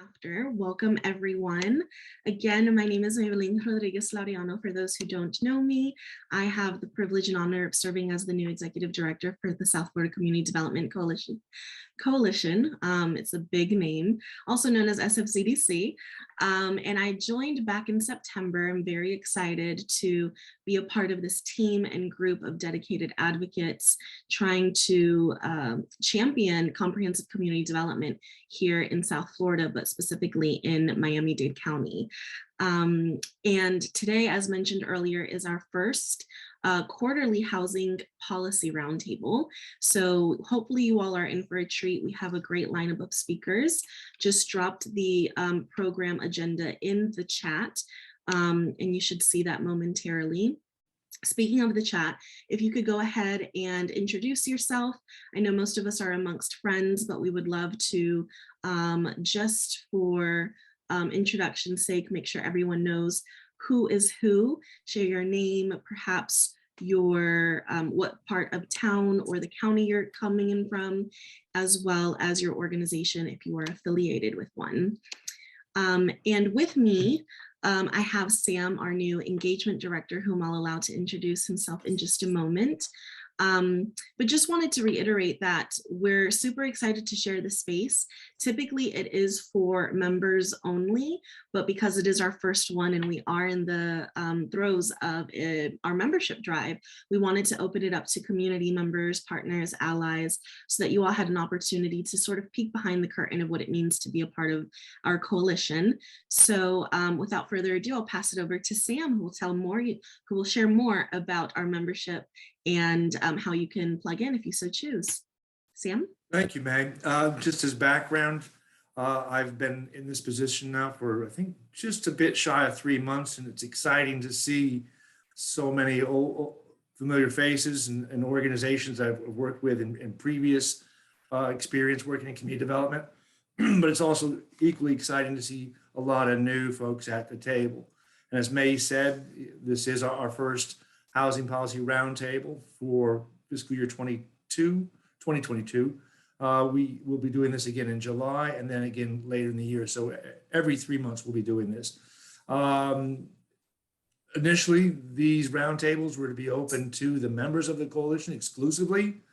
After. Welcome everyone. Again, my name is Evelyn Rodriguez Laureano. For those who don't know me, I have the privilege and honor of serving as the new Executive Director for the South Florida Community Development Coalition. It's a big name, also known as SFCDC. And I joined back in September. I'm very excited to be a part of this team and group of dedicated advocates trying to champion comprehensive community development here in South Florida, but specifically in Miami-Dade County. And today, as mentioned earlier, is our first quarterly housing policy roundtable. So hopefully you all are in for a treat. We have a great lineup of speakers. Just dropped the program agenda in the chat, and you should see that momentarily. Speaking of the chat, if you could go ahead and introduce yourself. I know most of us are amongst friends, but we would love to, just for introduction's sake, make sure everyone knows who is who. Share your name, perhaps your what part of town or the county you're coming in from, as well as your organization if you are affiliated with one. And with me, I have Sam, our new engagement director, whom I'll allow to introduce himself in just a moment. But just wanted to reiterate that we're super excited to share the space. Typically it is for members only, but because it is our first one and we are in the throes of our membership drive, we wanted to open it up to community members, partners, allies, so that you all had an opportunity to sort of peek behind the curtain of what it means to be a part of our coalition. So without further ado, I'll pass it over to Sam, who will share more about our membership and how you can plug in if you so choose. Sam? Thank you, Meg. Just as background, I've been in this position now for, I think, just a bit shy of 3 months, and it's exciting to see so many old, familiar faces and organizations I've worked with in previous experience working in community development. But it's also equally exciting to see a lot of new folks at the table. And as May said, this is our first housing policy roundtable for fiscal year 2022. We will be doing this again in July and then again later in the year. So every 3 months we'll be doing this. Initially, these roundtables were to be open to the members of the coalition exclusively,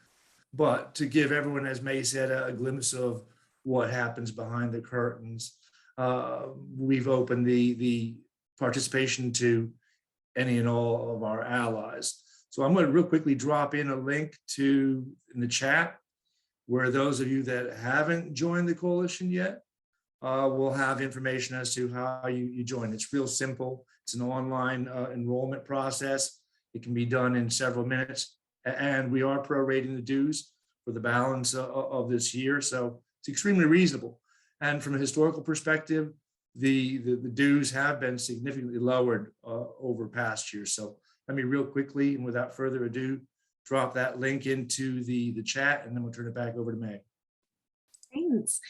but to give everyone, as May said, a glimpse of what happens behind the curtains, we've opened the participation to any and all of our allies. So I'm going to real quickly drop in a link in the chat where those of you that haven't joined the coalition yet will have information as to how you join. It's real simple. It's an online enrollment process. It can be done in several minutes, and we are prorating the dues for the balance of this year. So it's extremely reasonable. And from a historical perspective, the dues have been significantly lowered over past years. So let me real quickly and without further ado, drop that link into the chat, and then we'll turn it back over to Meg. Thanks.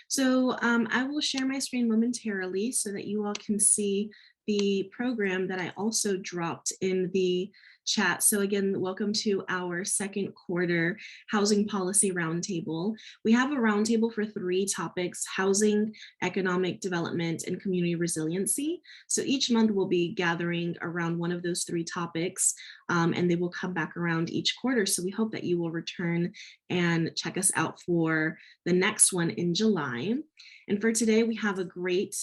So I will share my screen momentarily so that you all can see the program that I also dropped in the chat. So again, welcome to our second quarter housing policy roundtable. We have a roundtable for 3 topics: housing, economic development, and community resiliency. So each month we'll be gathering around one of those 3 topics, and they will come back around each quarter. So we hope that you will return and check us out for the next one in July. And for today, we have a great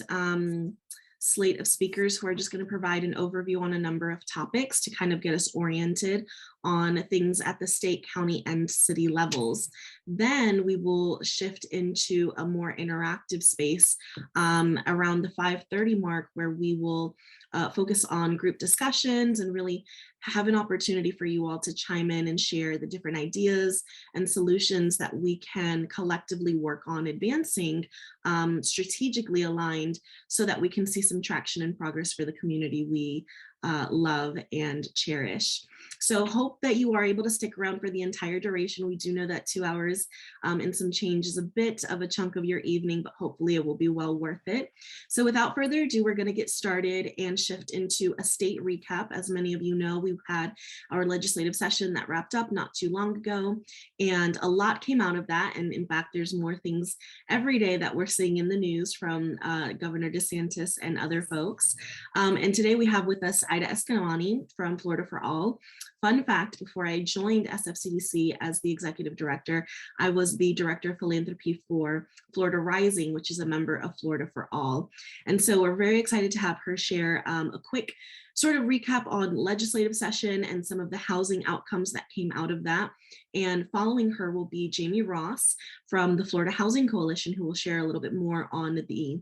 slate of speakers who are just going to provide an overview on a number of topics to kind of get us oriented on things at the state, county, and city levels. Then we will shift into a more interactive space around the 5:30 mark, where we will focus on group discussions and really have an opportunity for you all to chime in and share the different ideas and solutions that we can collectively work on advancing, strategically aligned, so that we can see some traction and progress for the community we love and cherish. So hope that you are able to stick around for the entire duration. We do know that 2 hours and some change is a bit of a chunk of your evening, but hopefully it will be well worth it. So without further ado, we're going to get started and shift into a state recap. As many of you know, we've had our legislative session that wrapped up not too long ago, and a lot came out of that. And in fact, there's more things every day that we're seeing in the news from Governor DeSantis and other folks. And today we have with us Ida Escamani from Florida for All. Fun fact, before I joined SFCDC as the executive director, I was the director of philanthropy for Florida Rising, which is a member of Florida for All. And so we're very excited to have her share a quick sort of recap on legislative session and some of the housing outcomes that came out of that. And following her will be Jamie Ross from the Florida Housing Coalition, who will share a little bit more on the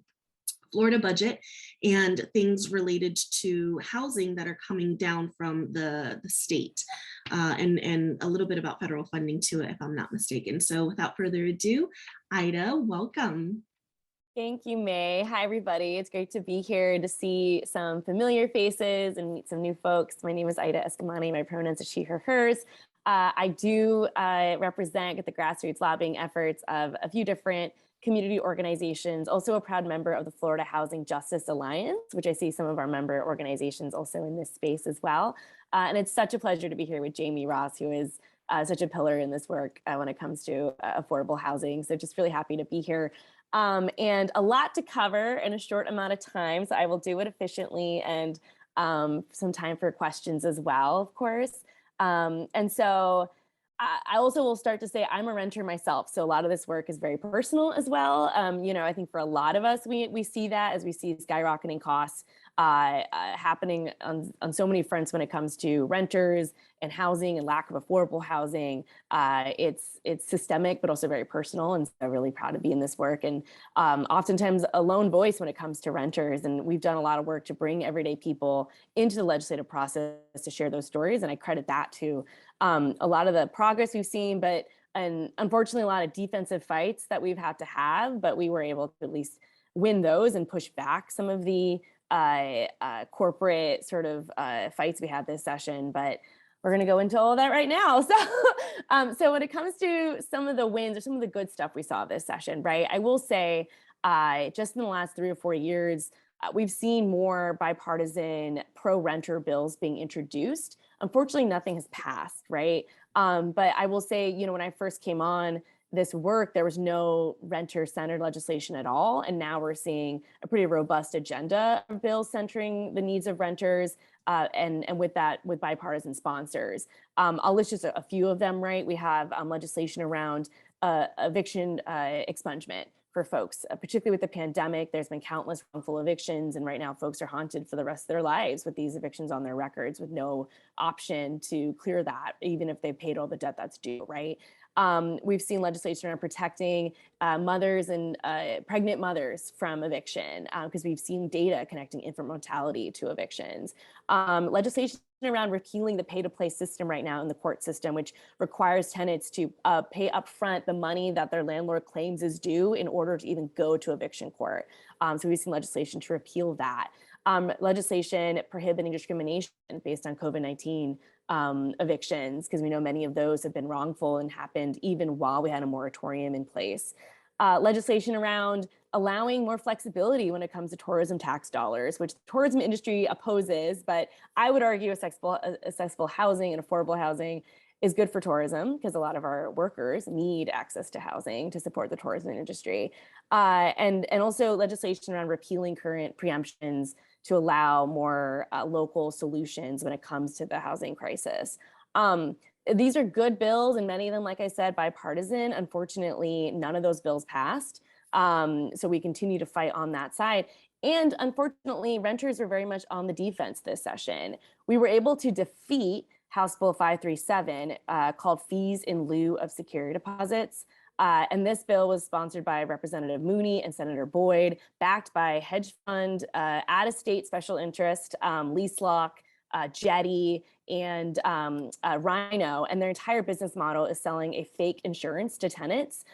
Florida budget and things related to housing that are coming down from the state, and a little bit about federal funding too, if I'm not mistaken. So without further ado, Ida, welcome. Thank you, May. Hi, everybody. It's great to be here to see some familiar faces and meet some new folks. My name is Ida Escamani. My pronouns are she, her, hers. I do represent the grassroots lobbying efforts of a few different community organizations, also a proud member of the Florida Housing Justice Alliance, which I see some of our member organizations also in this space as well. And it's such a pleasure to be here with Jamie Ross, who is such a pillar in this work when it comes to affordable housing. So just really happy to be here. And a lot to cover in a short amount of time. So I will do it efficiently and some time for questions as well, of course. And so I also will start to say I'm a renter myself. So a lot of this work is very personal as well. You know, I think for a lot of us, we see that as we see skyrocketing costs happening on so many fronts when it comes to renters and housing and lack of affordable housing. It's systemic, but also very personal. And so I'm really proud to be in this work, and oftentimes a lone voice when it comes to renters. And we've done a lot of work to bring everyday people into the legislative process to share those stories. And I credit that to a lot of the progress we've seen, and unfortunately a lot of defensive fights that we've had to have, but we were able to at least win those and push back some of the corporate sort of fights we had this session. But we're going to go into all of that right now. So, so when it comes to some of the wins or some of the good stuff we saw this session, right? I will say just in the last 3 or 4 years, we've seen more bipartisan pro-renter bills being introduced. Unfortunately, nothing has passed, right? But I will say, you know, when I first came on this work, there was no renter-centered legislation at all. And now we're seeing a pretty robust agenda of bills centering the needs of renters, and with that, with bipartisan sponsors. I'll list just a few of them, right? We have legislation around eviction expungement for folks, particularly with the pandemic. There's been countless wrongful evictions, and right now folks are haunted for the rest of their lives with these evictions on their records with no option to clear that, even if they've paid all the debt that's due, right? We've seen legislation around protecting mothers and pregnant mothers from eviction, because we've seen data connecting infant mortality to evictions. Legislation around repealing the pay-to-play system right now in the court system, which requires tenants to pay upfront the money that their landlord claims is due in order to even go to eviction court. So we've seen legislation to repeal that. Legislation prohibiting discrimination based on COVID-19 evictions, because we know many of those have been wrongful and happened even while we had a moratorium in place. Legislation around allowing more flexibility when it comes to tourism tax dollars, which the tourism industry opposes, but I would argue accessible housing and affordable housing is good for tourism, because a lot of our workers need access to housing to support the tourism industry. And also legislation around repealing current preemptions to allow more local solutions when it comes to the housing crisis. These are good bills, and many of them, like I said, bipartisan. Unfortunately, none of those bills passed. So we continue to fight on that side. And unfortunately, renters were very much on the defense this session. We were able to defeat House Bill 537, called Fees in Lieu of Security Deposits. And this bill was sponsored by Representative Mooney and Senator Boyd, backed by hedge fund, out-of-state special interest, LeaseLock, Jetty, and Rhino. And their entire business model is selling a fake insurance to tenants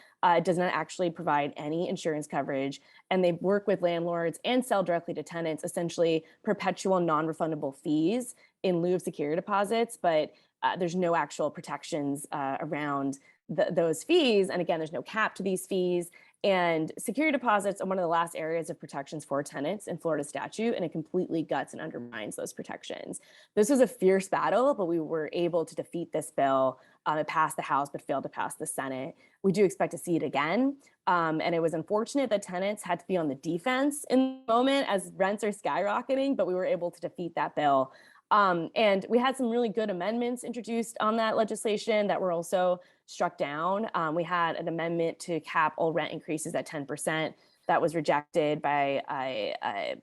does not actually provide any insurance coverage, and they work with landlords and sell directly to tenants, essentially perpetual non-refundable fees in lieu of security deposits, but there's no actual protections around those fees. And again, there's no cap to these fees. And security deposits are one of the last areas of protections for tenants in Florida statute, and it completely guts and undermines those protections. This was a fierce battle, but we were able to defeat this bill. It passed the House, but failed to pass the Senate. We do expect to see it again. And it was unfortunate that tenants had to be on the defense in the moment as rents are skyrocketing, but we were able to defeat that bill. And we had some really good amendments introduced on that legislation that were also struck down. We had an amendment to cap all rent increases at 10%. That was rejected by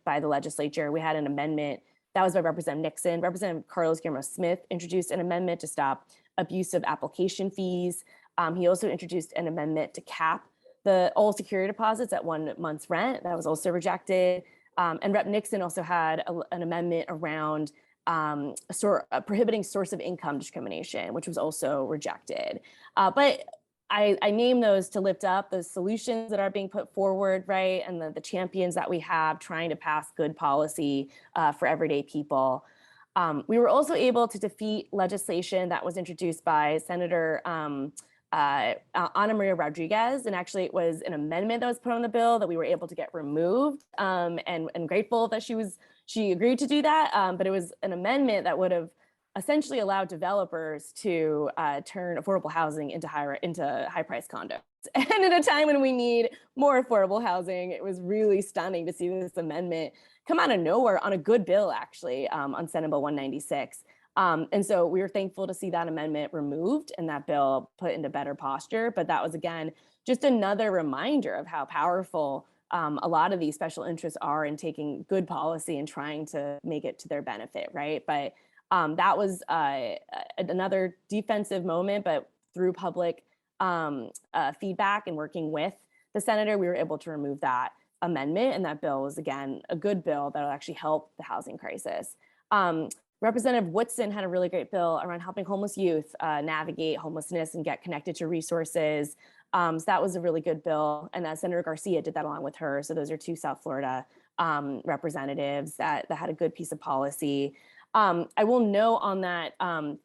the legislature. We had an amendment that was by Representative Nixon. Representative Carlos Guillermo Smith introduced an amendment to stop abusive application fees. He also introduced an amendment to cap all security deposits at 1 month's rent. That was also rejected. And Rep. Nixon also had an amendment around prohibiting source of income discrimination, which was also rejected. But I name those to lift up the solutions that are being put forward, right? And the champions that we have trying to pass good policy for everyday people. We were also able to defeat legislation that was introduced by Senator Ana Maria Rodriguez. And actually it was an amendment that was put on the bill that we were able to get removed, and grateful that she agreed to do that. But it was an amendment that would have essentially allowed developers to turn affordable housing into high-priced condos. And at a time when we need more affordable housing, it was really stunning to see this amendment come out of nowhere on a good bill, actually, on Senate Bill 196. And so we were thankful to see that amendment removed and that bill put into better posture. But that was, again, just another reminder of how powerful a lot of these special interests are in taking good policy and trying to make it to their benefit, right? But that was another defensive moment, but through public feedback and working with the senator, we were able to remove that amendment. And that bill was, again, a good bill that will actually help the housing crisis. Representative Woodson had a really great bill around helping homeless youth navigate homelessness and get connected to resources. So that was a really good bill. And Senator Garcia did that along with her. So those are two South Florida representatives that had a good piece of policy. I will note on that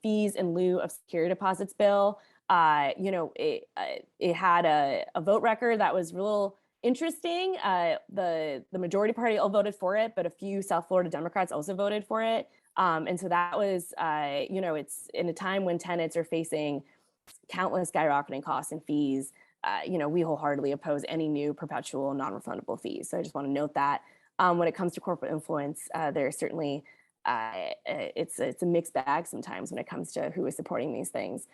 fees in lieu of security deposits bill, it had a vote record that was real interesting. The majority party all voted for it, but a few South Florida Democrats also voted for it. And so that was, it's in a time when tenants are facing countless skyrocketing costs and fees. We wholeheartedly oppose any new perpetual non-refundable fees. So I just want to note that when it comes to corporate influence, there's certainly it's a mixed bag sometimes when it comes to who is supporting these things.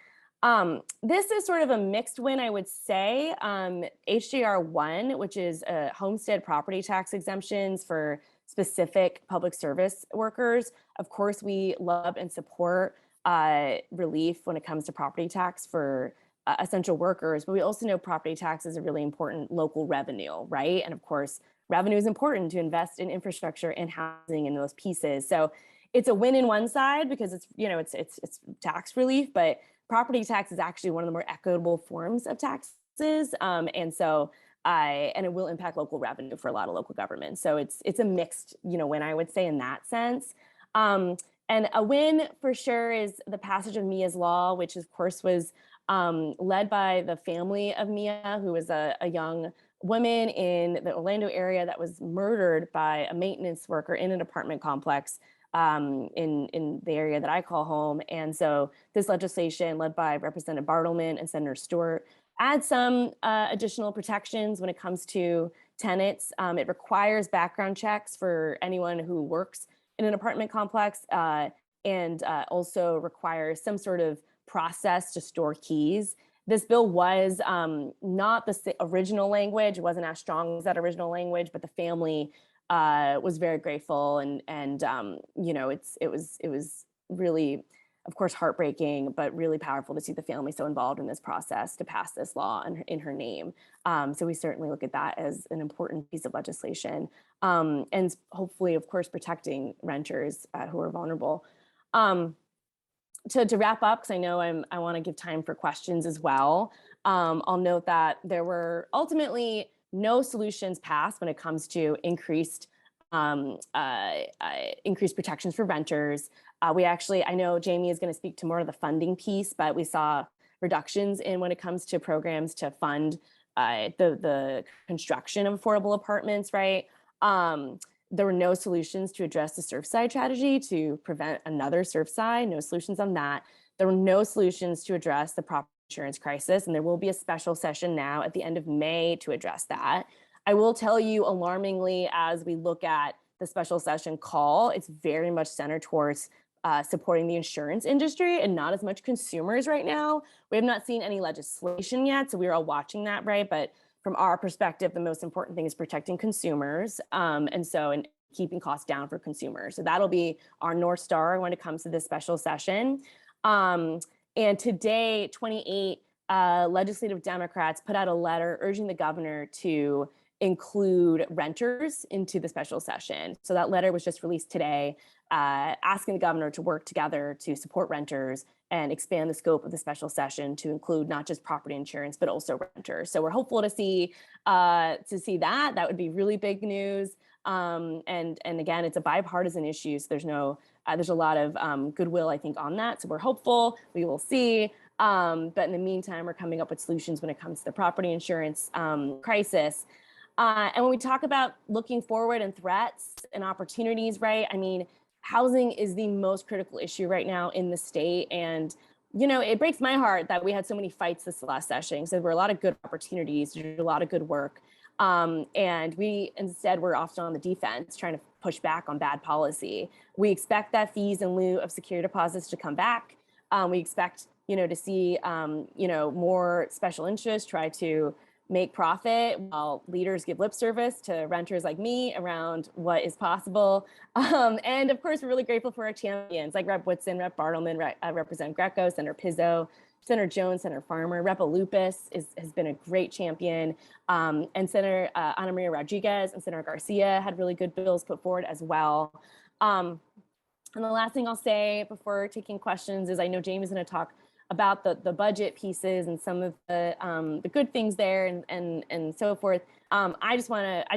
This is sort of a mixed win, I would say. HJR 1, which is homestead property tax exemptions for specific public service workers. Of course, we love and support relief when it comes to property tax for essential workers, but we also know property tax is a really important local revenue, right? And of course, revenue is important to invest in infrastructure and housing and those pieces. So it's a win in one side because it's tax relief, but property tax is actually one of the more equitable forms of taxes. And it will impact local revenue for a lot of local governments. So it's a mixed, win, I would say, in that sense. And a win for sure is the passage of Mia's Law, which of course was led by the family of Mia, who was a young woman in the Orlando area that was murdered by a maintenance worker in an apartment complex in the area that I call home. And so this legislation led by Representative Bartleman and Senator Stewart adds some additional protections when it comes to tenants. It requires background checks for anyone who works in an apartment complex and also requires some sort of process to store keys. This bill was not the original language. It wasn't as strong as that original language, but the family was very grateful, and it was really, of course, heartbreaking, but really powerful to see the family so involved in this process to pass this law in her name. So we certainly look at that as an important piece of legislation, and hopefully, of course, protecting renters who are vulnerable. To wrap up, because I know I want to give time for questions as well. I'll note that there were ultimately no solutions passed when it comes to increased protections for renters. I know Jamie is going to speak to more of the funding piece, but we saw reductions in when it comes to programs to fund the construction of affordable apartments, right? There were no solutions to address the Surfside tragedy to prevent another Surfside, no solutions on that. There were no solutions to address the property insurance crisis, and there will be a special session now at the end of May to address that. I will tell you, alarmingly, as we look at the special session call, it's very much centered towards supporting the insurance industry and not as much consumers right now. We have not seen any legislation yet, so we're all watching that, right? But from our perspective, the most important thing is protecting consumers and keeping costs down for consumers. So that'll be our North Star when it comes to this special session. And today, 28 legislative Democrats put out a letter urging the governor to include renters into the special session. So that letter was just released today, asking the governor to work together to support renters and expand the scope of the special session to include not just property insurance, but also renters. So we're hopeful to see that. That would be really big news. And again, it's a bipartisan issue. So there's a lot of goodwill, I think, on that. So we're hopeful. We will see. But in the meantime, we're coming up with solutions when it comes to the property insurance crisis. And when we talk about looking forward and threats and opportunities, right? I mean, housing is the most critical issue right now in the state. And, you know, it breaks my heart that we had so many fights this last session. So there were a lot of good opportunities to do a lot of good work. And we instead were often on the defense trying to push back on bad policy. We expect that fees in lieu of security deposits to come back. We expect, to see, more special interests try to make profit while leaders give lip service to renters like me around what is possible. And of course, we're really grateful for our champions like Rep. Whitson, Rep. Bartleman, Representative Greco, Senator Pizzo, Senator Jones, Senator Farmer. Rep. Lupus has been a great champion. And Senator Ana Maria Rodriguez and Senator Garcia had really good bills put forward as well. And the last thing I'll say before taking questions is I know Jamie's going to talk about the budget pieces and some of the good things there and so forth. I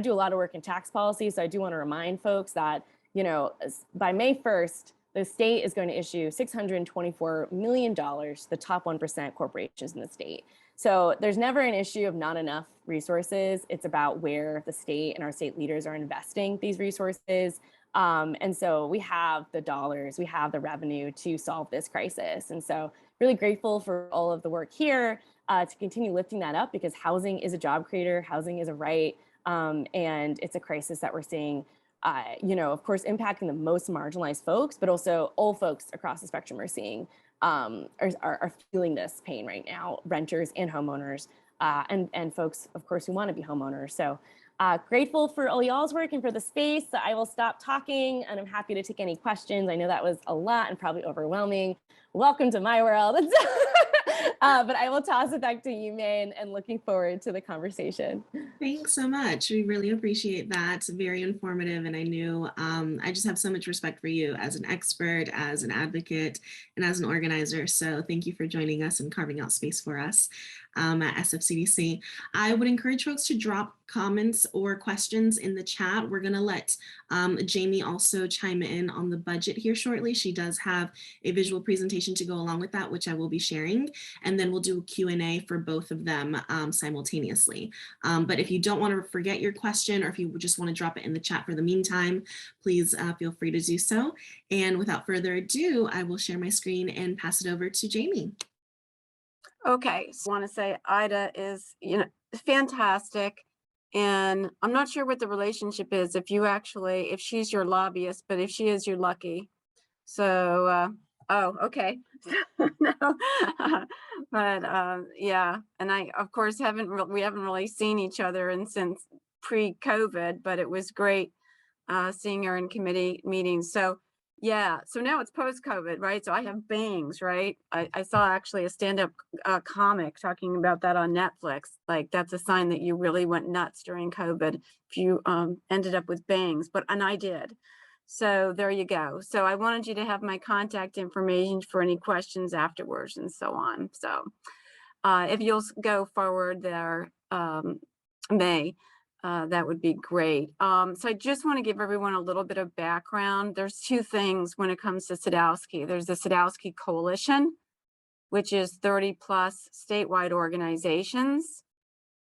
do a lot of work in tax policy, so I do want to remind folks that, by May 1st, the state is going to issue $624 million to the top 1% corporations in the state. So there's never an issue of not enough resources. It's about where the state and our state leaders are investing these resources. And so we have the dollars, we have the revenue to solve this crisis. And so really grateful for all of the work here to continue lifting that up, because housing is a job creator, housing is a right, and it's a crisis that we're seeing, of course, impacting the most marginalized folks, but also all folks across the spectrum are seeing, are feeling this pain right now, renters and homeowners, and folks, of course, who want to be homeowners. So grateful for all y'all's work and for the space. I will stop talking and I'm happy to take any questions. I know that was a lot and probably overwhelming. Welcome to my world. But I will toss it back to you, May, and looking forward to the conversation. Thanks so much. We really appreciate that. It's very informative. And I knew I just have so much respect for you as an expert, as an advocate, and as an organizer. So thank you for joining us and carving out space for us at SFCDC. I would encourage folks to drop comments or questions in the chat. We're going to let Jamie also chime in on the budget here shortly. She does have a visual presentation to go along with that, which I will be sharing. And then we'll do a Q&A for both of them simultaneously. But if you don't want to forget your question, or if you just want to drop it in the chat for the meantime, please feel free to do so. And without further ado, I will share my screen and pass it over to Jamie. Okay, so I want to say Ida is, fantastic. And I'm not sure what the relationship is if she's your lobbyist, but if she is, you're lucky. So, okay. No. But yeah, and I, of course, we haven't really seen each other since pre-COVID, but it was great seeing her in committee meetings. So yeah, so now it's post-COVID, right? So I have bangs, right? I saw actually a stand-up comic talking about that on Netflix. Like, that's a sign that you really went nuts during COVID if you ended up with bangs, and I did. So there you go. So I wanted you to have my contact information for any questions afterwards and so on. So If you'll go forward there, May, that would be great. So I just want to give everyone a little bit of background. There's two things when it comes to Sadowski. There's the Sadowski Coalition, which is 30 plus statewide organizations.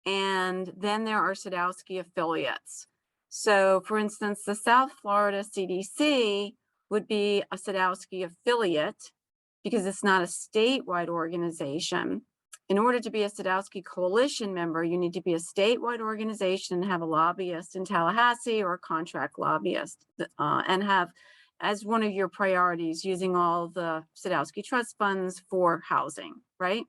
And then there are Sadowski affiliates. So for instance, the South Florida CDC would be a Sadowski affiliate because it's not a statewide organization. In order to be a Sadowski Coalition member, you need to be a statewide organization and have a lobbyist in Tallahassee or a contract lobbyist, and have as one of your priorities using all the Sadowski trust funds for housing, right?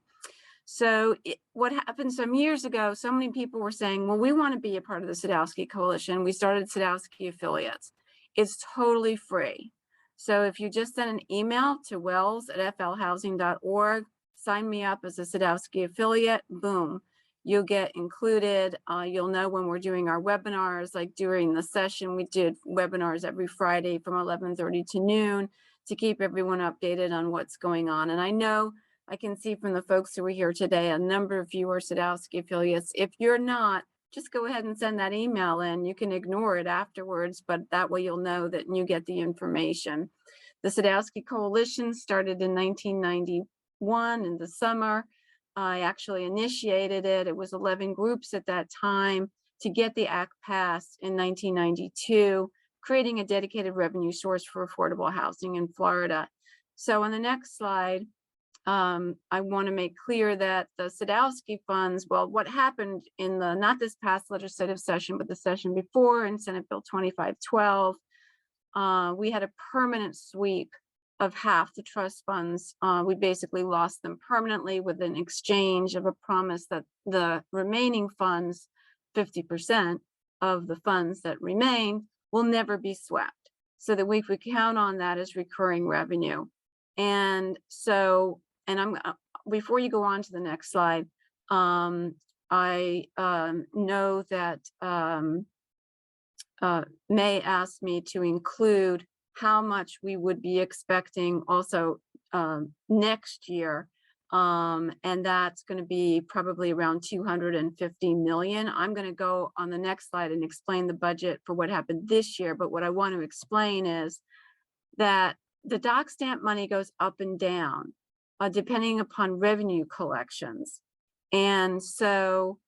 So what happened some years ago, so many people were saying, well, we want to be a part of the Sadowski Coalition. We started Sadowski affiliates. It's totally free. So if you just send an email to wells@flhousing.org, sign me up as a Sadowski affiliate, boom, you'll get included. You'll know when we're doing our webinars, like during the session, we did webinars every Friday from 11:30 to noon to keep everyone updated on what's going on. And I know I can see from the folks who are here today, a number of you are Sadowski affiliates. If you're not, just go ahead and send that email in. You can ignore it afterwards, but that way you'll know that you get the information. The Sadowski Coalition started in 1991 in the summer. I actually initiated it. It was 11 groups at that time to get the act passed in 1992, creating a dedicated revenue source for affordable housing in Florida. So on the next slide, I want to make clear that the Sadowski funds, well, what happened in the, not this past legislative session, but the session before in Senate Bill 2512, we had a permanent sweep of half the trust funds. We basically lost them permanently with an exchange of a promise that the remaining funds, 50% of the funds that remain, will never be swept, so that we could count on that as recurring revenue. And so, and I'm before you go on to the next slide, I know that May asked me to include how much we would be expecting also next year. And that's going to be probably around 250 million. I'm going to go on the next slide and explain the budget for what happened this year. But what I want to explain is that the doc stamp money goes up and down depending upon revenue collections. And so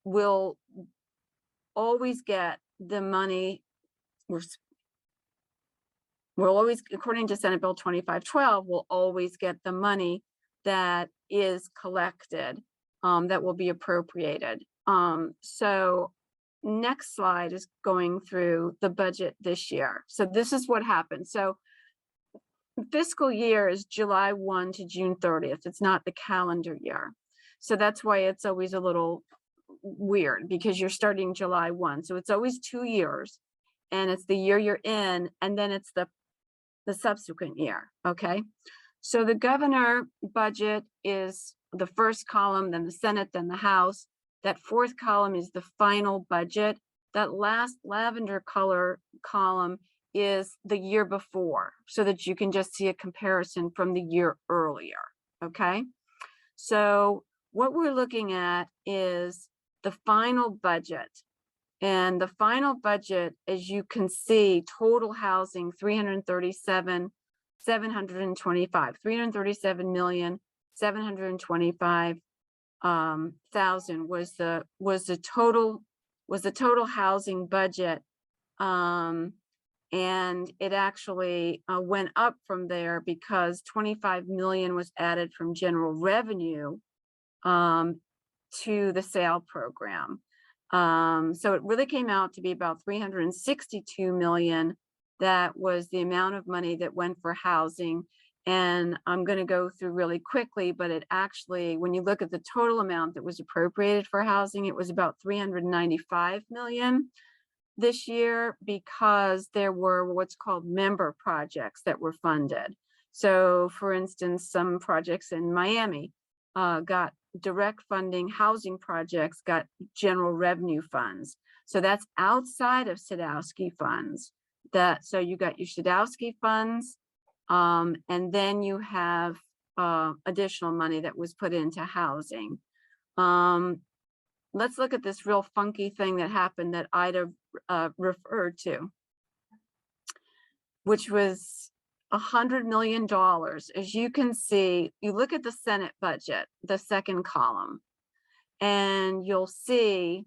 we'll always get the money. We'll always, according to Senate Bill 2512, we'll always get the money that is collected, that will be appropriated. So next slide is going through the budget this year. So this is what happened. So fiscal year is July 1 to June 30th. It's not the calendar year. So that's why it's always a little weird, because you're starting July 1. So it's always 2 years, and it's the year you're in, and then it's the subsequent year, okay? So the governor budget is the first column, then the Senate, then the House. That fourth column is the final budget. That last lavender color column is the year before, so that you can just see a comparison from the year earlier, okay? So what we're looking at is the final budget. And the final budget, as you can see, total housing, 337,725,000 was the total housing budget. And it actually went up from there because 25 million was added from general revenue to the sale program. So it really came out to be about 362 million. That was the amount of money that went for housing. And I'm going to go through really quickly, but it actually, when you look at the total amount that was appropriated for housing, it was about 395 million this year, because there were what's called member projects that were funded. So for instance, some projects in Miami got direct funding, housing projects got general revenue funds. So that's outside of Sadowski funds. So you got your Sadowski funds, and then you have additional money that was put into housing. Let's look at this real funky thing that happened that Ida referred to, which was $100 million. As you can see, you look at the Senate budget, the second column, and you'll see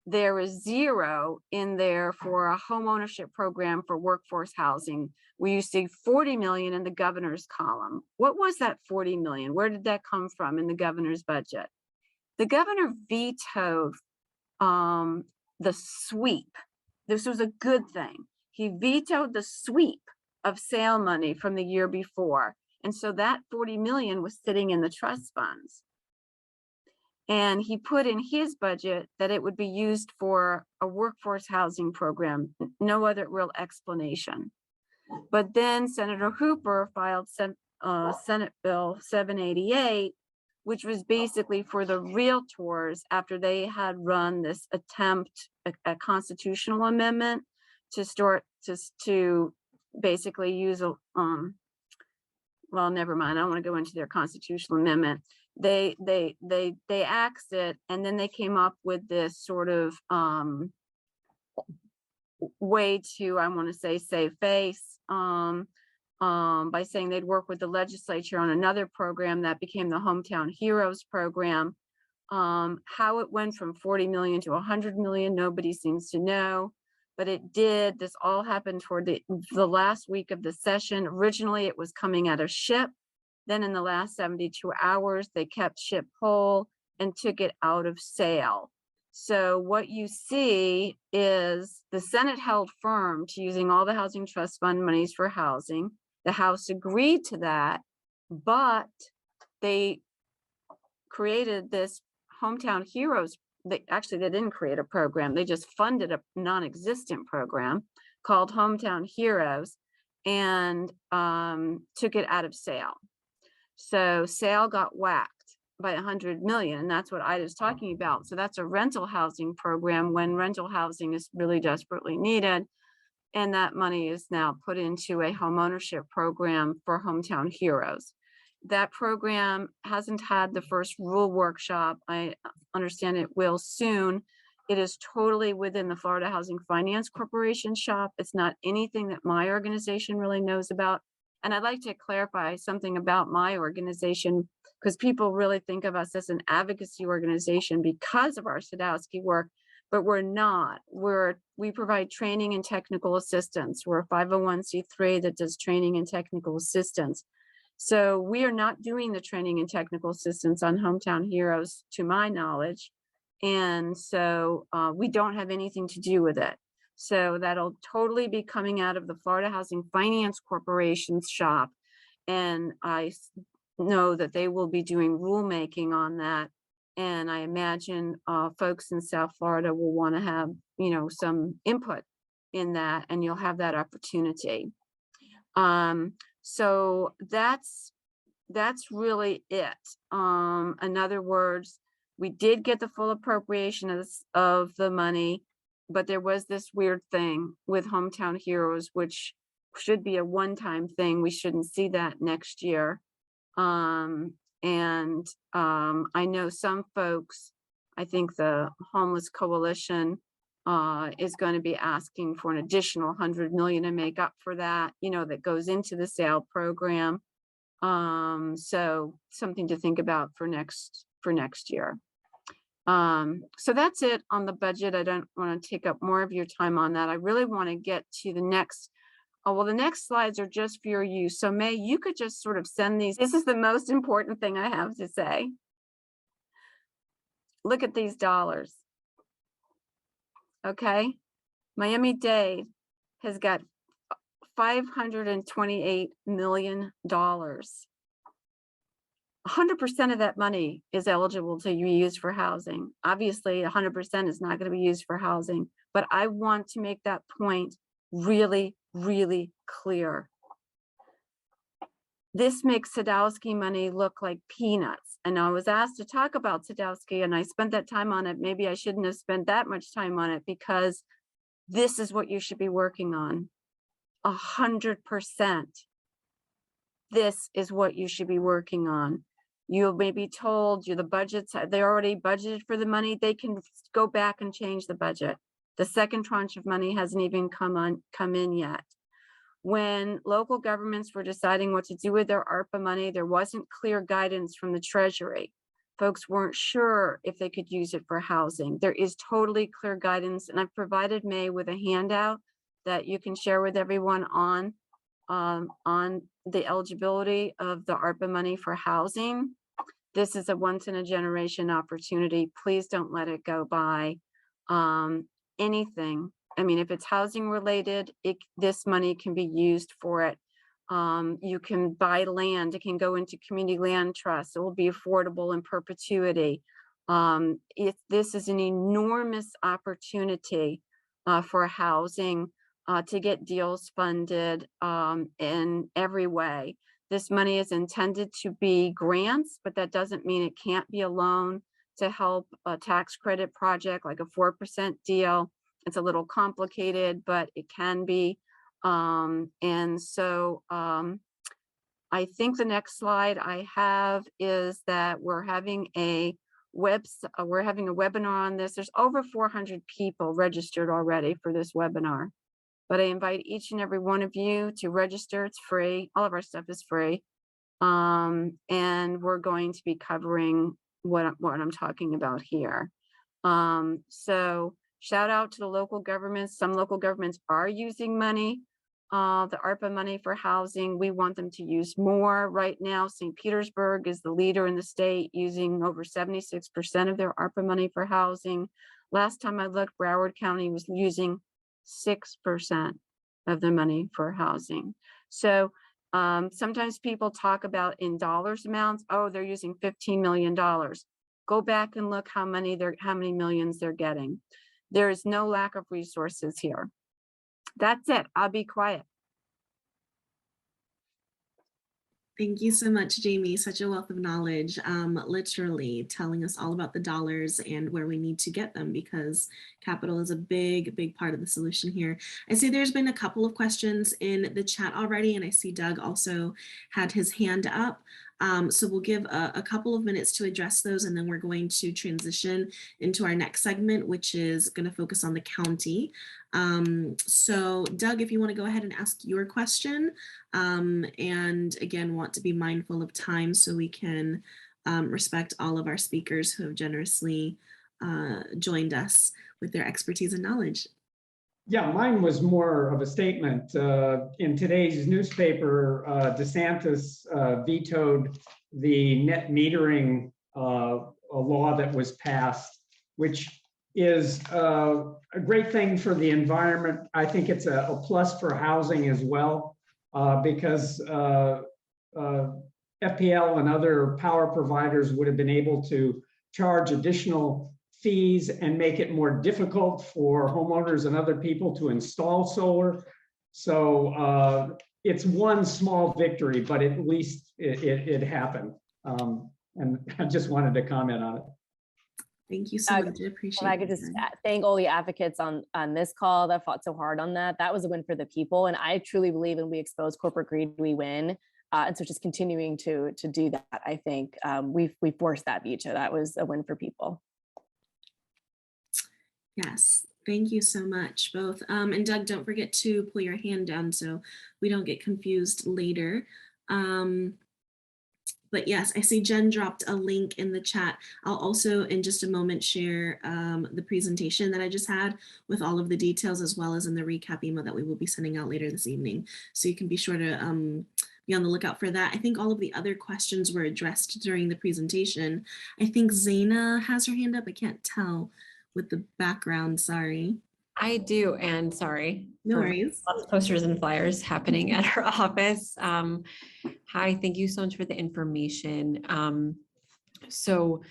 there is zero in there for a home ownership program for workforce housing, where you see 40 million in the governor's column. What was that 40 million? Where did that come from in the governor's budget? The governor vetoed the sweep. This was a good thing. He vetoed the sweep of sale money from the year before. And so that 40 million was sitting in the trust funds. And he put in his budget that it would be used for a workforce housing program, no other real explanation. But then Senator Hooper filed Senate Bill 788, which was basically for the realtors after they had run this attempt, a constitutional amendment to basically use a, well, never mind, I don't want to go into their constitutional amendment. They axed it, and then they came up with this sort of way to, I want to say, save face by saying they'd work with the legislature on another program that became the Hometown Heroes program. How it went from 40 million to 100 million, nobody seems to know, but it did. This all happened toward the last week of the session. Originally, it was coming out of SHIP. Then in the last 72 hours, they kept SHIP whole and took it out of sale. So what you see is the Senate held firm to using all the housing trust fund monies for housing. The House agreed to that, but they created this Hometown Heroes. They didn't create a program. They just funded a non-existent program called Hometown Heroes and took it out of sale. So sale got whacked by 100 million, and that's what Ida's talking about. So that's a rental housing program when rental housing is really desperately needed. And that money is now put into a home ownership program for Hometown Heroes. That program hasn't had the first rule workshop. I understand it will soon. It is totally within the Florida Housing Finance Corporation shop. It's not anything that my organization really knows about. And I'd like to clarify something about my organization, because people really think of us as an advocacy organization because of our Sadowski work, but we're not. We provide training and technical assistance. We're a 501c3 that does training and technical assistance. So we are not doing the training and technical assistance on Hometown Heroes, to my knowledge. And so we don't have anything to do with it. So that'll totally be coming out of the Florida Housing Finance Corporation's shop. And I know that they will be doing rulemaking on that. And I imagine folks in South Florida will want to have, some input in that, and you'll have that opportunity. So that's really it. In other words, we did get the full appropriation of the money, but there was this weird thing with Hometown Heroes, which should be a one-time thing. We shouldn't see that next year. I know some folks, I think the Homeless Coalition is going to be asking for an additional 100 million to make up for that, that goes into the sale program. So something to think about for next year. So that's it on the budget. I don't want to take up more of your time on that. I really want to get to the next. The next slides are just for your use. So May, you could just sort of send these. This is the most important thing I have to say. Look at these dollars. Okay. Miami Dade has got $528 million. 100% of that money is eligible to be used for housing. Obviously, 100% is not going to be used for housing, but I want to make that point really, really clear. This makes Sadowski money look like peanuts. And I was asked to talk about Sadowski, and I spent that time on it. Maybe I shouldn't have spent that much time on it, because this is what you should be working on. 100%. This is what you should be working on. You may be told the budgets, they already budgeted for the money. They can go back and change the budget. The second tranche of money hasn't even come in yet. When local governments were deciding what to do with their ARPA money, there wasn't clear guidance from the Treasury. Folks weren't sure if they could use it for housing. There is totally clear guidance, and I've provided May with a handout that you can share with everyone on the eligibility of the ARPA money for housing. This is a once in a generation opportunity. Please don't let it go by. Anything. I mean, if it's housing related, this money can be used for it. You can buy land. It can go into community land trusts. It will be affordable in perpetuity. This is an enormous opportunity for housing to get deals funded in every way. This money is intended to be grants, but that doesn't mean it can't be a loan to help a tax credit project like a 4% deal. It's a little complicated, but it can be. And so I think the next slide I have is that we're having a webinar on this. There's over 400 people registered already for this webinar. But I invite each and every one of you to register. It's free. All of our stuff is free. And we're going to be covering what I'm talking about here. So shout out to the local governments. Some local governments are using money, the ARPA money for housing. We want them to use more. Right now, St. Petersburg is the leader in the state, using over 76% of their ARPA money for housing. Last time I looked, Broward County was using 6% of the money for housing. So sometimes people talk about in dollars amounts. Oh, they're using $15 million. Go back and look how many millions they're getting. There is no lack of resources here. That's it. I'll be quiet. Thank you so much, Jamie. Such a wealth of knowledge, literally telling us all about the dollars and where we need to get them, because capital is a big, big part of the solution here. I see there's been a couple of questions in the chat already, and I see Doug also had his hand up. So we'll give a couple of minutes to address those, and then we're going to transition into our next segment, which is going to focus on the county. So Doug, if you want to go ahead and ask your question, and again, want to be mindful of time so we can respect all of our speakers who have generously joined us with their expertise and knowledge. Yeah, mine was more of a statement. In today's newspaper, DeSantis vetoed the net metering law that was passed, which is a great thing for the environment. I think it's a plus for housing as well, because FPL and other power providers would have been able to charge additional fees and make it more difficult for homeowners and other people to install solar. So it's one small victory, but at least it happened. And I just wanted to comment on it. Thank you so much. I appreciate it. I could just thank all the advocates on this call that fought so hard on that. That was a win for the people. And I truly believe when we expose corporate greed, we win. And so just continuing to do that, I think we forced that veto. That was a win for people. Yes, thank you so much, both. And Doug, don't forget to pull your hand down so we don't get confused later. But yes, I see Jen dropped a link in the chat. I'll also in just a moment share the presentation that I just had with all of the details, as well as in the recap email that we will be sending out later this evening. So you can be sure to be on the lookout for that. I think all of the other questions were addressed during the presentation. I think Zaina has her hand up. I can't tell with the background, sorry. I do, and sorry. No worries. Lots of posters and flyers happening at our office. Hi, thank you so much for the information. So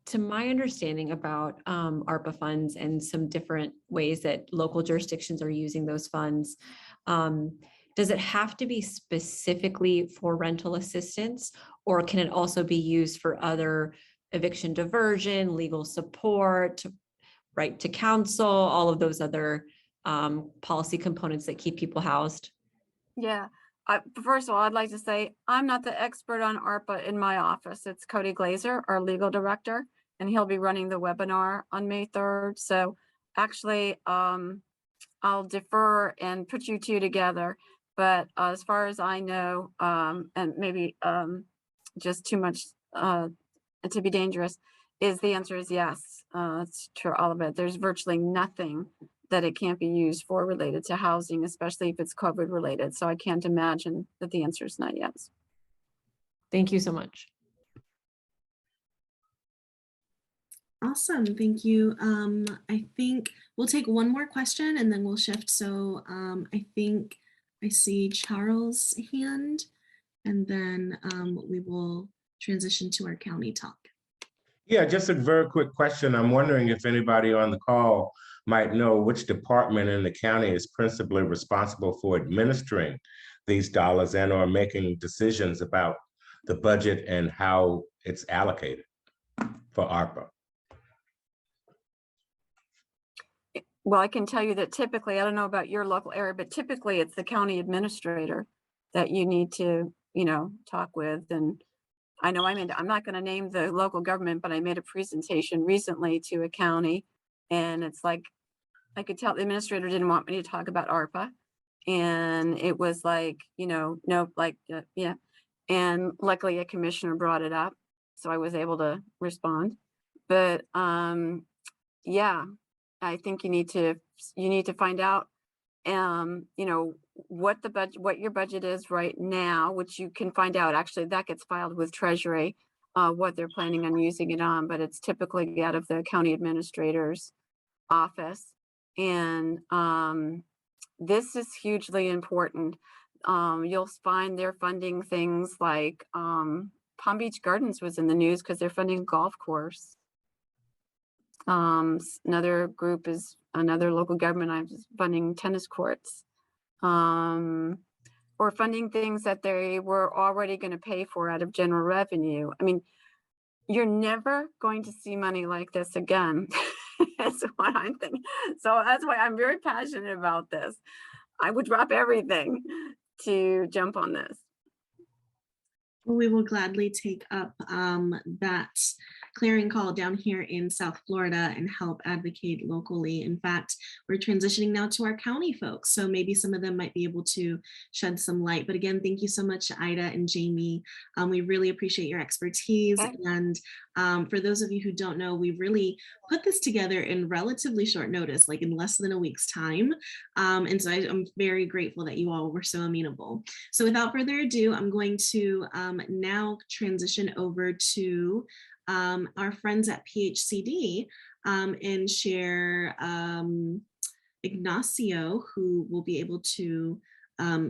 to my understanding about ARPA funds and some different ways that local jurisdictions are using those funds, does it have to be specifically for rental assistance, or can it also be used for other eviction diversion, legal support, right to counsel, all of those other policy components that keep people housed? Yeah, First of all, I'd like to say I'm not the expert on ARPA in my office. It's Cody Glazer, our legal director, and he'll be running the webinar on May 3rd. So actually, I'll defer and put you two together. But as far as I know, and maybe just too much to be dangerous, the answer is yes. It's true, all of it. There's virtually nothing that it can't be used for related to housing, especially if it's COVID related. So I can't imagine that the answer is not yes. Thank you so much. Awesome, thank you. I think we'll take one more question and then we'll shift. So I think I see Charles' hand, and then we will transition to our county talk. Yeah, just a very quick question. I'm wondering if anybody on the call might know which department in the county is principally responsible for administering these dollars and or making decisions about the budget and how it's allocated for ARPA. Well, I can tell you that typically, I don't know about your local area, but typically it's the county administrator that you need to, talk with. And I know I'm not going to name the local government, but I made a presentation recently to a county, and it's like, I could tell the administrator didn't want me to talk about ARPA. And it was like, no, yeah. And luckily a commissioner brought it up, so I was able to respond. But yeah, I think you need to find out, what the budget, what your budget is right now, which you can find out. Actually, that gets filed with Treasury, what they're planning on using it on, but it's typically out of the county administrator's office. And this is hugely important. You'll find they're funding things like Palm Beach Gardens was in the news because they're funding a golf course. Another group is another local government. I'm just funding tennis courts, or funding things that they were already going to pay for out of general revenue. I mean, you're never going to see money like this again. That's what I'm thinking. So that's why I'm very passionate about this. I would drop everything to jump on this. We will gladly take up that clearing call down here in South Florida and help advocate locally. In fact, we're transitioning now to our county folks, so maybe some of them might be able to shed some light. But again, thank you so much, Ida and Jamie. We really appreciate your expertise. Okay. And for those of you who don't know, we really put this together in relatively short notice, like in less than a week's time. And so I'm very grateful that you all were so amenable. So without further ado, I'm going to now transition over to our friends at PHCD and share Ignacio, who will be able to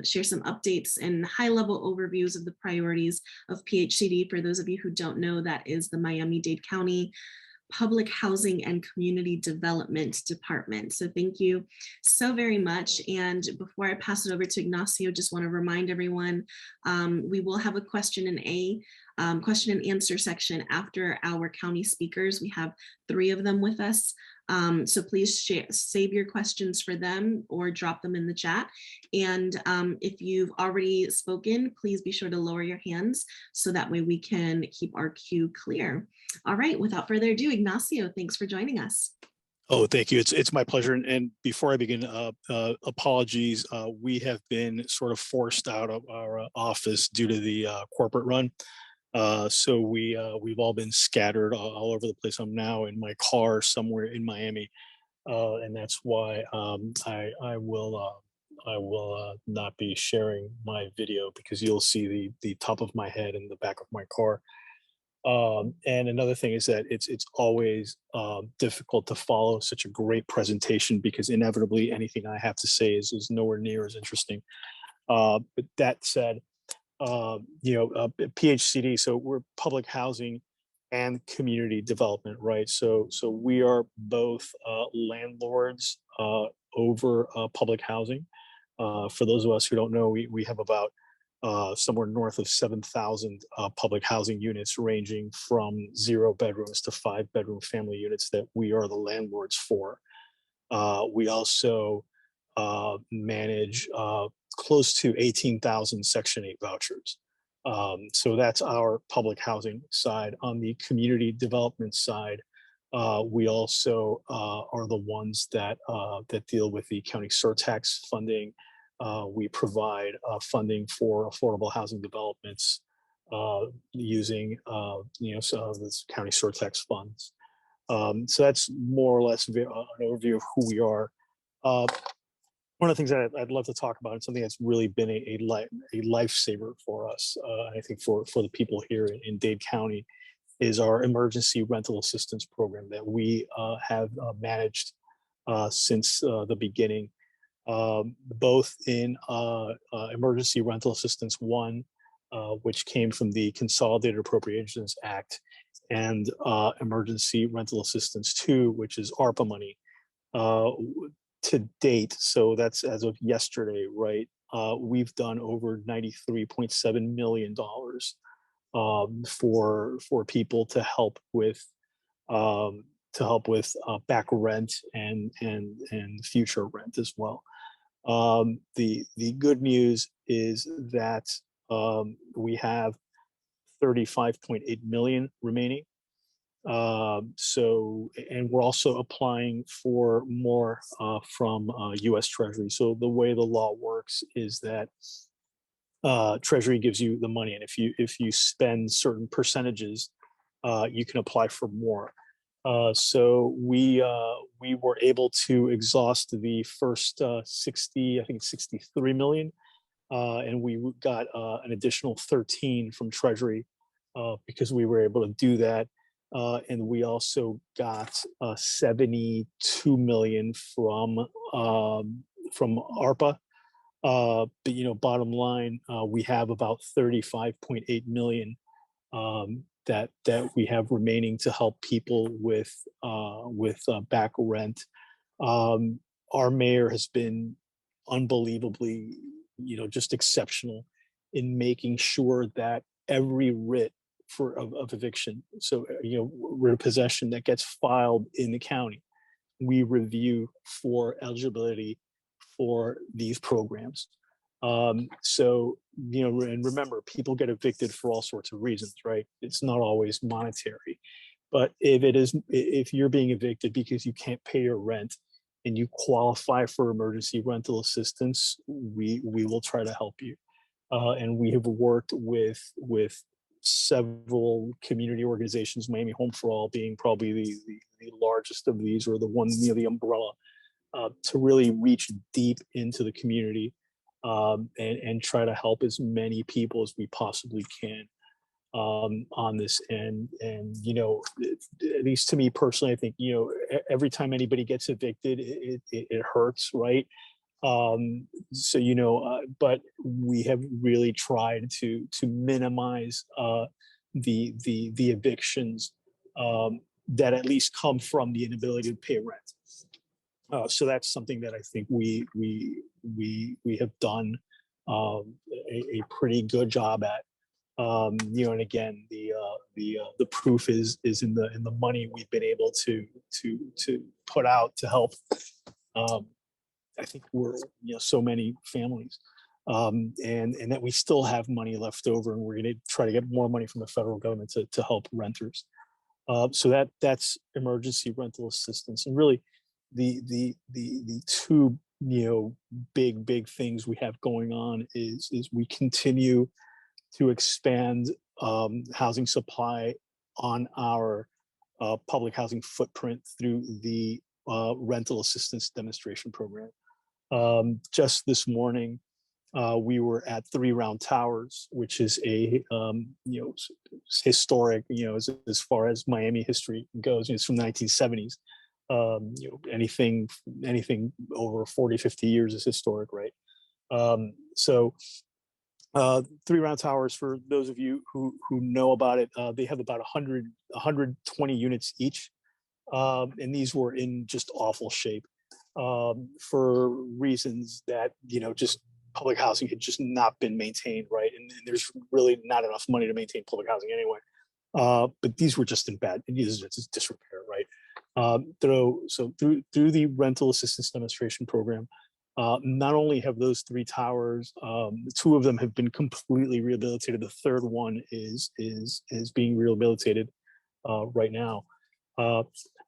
share some updates and high-level overviews of the priorities of PHCD. For those of you who don't know, that is the Miami-Dade County Public Housing and Community Development Department. So thank you so very much. And before I pass it over to Ignacio, just want to remind everyone, we will have a question and answer section after our county speakers. We have 3 of them with us. So please save your questions for them or drop them in the chat. And if you've already spoken, please be sure to lower your hands so that way we can keep our queue clear. All right, without further ado, Ignacio, thanks for joining us. Oh, thank you. It's my pleasure. And before I begin, apologies. We have been sort of forced out of our office due to the corporate run. So we've all been scattered all over the place. I'm now in my car somewhere in Miami, and that's why I will not be sharing my video, because you'll see the top of my head and the back of my car. And another thing is that it's always difficult to follow such a great presentation, because inevitably anything I have to say is nowhere near as interesting. But that said, PHCD, so we're public housing and community development, right? So we are both landlords over public housing. For those of us who don't know, we have about somewhere north of 7,000 public housing units, ranging from 0 bedrooms to 5-bedroom family units that we are the landlords for. We also manage close to 18,000 Section 8 vouchers. So that's our public housing side. On the community development side, we also are the ones that deal with the county surtax funding. We provide funding for affordable housing developments using this county surtax funds. So that's more or less an overview of who we are. One of the things that I'd love to talk about, and something that's really been a lifesaver for us, I think for the people here in Dade County, is our emergency rental assistance program that we have managed since the beginning, both in Emergency Rental Assistance 1, which came from the Consolidated Appropriations Act, and Emergency Rental Assistance 2, which is ARPA money. To date, so that's as of yesterday, right? We've done over $93.7 million for people to help with back rent and future rent as well. The good news is that we have 35.8 million remaining. And we're also applying for more from U.S. Treasury. So the way the law works is that Treasury gives you the money, and if you spend certain percentages, you can apply for more. So we were able to exhaust the first 63 million, and we got an additional 13 from Treasury because we were able to do that. And we also got 72 million from ARPA. But bottom line, we have about 35.8 million that we have remaining to help people with back rent. Our mayor has been unbelievably, just exceptional in making sure that every writ of eviction, so writ of possession that gets filed in the county, we review for eligibility for these programs. So and remember, people get evicted for all sorts of reasons, right? It's not always monetary, but if you're being evicted because you can't pay your rent and you qualify for emergency rental assistance, we will try to help you. And we have worked with several community organizations, Miami Home for All being probably the largest of these, or the one near the umbrella, to really reach deep into the community and try to help as many people as we possibly can on this. And at least to me personally, I think every time anybody gets evicted, it hurts, right? But we have really tried to minimize the evictions that at least come from the inability to pay rent. So that's something that I think we have done a pretty good job at. And again, the proof is in the money we've been able to put out to help. I think we're so many families, and that we still have money left over, and we're going to try to get more money from the federal government to help renters. So that's emergency rental assistance, and really the two big things we have going on is we continue to expand housing supply on our public housing footprint through the rental assistance demonstration program. Just this morning, we were at 3 Round Towers, which is a historic, as far as Miami history goes. It's from the 1970s. Anything over 40, 50 years is historic, right? So 3 Round Towers, for those of you who know about it, they have about 120 units each. And these were in just awful shape for reasons that, just public housing had just not been maintained, right? And there's really not enough money to maintain public housing anyway. But these were just in bad, these are just disrepair, right? Through the rental assistance demonstration program, Not only have those three towers, two of them have been completely rehabilitated. The third one is being rehabilitated right now.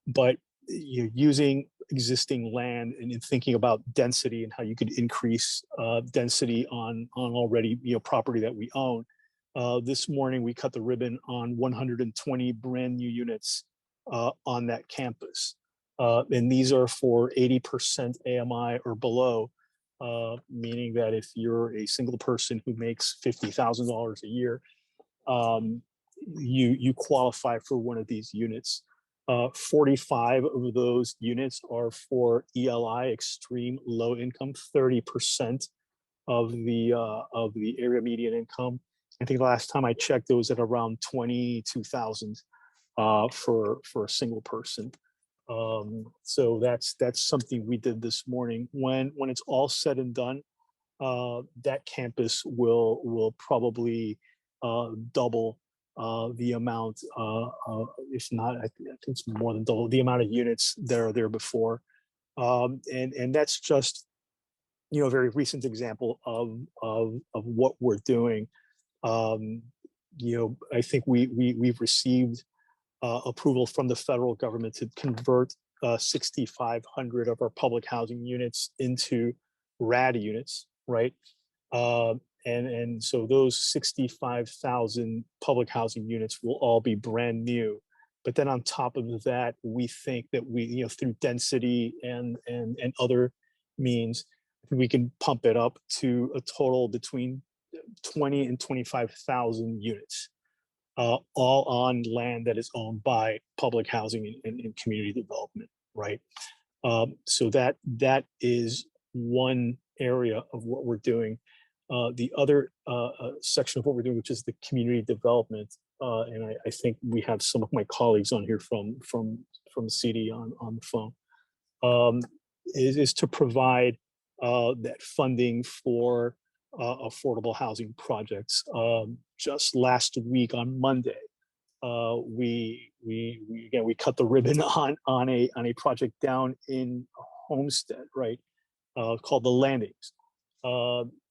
But you're using existing land and in thinking about density and how you could increase density on already property that we own. This morning we cut the ribbon on 120 brand new units on that campus. And these are for 80% AMI or below, meaning that if you're a single person who makes $50,000 a year, you qualify for one of these units. 45 of those units are for ELI, extreme low income, 30% of the area median income. I think the last time I checked, it was at around 22,000 for a single person. So that's something we did this morning. When it's all said and done, that campus will probably double the amount, if not, I think it's more than double the amount of units that are there before. And that's just a very recent example of what we're doing. I think we've received approval from the federal government to convert 6,500 of our public housing units into RAD units, right? And so those 65,000 public housing units will all be brand new. But then on top of that, we think that we, through density and other means, we can pump it up to a total between 20 and 25,000 units, all on land that is owned by public housing and community development, right? So that is one area of what we're doing. The other section of what we're doing, which is the community development, and I think we have some of my colleagues on here from CD on the phone, is to provide that funding for affordable housing projects. Just last week on Monday, we cut the ribbon on a project down in Homestead, right, called the Landings.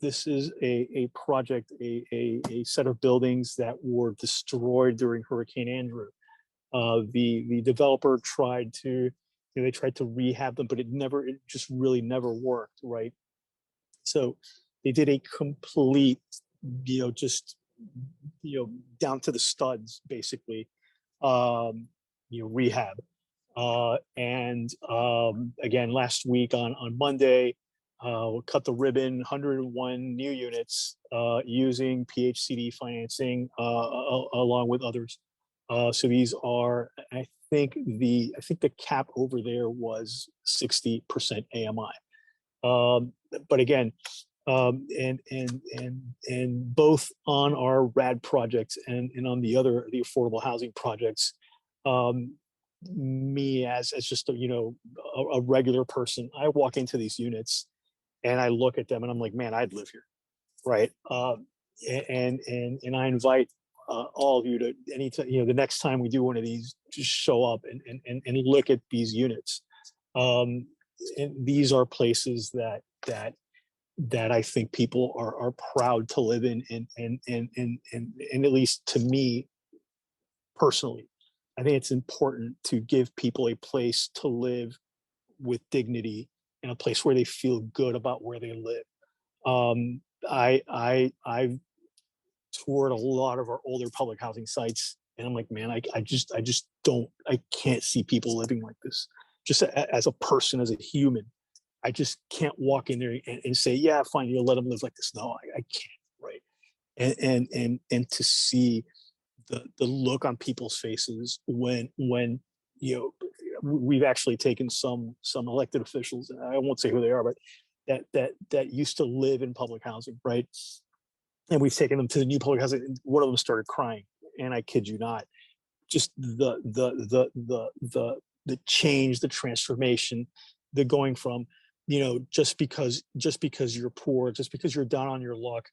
This is a project, a set of buildings that were destroyed during Hurricane Andrew. The developer tried to, they tried to rehab them, but it just really never worked, right? So they did a complete, just, down to the studs, basically, rehab. And again, last week on Monday, we'll cut the ribbon, 101 new units using PHCD financing along with others. So these are, I think the cap over there was 60% AMI. But again, and both on our RAD projects and on the affordable housing projects, me as just a regular person, I walk into these units and I look at them and I'm like, man, I'd live here, right? And I invite all of you to anytime, the next time we do one of these, just show up and look at these units. And these are places that I think people are proud to live in, and at least to me personally, I think it's important to give people a place to live with dignity and a place where they feel good about where they live. I've toured a lot of our older public housing sites, and I'm like, man, I just can't see people living like this. Just as a person, as a human, I just can't walk in there and say, yeah, fine, let them live like this. No, I can't, right? And to see the look on people's faces when we've actually taken some elected officials, and I won't say who they are, but that used to live in public housing, right? And we've taken them to the new public housing. And one of them started crying, and I kid you not, just the change, the transformation, the going from, just because you're poor, just because you're down on your luck,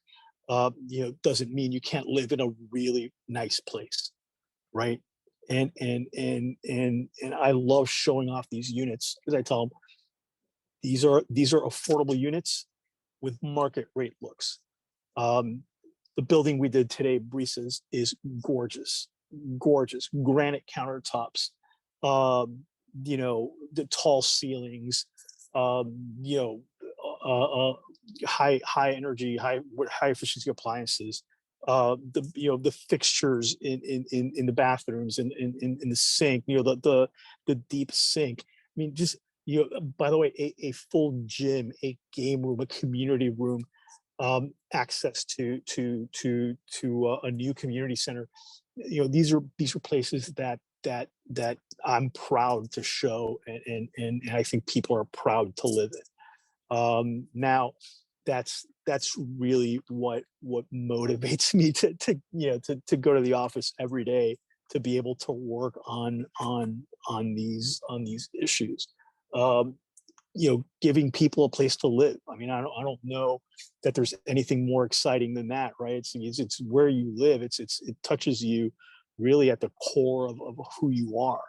doesn't mean you can't live in a really nice place, right? And I love showing off these units, because I tell them these are affordable units with market rate looks. The building we did today, Brisa's, is gorgeous, gorgeous granite countertops, you know, the tall ceilings, you know, high energy, high efficiency appliances, the fixtures in the bathrooms and in the sink, you know, the deep sink. I mean, just, you know, by the way, a full gym, a game room, a community room, access to a new community center. You know, these are places that I'm proud to show, and I think people are proud to live in. Now, that's really what motivates me to you know to go to the office every day, to be able to work on these issues. You know, giving people a place to live. I mean, I don't know that there's anything more exciting than that, right? It's where you live. It touches you really at the core of who you are.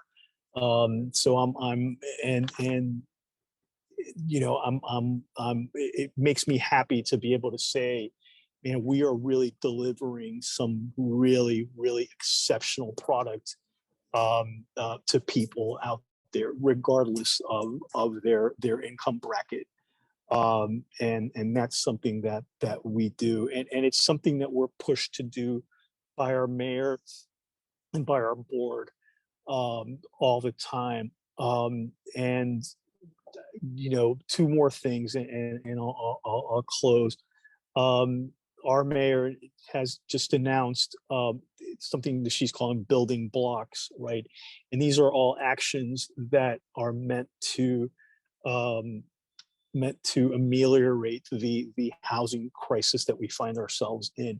So I'm you know, it makes me happy to be able to say, man, we are really delivering some really exceptional product to people out there, regardless of their income bracket. And that's something that we do, and it's something that we're pushed to do by our mayor and by our board all the time. And you know, two more things, and I'll close. Our mayor has just announced something that she's calling building blocks, right? And these are all actions that are meant to ameliorate the housing crisis that we find ourselves in.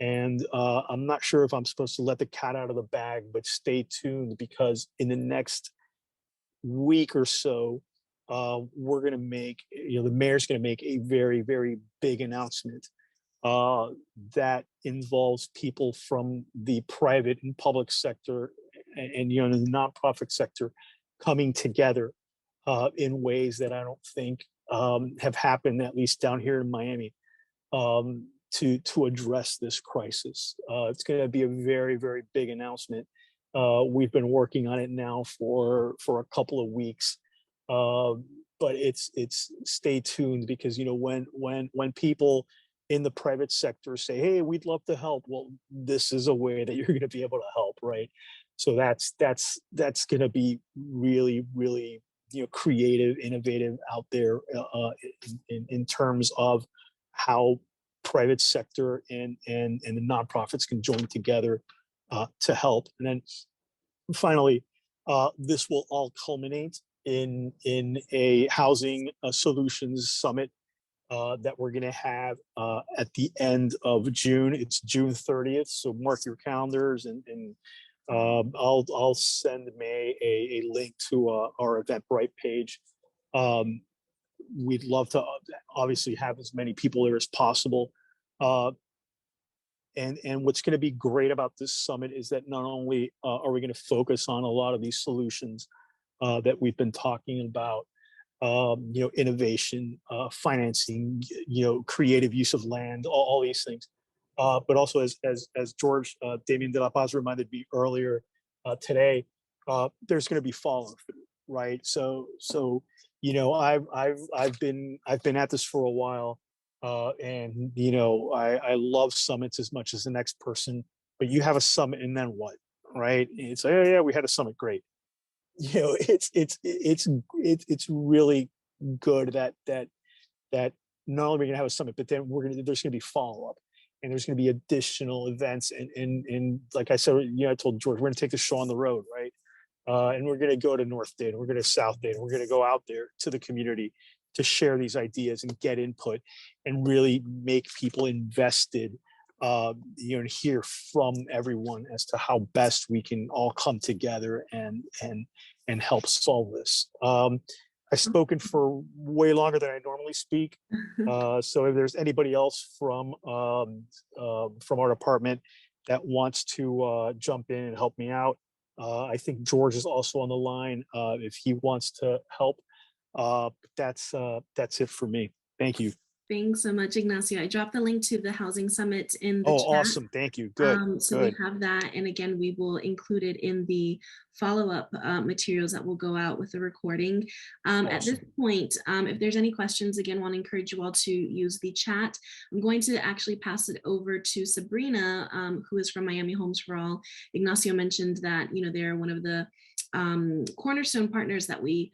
And I'm not sure if I'm supposed to let the cat out of the bag, but stay tuned, because in the next week or so, we're going to make, you know, the mayor's going to make a very big announcement that involves people from the private and public sector and you know, the nonprofit sector coming together in ways that I don't think have happened, at least down here in Miami, to address this crisis. It's going to be a very big announcement. We've been working on it now for a couple of weeks, but it's stay tuned, because you know, when people in the private sector say, hey, we'd love to help, well, this is a way that you're going to be able to help, right? So that's going to be really you know, creative, innovative out there in terms of how private sector and the nonprofits can join together to help. And then finally, this will all culminate in a housing solutions summit that we're going to have at the end of June. It's June 30th, so mark your calendars, and I'll send May a link to our Eventbrite page. We'd love to obviously have as many people there as possible. And what's going to be great about this summit is that not only are we going to focus on a lot of these solutions that we've been talking about, you know, innovation, financing, you know, creative use of land, all these things, but also as George Damien de la Paz reminded me earlier today, there's going to be follow through, right? So you know, I've been at this for a while. And you know, I love summits as much as the next person, but you have a summit and then what, right? And it's like, oh yeah, we had a summit, great. You know, it's really good that not only are we gonna have a summit, but then there's gonna be follow up, and there's gonna be additional events, and like I said, you know, I told George, we're gonna take the show on the road, right? And we're gonna go to North Dade, we're gonna South Dade, we're gonna go out there to the community to share these ideas and get input and really make people invested, you know, and hear from everyone as to how best we can all come together and help solve this. I've spoken for way longer than I normally speak. So if there's anybody else from our department that wants to jump in and help me out, I think George is also on the line if he wants to help. That's it for me. Thank you. Thanks so much, Ignacio. I dropped the link to the Housing Summit in the Oh, chat. awesome. Thank you. Good. So Good. we have that. And again, we will include it in the follow-up materials that will go out with the recording. At this point, if there's any questions, again, want to encourage you all to use the chat. I'm going to actually pass it over to Sabrina, who is from Miami Homes for All. Ignacio mentioned that, you know, they're one of the cornerstone partners that we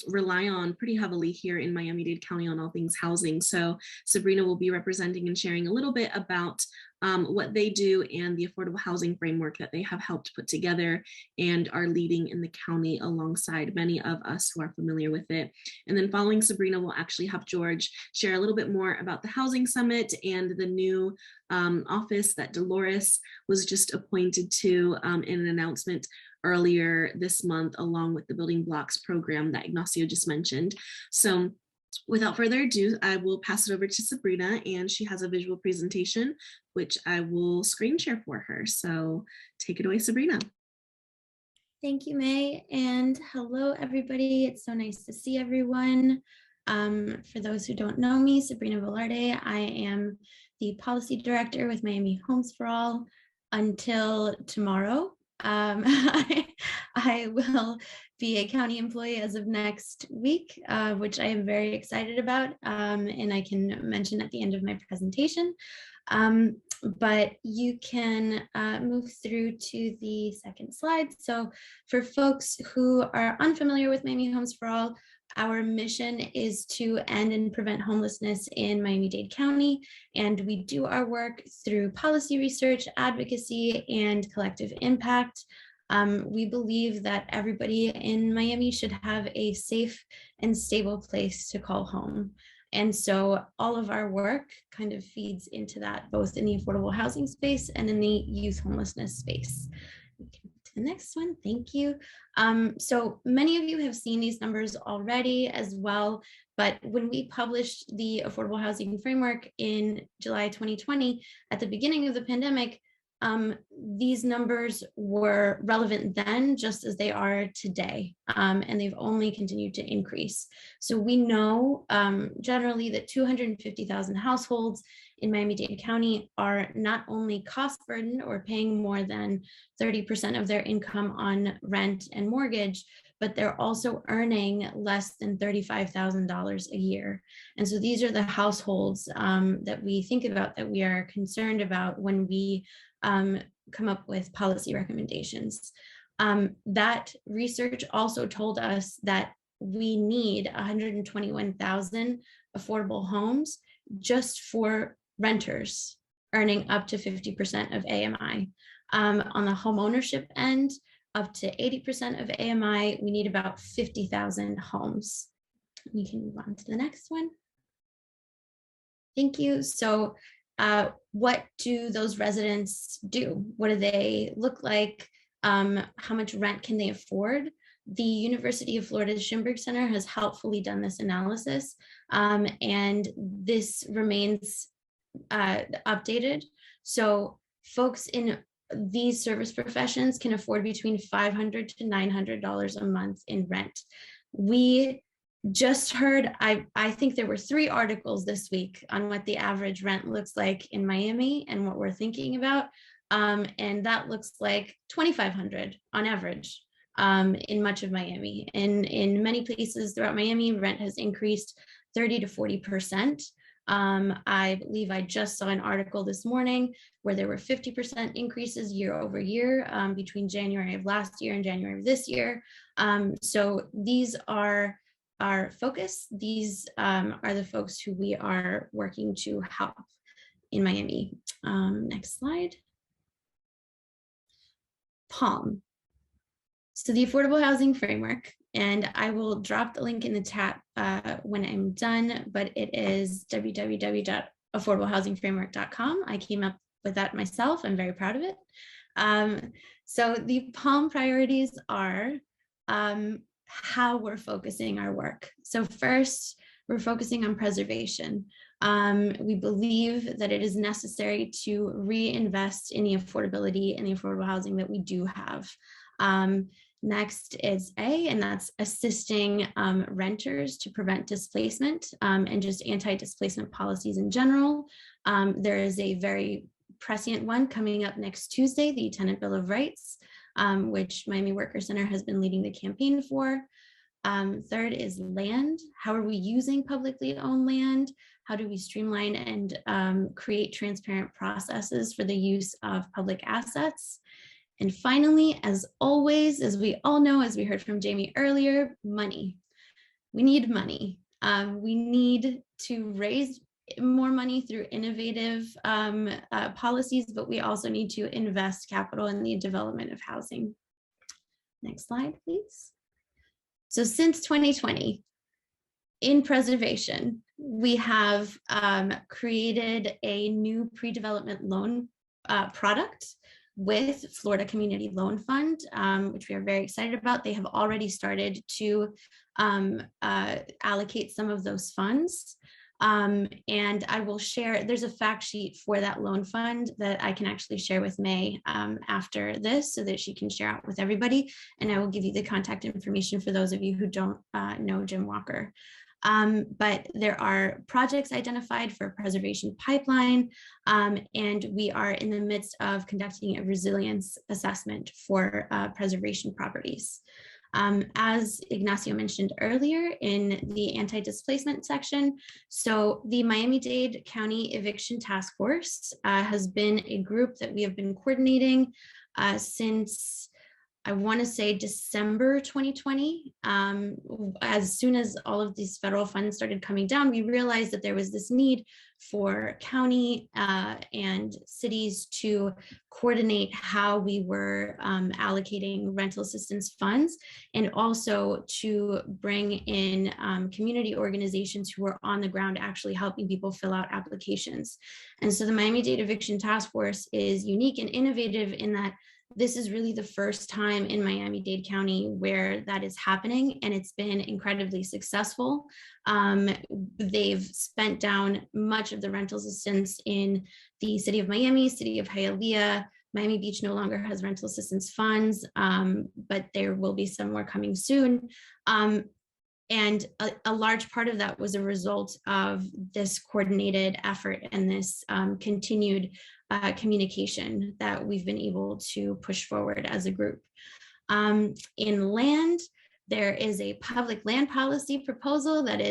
rely on pretty heavily here in Miami-Dade County on all things housing. So Sabrina will be representing and sharing a little bit about what they do and the affordable housing framework that they have helped put together and are leading in the county alongside many of us who are familiar with it. And then following Sabrina, we'll actually have George share a little bit more about the Housing Summit and the new office that Dolores was just appointed to in an announcement earlier this month, along with the Building Blocks program that Ignacio just mentioned. So without further ado, I will pass it over to Sabrina, and she has a visual presentation, which I will screen share for her. So take it away, Sabrina. Thank you, May, and hello, everybody. It's so nice to see everyone. For those who don't know me, Sabrina Velarde, I am the Policy Director with Miami Homes for All until tomorrow. I will be a county employee as of next week, which I am very excited about, and I can mention at the end of my presentation. But you can move through to the second slide. So for folks who are unfamiliar with Miami Homes for All, our mission is to end and prevent homelessness in Miami-Dade County, and we do our work through policy research, advocacy, and collective impact. We believe that everybody in Miami should have a safe and stable place to call home. And so all of our work kind of feeds into that, both in the affordable housing space and in the youth homelessness space. The next one, thank you. So many of you have seen these numbers already as well, but when we published the Affordable Housing Framework in July 2020, at the beginning of the pandemic, these numbers were relevant then just as they are today, and they've only continued to increase. So we know generally that 250,000 households in Miami-Dade County are not only cost burdened or paying more than 30% of their income on rent and mortgage, but they're also earning less than $35,000 a year. And so these are the households that we think about, that we are concerned about when we come up with policy recommendations. That research also told us that we need 121,000 affordable homes just for renters earning up to 50% of AMI. On the home ownership end, up to 80% of AMI, we need about 50,000 homes. We can move on to the next one. Thank you. So what do those residents do? What do they look like? How much rent can they afford? The University of Florida's Schimberg Center has helpfully done this analysis, and this remains updated. So folks in these service professions can afford between $500 to $900 a month in rent. We just heard, I think there were 3 articles this week on what the average rent looks like in Miami and what we're thinking about. And that looks like $2,500 on average in much of Miami. And in many places throughout Miami, rent has increased 30 to 40%. I believe I just saw an article this morning where there were 50% increases year over year between January of last year and January of this year. So these are our focus. These are the folks who we are working to help in Miami. Next slide. PALM. So the Affordable Housing Framework, and I will drop the link in the chat when I'm done, but it is www.affordablehousingframework.com. I came up with that myself. I'm very proud of it. So the PALM priorities are how we're focusing our work. So first, we're focusing on preservation. We believe that it is necessary to reinvest in the affordability and the affordable housing that we do have. Next is A, and that's assisting renters to prevent displacement and just anti-displacement policies in general. There is a very prescient one coming up next Tuesday, the Tenant Bill of Rights, which Miami Worker Center has been leading the campaign for. Third is land. How are we using publicly owned land? How do we streamline and create transparent processes for the use of public assets? And finally, as always, as we all know, as we heard from Jamie earlier, money. We need money. We need to raise more money through innovative policies, but we also need to invest capital in the development of housing. Next slide, please. So since 2020, in preservation, we have created a new pre-development loan product with Florida Community Loan Fund, which we are very excited about. They have already started to allocate some of those funds. And I will share, there's a fact sheet for that loan fund that I can actually share with May after this so that she can share out with everybody. And I will give you the contact information for those of you who don't know Jim Walker. But there are projects identified for preservation pipeline, and we are in the midst of conducting a resilience assessment for preservation properties. As Ignacio mentioned earlier in the anti-displacement section, so the Miami-Dade County Eviction Task Force has been a group that we have been coordinating since, I want to say, December 2020. As soon as all of these federal funds started coming down, we realized that there was this need for county and cities to coordinate how we were allocating rental assistance funds, and also to bring in community organizations who are on the ground actually helping people fill out applications. And so the Miami-Dade Eviction Task Force is unique and innovative in that this is really the first time in Miami-Dade County where that is happening, and it's been incredibly successful. They've spent down much of the rental assistance in the city of Miami, city of Hialeah. Miami Beach no longer has rental assistance funds, but there will be some more coming soon. And a large part of that was a result of this coordinated effort and this continued communication that we've been able to push forward as a group. In land, there is a public land policy proposal that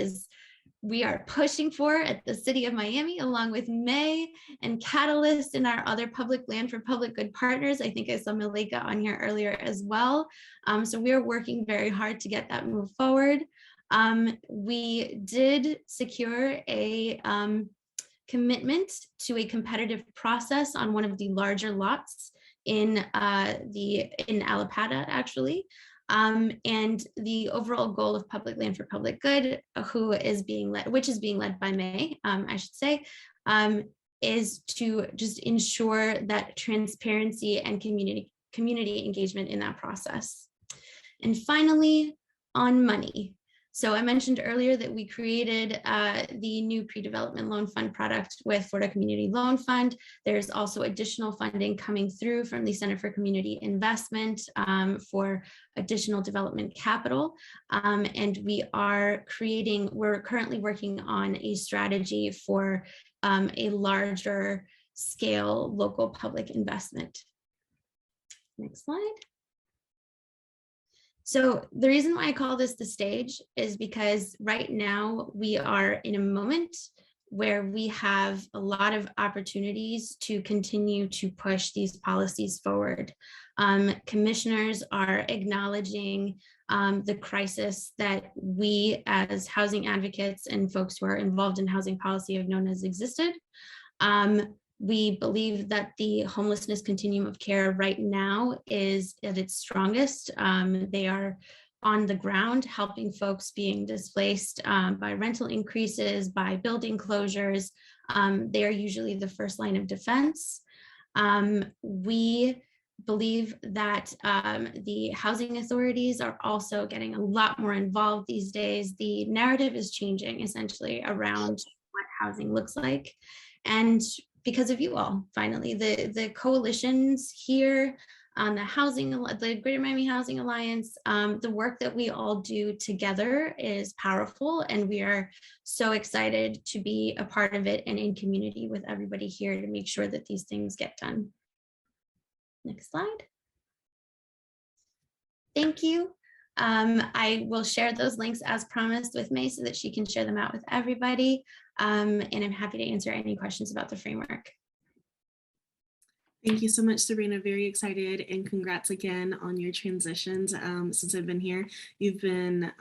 we are pushing for at the city of Miami, along with May and Catalyst and our other public land for public good partners. I think I saw Malika on here earlier as well. So we are working very hard to get that move forward. We did secure a commitment to a competitive process on one of the larger lots in Allapattah, actually. And the overall goal of public land for public good, which is being led by May, I should say, is to just ensure that transparency and community engagement in that process. And finally, on money. So I mentioned earlier that we created the new pre-development loan fund product with Florida Community Loan Fund. There's also additional funding coming through from the Center for Community Investment for additional development capital. And we're currently working on a strategy for a larger scale local public investment. Next slide. So the reason why I call this the stage is because right now we are in a moment where we have a lot of opportunities to continue to push these policies forward. Commissioners are acknowledging the crisis that we as housing advocates and folks who are involved in housing policy have known has existed. We believe that the homelessness continuum of care right now is at its strongest. They are on the ground helping folks being displaced by rental increases, by building closures. They are usually the first line of defense. We believe that the housing authorities are also getting a lot more involved these days. The narrative is changing essentially around what housing looks like. And because of you all, finally, the coalitions here on the Greater Miami Housing Alliance. The work that we all do together is powerful, and we are so excited to be a part of it and in community with everybody here to make sure that these things get done. Next slide. Thank you. I will share those links as promised with May so that she can share them out with everybody. And I'm happy to answer any questions about the framework. Thank you so much, Sabrina. Very excited, and congrats again on your transitions. Since I've been here, you've been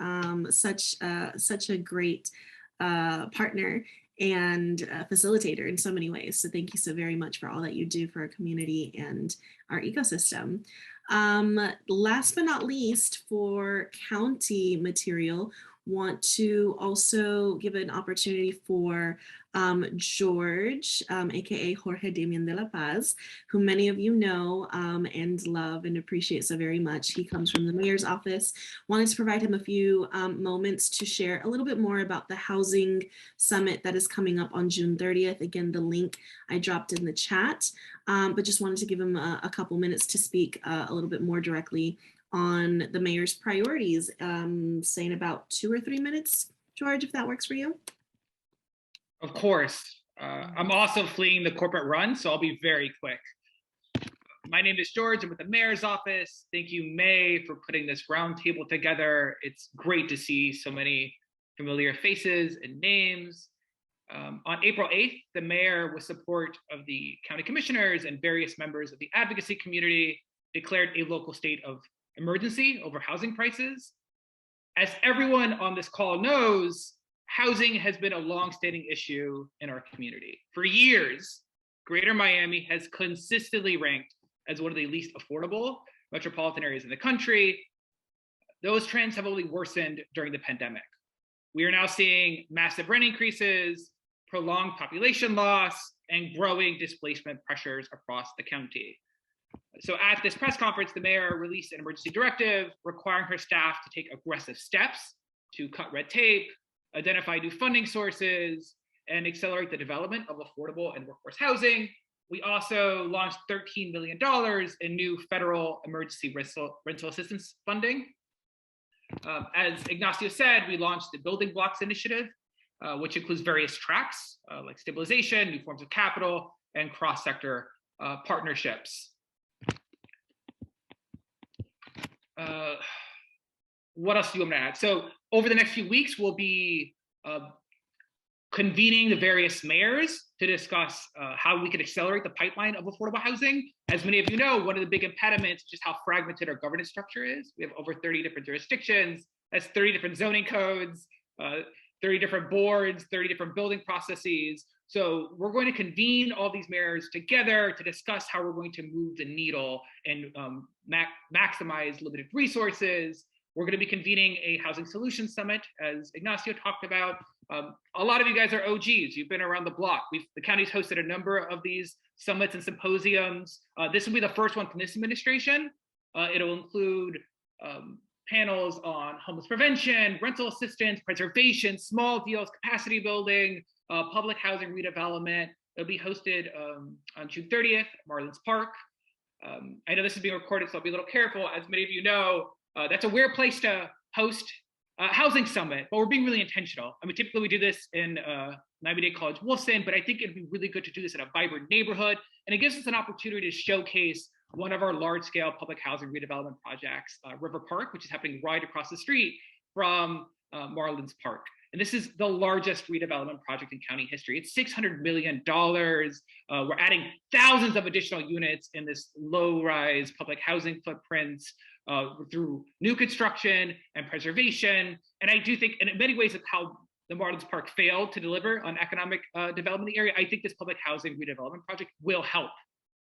such a great partner and facilitator in so many ways. So thank you so very much for all that you do for our community and our ecosystem. Last but not least, for county material, want to also give an opportunity for George, aka Jorge Damian de la Paz, who many of you know and love and appreciate so very much. He comes from the mayor's office. Wanted to provide him a few moments to share a little bit more about the housing summit that is coming up on June 30th. Again, the link I dropped in the chat, but just wanted to give him a couple minutes to speak a little bit more directly on the mayor's priorities, saying about 2 or 3 minutes, George, if that works for you. Of course. I'm also fleeing the corporate run, so I'll be very quick. My name is George. I'm with the mayor's office. Thank you, May, for putting this roundtable together. It's great to see so many familiar faces and names. On April 8th, the mayor, with support of the county commissioners and various members of the advocacy community, declared a local state of emergency over housing prices. As everyone on this call knows, housing has been a long-standing issue in our community. For years, Greater Miami has consistently ranked as one of the least affordable metropolitan areas in the country. Those trends have only worsened during the pandemic. We are now seeing massive rent increases, prolonged population loss, and growing displacement pressures across the county. So at this press conference, the mayor released an emergency directive requiring her staff to take aggressive steps to cut red tape, identify new funding sources, and accelerate the development of affordable and workforce housing. We also launched $13 million in new federal emergency rental assistance funding. As Ignacio said, we launched the Building Blocks Initiative, which includes various tracks like stabilization, new forms of capital, and cross-sector partnerships. What else do you want me to add? So over the next few weeks, we'll be convening the various mayors to discuss how we can accelerate the pipeline of affordable housing. As many of you know, one of the big impediments is just how fragmented our governance structure is. We have over 30 different jurisdictions. That's 30 different zoning codes, 30 different boards, 30 different building processes. So we're going to convene all these mayors together to discuss how we're going to move the needle and maximize limited resources. We're going to be convening a housing solutions summit, as Ignacio talked about. A lot of you guys are OGs. You've been around the block. The county's hosted a number of these summits and symposiums. This will be the first one from this administration. It'll include panels on homeless prevention, rental assistance, preservation, small deals, capacity building, public housing redevelopment. It'll be hosted on June 30th, Marlins Park. I know this is being recorded, so I'll be a little careful. As many of you know, that's a weird place to host a housing summit, but we're being really intentional. I mean, typically we do this in Miami-Dade College Wolfson, but I think it'd be really good to do this in a vibrant neighborhood. And it gives us an opportunity to showcase one of our large-scale public housing redevelopment projects, River Park, which is happening right across the street from Marlins Park. And this is the largest redevelopment project in county history. It's $600 million. We're adding thousands of additional units in this low-rise public housing footprint through new construction and preservation. And I do think, and in many ways, of how the Marlins Park failed to deliver on economic development in the area, I think this public housing redevelopment project will help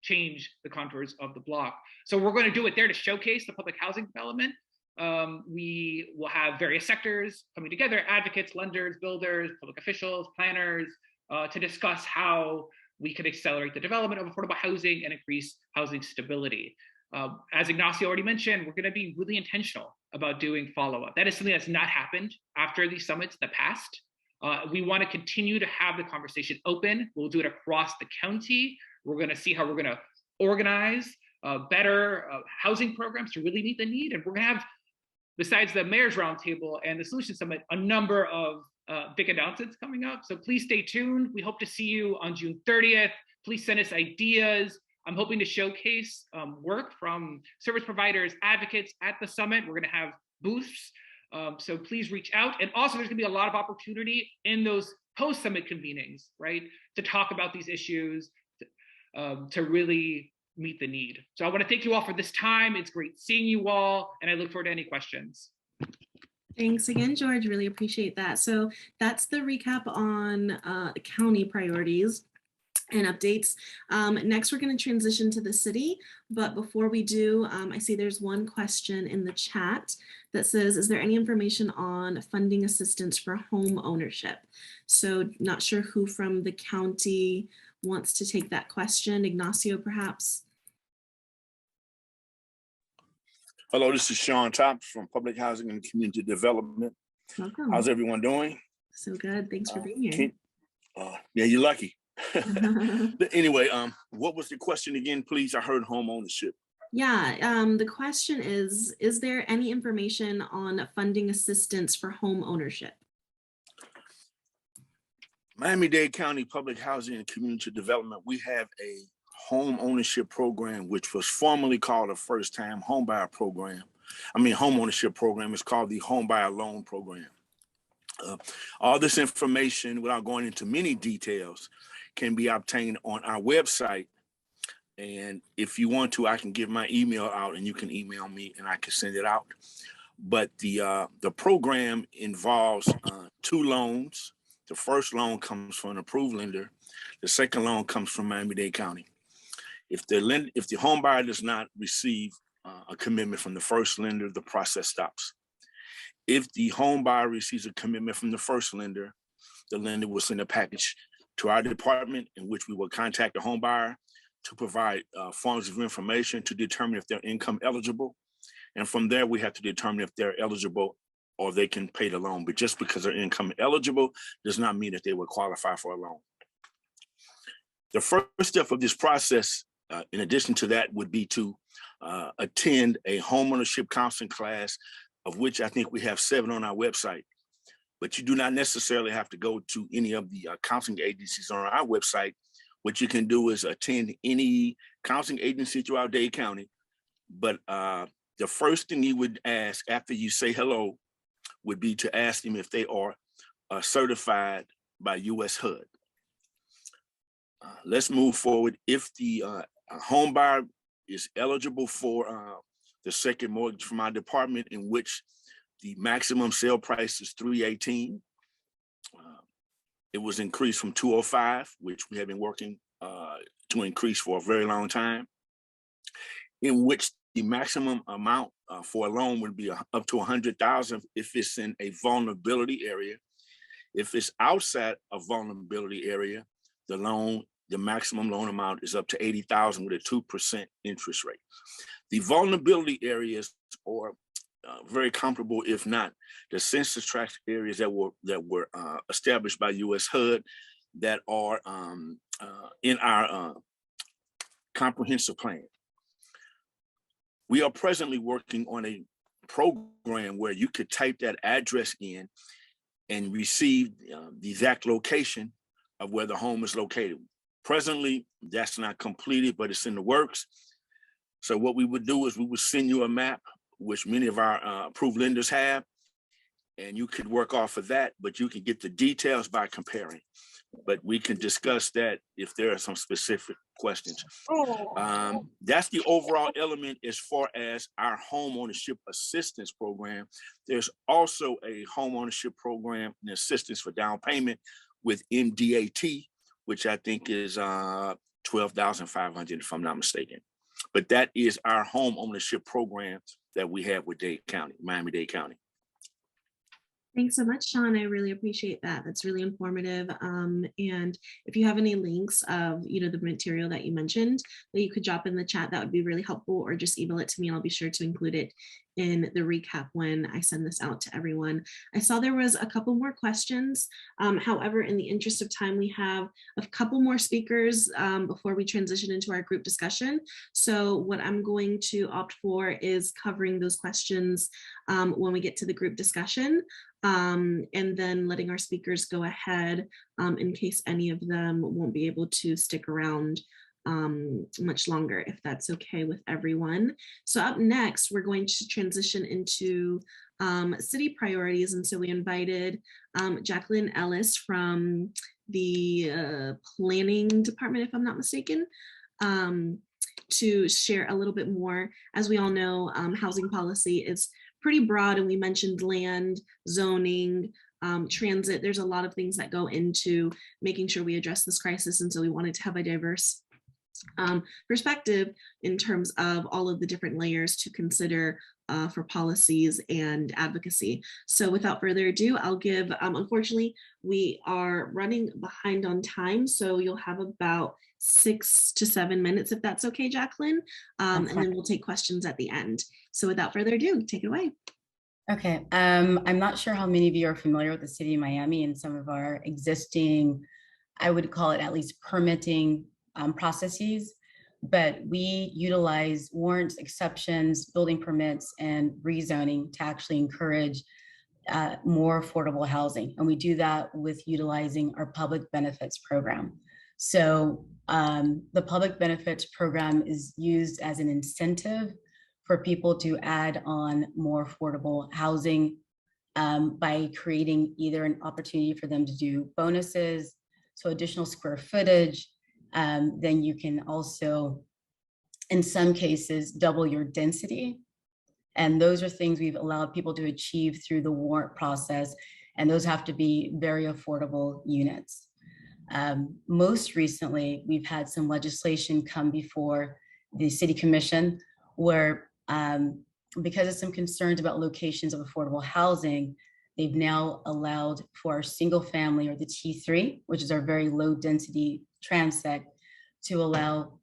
change the contours of the block. So we're going to do it there to showcase the public housing development. We will have various sectors coming together, advocates, lenders, builders, public officials, planners, to discuss how we could accelerate the development of affordable housing and increase housing stability. As Ignacio already mentioned, we're going to be really intentional about doing follow-up. That is something that's not happened after these summits in the past. We want to continue to have the conversation open. We'll do it across the county. We're going to see how we're going to organize better housing programs to really meet the need. And we're going to have, besides the Mayor's Roundtable and the Solution Summit, a number of big announcements coming up. So please stay tuned. We hope to see you on June 30th. Please send us ideas. I'm hoping to showcase work from service providers, advocates at the summit. We're going to have booths. So please reach out. And also there's going to be a lot of opportunity in those post-summit convenings, right? To talk about these issues, to really meet the need. So I want to thank you all for this time. It's great seeing you all, and I look forward to any questions. Thanks again, George. Really appreciate that. So that's the recap on the county priorities and updates. Next, we're going to transition to the city. But before we do, I see there's one question in the chat that says, is there any information on funding assistance for home ownership? So not sure who from the county wants to take that question. Ignacio, perhaps? Hello, this is Sean Tops from Public Housing and Community Development. Welcome. How's everyone doing? So good. Thanks for being here. Yeah, you're lucky. But anyway, what was the question again, please? I heard home ownership. Yeah, the question is there any information on funding assistance for home ownership? Miami-Dade County Public Housing and Community Development, we have a home ownership program, which was formerly called a first-time homebuyer program. Home ownership program is called the Homebuyer Loan Program. All this information, without going into many details, can be obtained on our website. And if you want to, I can give my email out and you can email me and I can send it out. But the program involves 2 loans. The first loan comes from an approved lender. The second loan comes from Miami-Dade County. If the home buyer does not receive a commitment from the first lender, the process stops. If the home buyer receives a commitment from the first lender, the lender will send a package to our department in which we will contact the home buyer to provide forms of information to determine if they're income eligible. And from there, we have to determine if they're eligible or they can pay the loan. But just because they're income eligible does not mean that they will qualify for a loan. The first step of this process, in addition to that, would be to attend a homeownership counseling class, of which I think we have 7 on our website. But you do not necessarily have to go to any of the counseling agencies on our website. What you can do is attend any counseling agency throughout Dade County. But the first thing you would ask after you say hello would be to ask them if they are certified by US HUD. Let's move forward. If the home buyer is eligible for the second mortgage from our department, in which the maximum sale price is $318. It was increased from $205, which we have been working to increase for a very long time, in which the maximum amount for a loan would be up to $100,000 if it's in a vulnerability area. If it's outside a vulnerability area, the maximum loan amount is up to $80,000 with a 2% interest rate. The vulnerability areas are very comparable, if not the census tract areas that were established by US HUD that are in our comprehensive plan. We are presently working on a program where you could type that address in and receive the exact location of where the home is located. Presently, that's not completed, but it's in the works. So what we would do is we would send you a map, which many of our approved lenders have, and you could work off of that, but you can get the details by comparing. But we can discuss that if there are some specific questions. That's the overall element as far as our home ownership assistance program. There's also a home ownership program and assistance for down payment with MDAT, which I think is $12,500 if I'm not mistaken. But that is our home ownership program that we have with Dade County, Miami-Dade County. Thanks so much, Sean. I really appreciate that. That's really informative. And if you have any links of the material that you mentioned that you could drop in the chat, that would be really helpful, or just email it to me and I'll be sure to include it in the recap when I send this out to everyone. I saw there was a couple more questions. However, in the interest of time, we have a couple more speakers before we transition into our group discussion. So what I'm going to opt for is covering those questions when we get to the group discussion, and then letting our speakers go ahead in case any of them won't be able to stick around much longer, if that's okay with everyone. So up next, we're going to transition into city priorities. And so we invited Jacqueline Ellis from the planning department, if I'm not mistaken, to share a little bit more. As we all know, housing policy is pretty broad, and we mentioned land, zoning, transit. There's a lot of things that go into making sure we address this crisis. And so we wanted to have a diverse perspective in terms of all of the different layers to consider for policies and advocacy. So without further ado, I'll give, unfortunately, we are running behind on time, so you'll have about 6 to 7 minutes, if that's okay, Jacqueline, and then we'll take questions at the end. So without further ado, take it away. Okay, I'm not sure how many of you are familiar with the city of Miami and some of our existing, I would call it at least permitting processes, but we utilize warrants, exceptions, building permits, and rezoning to actually encourage more affordable housing. And we do that with utilizing our public benefits program. So the public benefits program is used as an incentive for people to add on more affordable housing by creating either an opportunity for them to do bonuses, so additional square footage. Then you can also, in some cases, double your density. And those are things we've allowed people to achieve through the warrant process. And those have to be very affordable units. Most recently, we've had some legislation come before the City Commission where, because of some concerns about locations of affordable housing, they've now allowed for our single family, or the T3, which is our very low density transect, to allow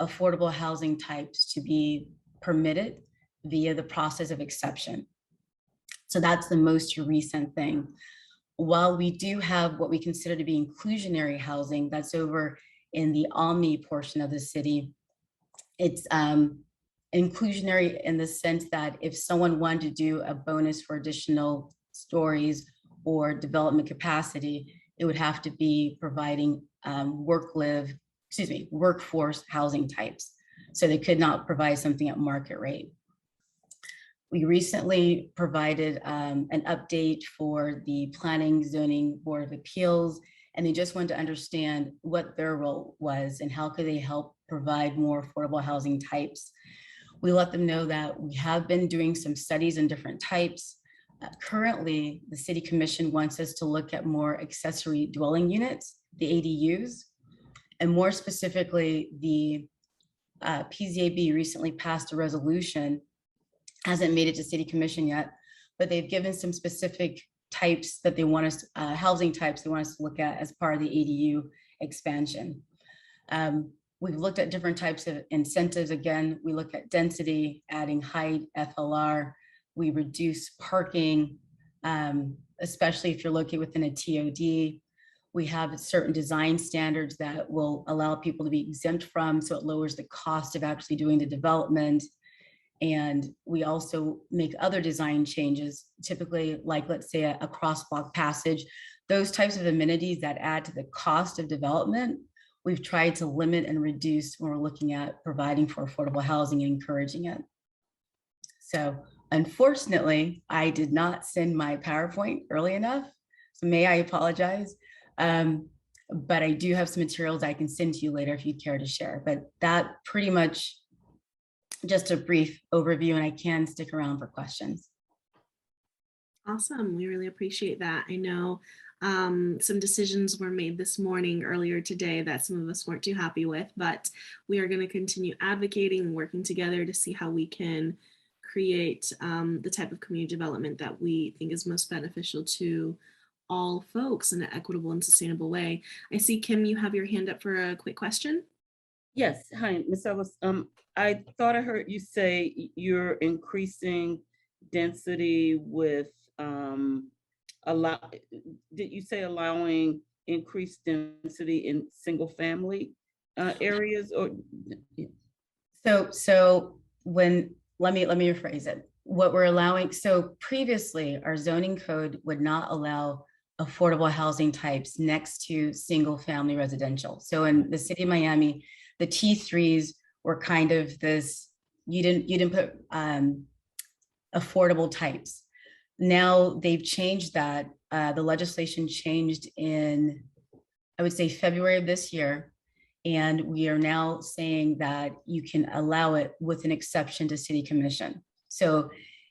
affordable housing types to be permitted via the process of exception. So that's the most recent thing. While we do have what we consider to be inclusionary housing, that's over in the Omni portion of the city, it's inclusionary in the sense that if someone wanted to do a bonus for additional stories or development capacity, it would have to be providing workforce housing types. So they could not provide something at market rate. We recently provided an update for the Planning Zoning Board of Appeals, and they just wanted to understand what their role was and how could they help provide more affordable housing types. We let them know that we have been doing some studies in different types. Currently, the City Commission wants us to look at more accessory dwelling units, the ADUs, and more specifically, the PZAB recently passed a resolution, hasn't made it to City Commission yet, but they've given some specific types that they want us, housing types they want us to look at as part of the ADU expansion. We've looked at different types of incentives. Again, we look at density, adding height, FLR. We reduce parking, especially if you're located within a TOD. We have certain design standards that will allow people to be exempt from, so it lowers the cost of actually doing the development. And we also make other design changes, typically like, let's say, a crosswalk passage. Those types of amenities that add to the cost of development, we've tried to limit and reduce when we're looking at providing for affordable housing and encouraging it. So unfortunately, I did not send my PowerPoint early enough, so may I apologize. But I do have some materials I can send to you later if you'd care to share. But that pretty much just a brief overview, and I can stick around for questions. Awesome. We really appreciate that. I know some decisions were made this morning earlier today that some of us weren't too happy with, but we are going to continue advocating and working together to see how we can create the type of community development that we think is most beneficial to all folks in an equitable and sustainable way. I see, Kim, you have your hand up for a quick question. Yes, hi, Ms. Ellis. I thought I heard you say you're increasing density with did you say allowing increased density in single family areas or? So when, let me rephrase it. What we're allowing, so previously our zoning code would not allow affordable housing types next to single family residential. So in the city of Miami, the T3s were kind of this, you didn't put affordable types. Now they've changed that. The legislation changed in, I would say, February of this year. And we are now saying that you can allow it with an exception to city commission. So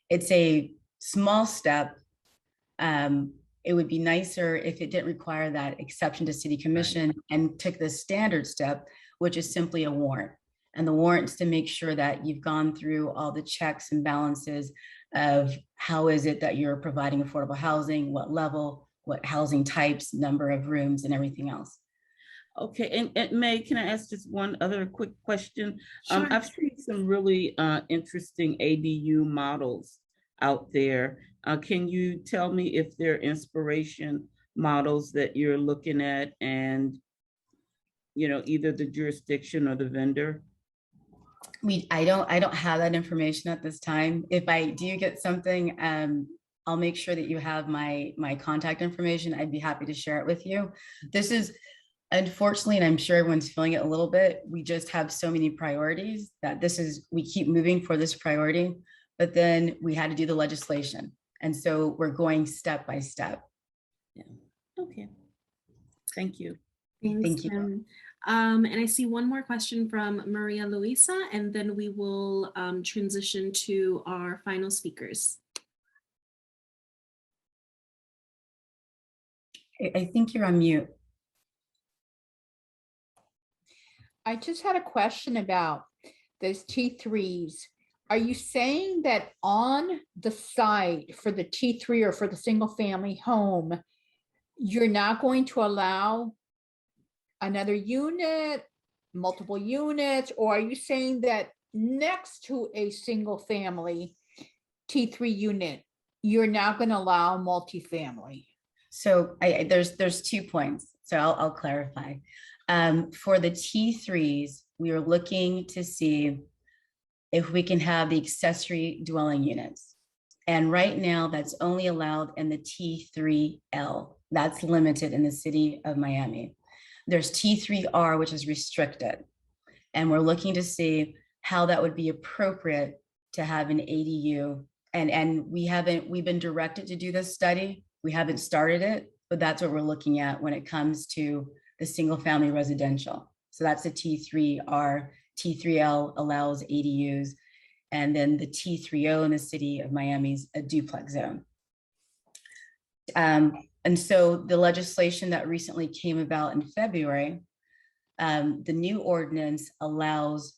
it's a small step. It would be nicer if it didn't require that exception to city commission and took the standard step, which is simply a warrant. And the warrant is to make sure that you've gone through all the checks and balances of how is it that you're providing affordable housing, what level, what housing types, number of rooms, and everything else. Okay, and May, can I ask just one other quick question? Sure. I've seen some really interesting ADU models out there. Can you tell me if they're inspiration models that you're looking at, and either the jurisdiction or the vendor? I don't have that information at this time. If I do get something, I'll make sure that you have my contact information. I'd be happy to share it with you. This is, unfortunately, and I'm sure everyone's feeling it a little bit, we just have so many priorities that we keep moving for this priority, but then we had to do the legislation. And so we're going step by step. Yeah. Okay. Thank you. Thanks, Thank you. Kim. And I see one more question from Maria Luisa, and then we will transition to our final speakers. I think you're on mute. I just had a question about those T3s. Are you saying that on the site for the T3 or for the single family home, you're not going to allow another unit, multiple units, or are you saying that next to a single family T3 unit, you're not going to allow multifamily? So there's 2 points. So I'll clarify. For the T3s, we are looking to see if we can have the accessory dwelling units. And right now that's only allowed in the T3L. That's limited in the city of Miami. There's T3R, which is restricted. And we're looking to see how that would be appropriate to have an ADU. And we've been directed to do this study. We haven't started it, but that's what we're looking at when it comes to the single family residential. So that's a T3R. T3L allows ADUs. And then the T3O in the city of Miami is a duplex zone. And so the legislation that recently came about in February, the new ordinance allows,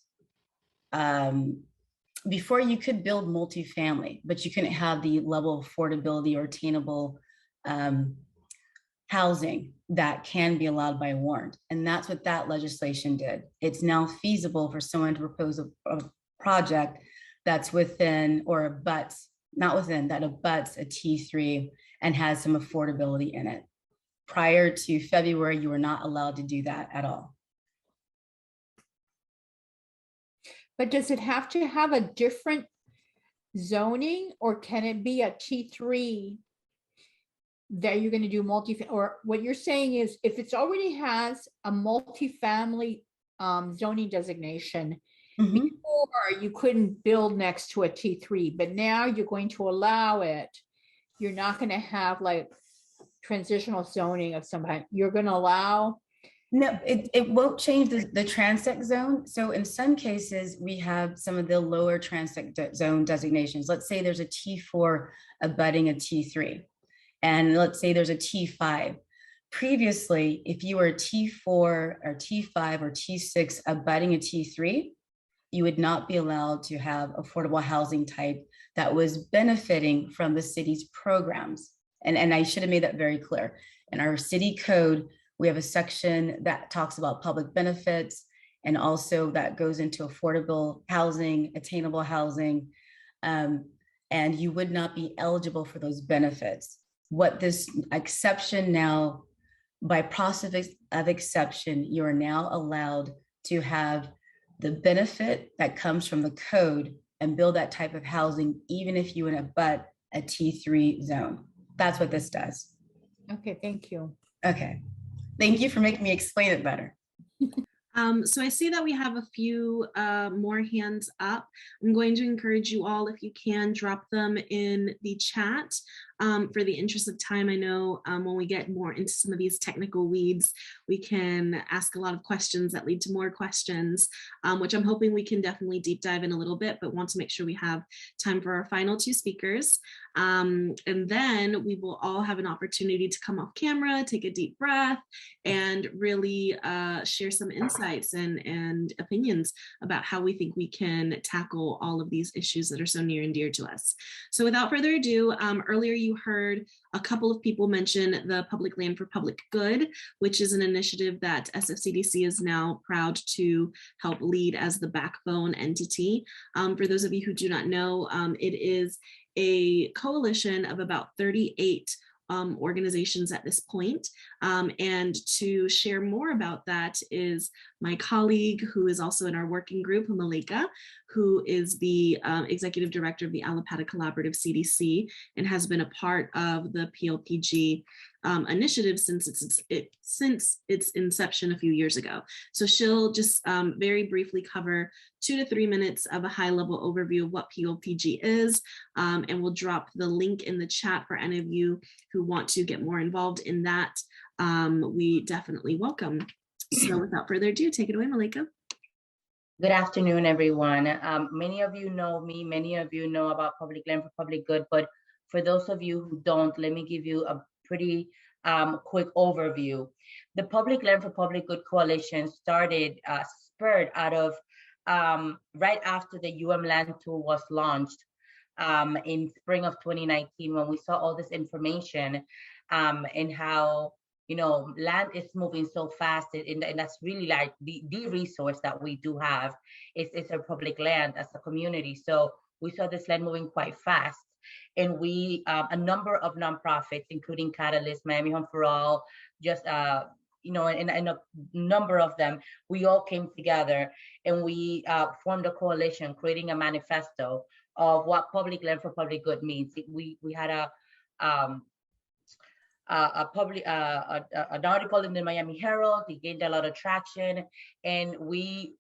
before you could build multifamily, but you couldn't have the level of affordability or attainable housing that can be allowed by warrant. And that's what that legislation did. It's now feasible for someone to propose a project that's within or abuts, not within, that abuts a T3 and has some affordability in it. Prior to February, you were not allowed to do that at all. But does it have to have a different zoning, or can it be a T3 that you're going to do or what you're saying is if it's already has a multifamily zoning designation, before you couldn't build next to a T3, but now you're going to allow it. You're not going to have like transitional zoning of some kind. You're going to allow. No, it won't change the transect zone. So in some cases, we have some of the lower transect zone designations. Let's say there's a T4 abutting a T3. And let's say there's a T5. Previously, if you were a T4 or T5 or T6 abutting a T3, you would not be allowed to have affordable housing type that was benefiting from the city's programs. And I should have made that very clear. In our city code, we have a section that talks about public benefits And also that goes into affordable housing, attainable housing, and you would not be eligible for those benefits. What this exception now, by process of exception, you are now allowed to have the benefit that comes from the code and build that type of housing, even if you abut a T3 zone. That's what this does. Okay, thank you. Okay. Thank you for making me explain it better. So I see that we have a few more hands up. I'm going to encourage you all, if you can, drop them in the chat. For the interest of time, I know when we get more into some of these technical weeds, we can ask a lot of questions that lead to more questions, which I'm hoping we can definitely deep dive in a little bit, but want to make sure we have time for our final two speakers. And then we will all have an opportunity to come off camera, take a deep breath, and really share some insights and opinions about how we think we can tackle all of these issues that are so near and dear to us. So without further ado, earlier you heard a couple of people mention the Public Land for Public Good, which is an initiative that SFCDC is now proud to help lead as the backbone entity. For those of you who do not know, it is a coalition of about 38 organizations at this point. And to share more about that is my colleague, who is also in our working group, Malika, who is the executive director of the Allapattah Collaborative CDC and has been a part of the PLPG initiative since its inception a few years ago. So she'll just very briefly cover 2 to 3 minutes of a high-level overview of what PLPG is, and we'll drop the link in the chat for any of you who want to get more involved in that. We definitely welcome. So without further ado, take it away, Malika. Good afternoon, everyone. Many of you know me, many of you know about Public Land for Public Good, but for those of you who don't, let me give you a pretty quick overview. The Public Land for Public Good Coalition started, spurred out of right after the Land tool was launched in spring of 2019, when we saw all this information and how, you know, land is moving so fast, and that's really like the resource that we do have is our public land as a community. So we saw this land moving quite fast. And we, a number of nonprofits, including Catalyst, Miami Home for All, just, you know, and a number of them, we all came together and we formed a coalition, creating a manifesto of what Public Land for Public Good means. We had an article in the Miami Herald. It gained a lot of traction, and we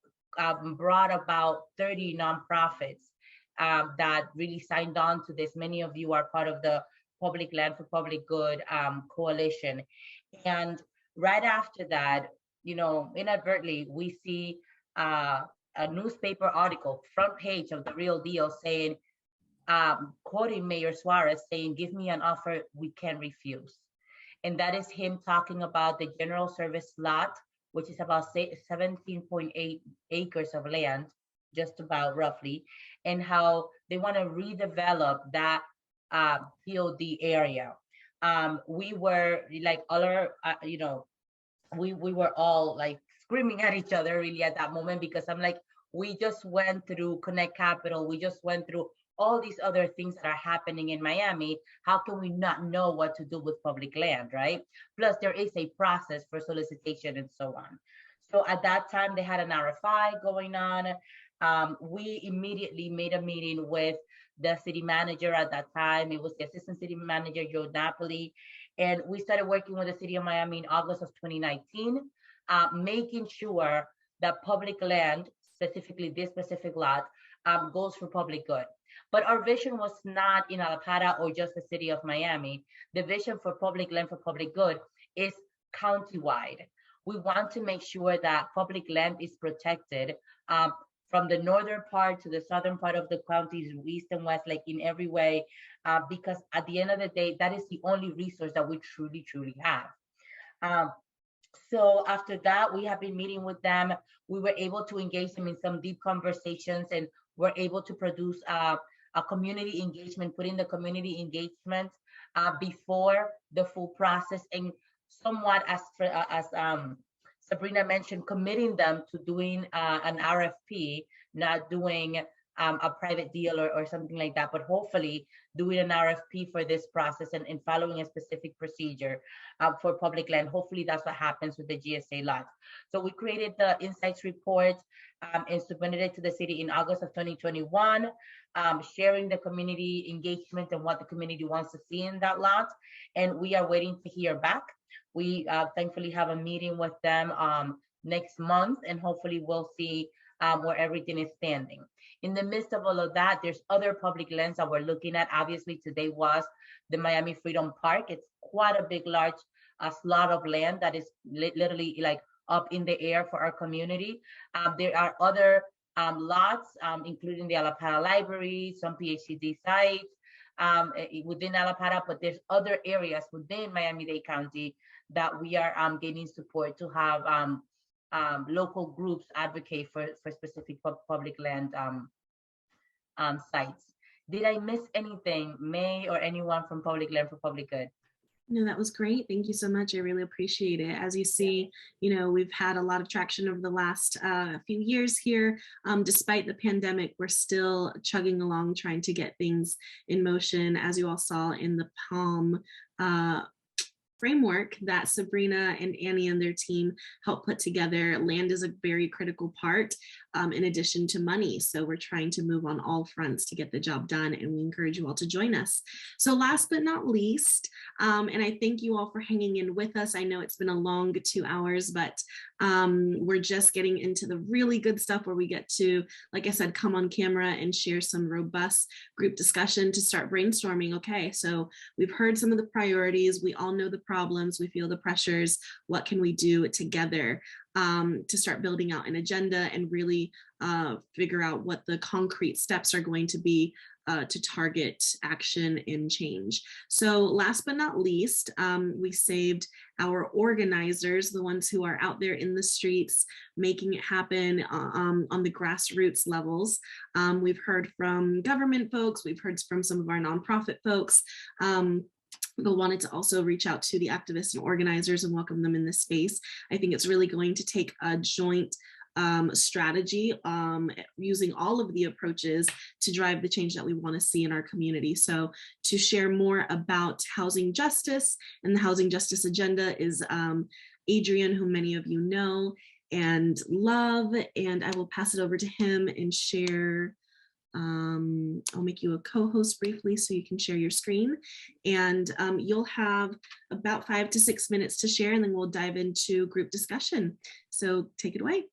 brought about 30 nonprofits that really signed on to this. Many of you are part of the Public Land for Public Good coalition. And right after that, you know, inadvertently, we see a newspaper article, front page of The Real Deal, saying, quoting Mayor Suarez, saying, "Give me an offer we can refuse." And that is him talking about the general service lot, which is about 17.8 acres of land, just about roughly, and how they want to redevelop that POD area. We were like all our, you know, we were all like screaming at each other really at that moment, because I'm like, we just went through Connect Capital, we just went through all these other things that are happening in Miami. How can we not know what to do with public land, right? Plus there is a process for solicitation and so on. So at that time they had an RFI going on. We immediately made a meeting with the city manager at that time. It was the assistant city manager, Joe Napoli. And we started working with the city of Miami in August of 2019, making sure that public land, specifically this specific lot, goes for public good. But our vision was not in Allapattah or just the city of Miami. The vision for Public Land for Public Good is countywide. We want to make sure that public land is protected from the northern part to the southern part of the counties, east and west, like in every way, because at the end of the day, that is the only resource that we truly, truly have. So after that, we have been meeting with them. We were able to engage them in some deep conversations, and we're able to produce a community engagement, put in the community engagement before the full process, and somewhat as Sabrina mentioned committing them to doing an RFP, not doing a private deal or something like that, but hopefully doing an RFP for this process and following a specific procedure for public land. Hopefully that's what happens with the GSA lots. So we created the insights report and submitted it to the city in August of 2021, sharing the community engagement and what the community wants to see in that lot. And we are waiting to hear back. We thankfully have a meeting with them next month, and hopefully we'll see where everything is standing. In the midst of all of that, there's other public lands that we're looking at. Obviously, today was the Miami Freedom Park. It's quite a big, large slot of land that is literally like up in the air for our community. There are other lots, including the Alapata Library, some PhD sites within Alapata, but there's other areas within Miami-Dade County that we are gaining support to have local groups advocate for specific public land sites. Did I miss anything, May or anyone from Public Land for Public Good? No, that was great. Thank you so much. I really appreciate it. As you see, you know, we've had a lot of traction over the last few years here. Despite the pandemic, we're still chugging along, trying to get things in motion. As you all saw in the Palm framework that Sabrina and Annie and their team helped put together, land is a very critical part in addition to money. So we're trying to move on all fronts to get the job done, and we encourage you all to join us. So last but not least, and I thank you all for hanging in with us. I know it's been a long 2 hours, but we're just getting into the really good stuff where we get to, like I said, come on camera and share some robust group discussion to start brainstorming. Okay, so we've heard some of the priorities. We all know the problems. We feel the pressures. What can we do together to start building out an agenda and really figure out what the concrete steps are going to be to target action and change. So last but not least, we saved our organizers, the ones who are out there in the streets, making it happen on the grassroots levels. We've heard from government folks, we've heard from some of our nonprofit folks, but wanted to also reach out to the activists and organizers and welcome them in this space. I think it's really going to take a joint strategy using all of the approaches to drive the change that we want to see in our community. So to share more about housing justice and the housing justice agenda is Adrian, who many of you know and love, and I will pass it over to him and share. I'll make you a co-host briefly so you can share your screen, and you'll have about 5 to 6 minutes to share, and then we'll dive into group discussion. So take it away.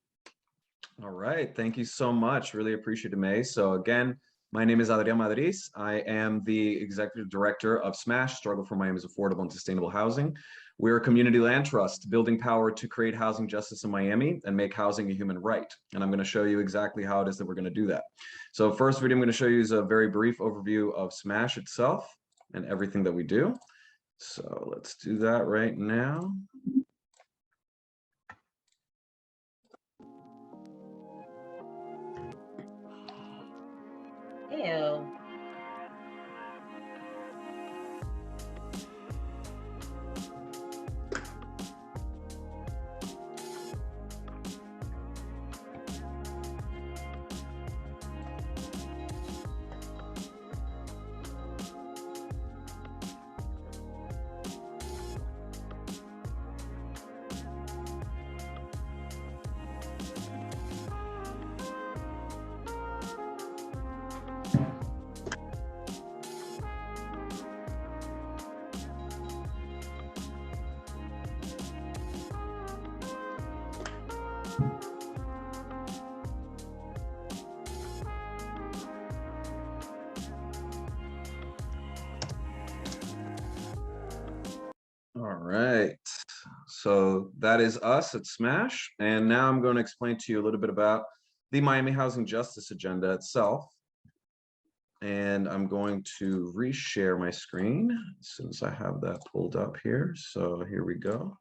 All right, thank you so much. Really appreciate it, May. So again, my name is Adrian Madriz. I am the Executive Director of SMASH, Struggle for Miami's Affordable and Sustainable Housing. We're a community land trust building power to create housing justice in Miami and make housing a human right. And I'm going to show you exactly how it is that we're going to do that. So first video I'm going to show you is a very brief overview of SMASH itself and everything that we do. So let's do that right now. Ew. All right, so that is us at SMASH. And now I'm going to explain to you a little bit about the Miami Housing Justice Agenda itself. And I'm going to reshare my screen as soon as I have that pulled up here. So here we go.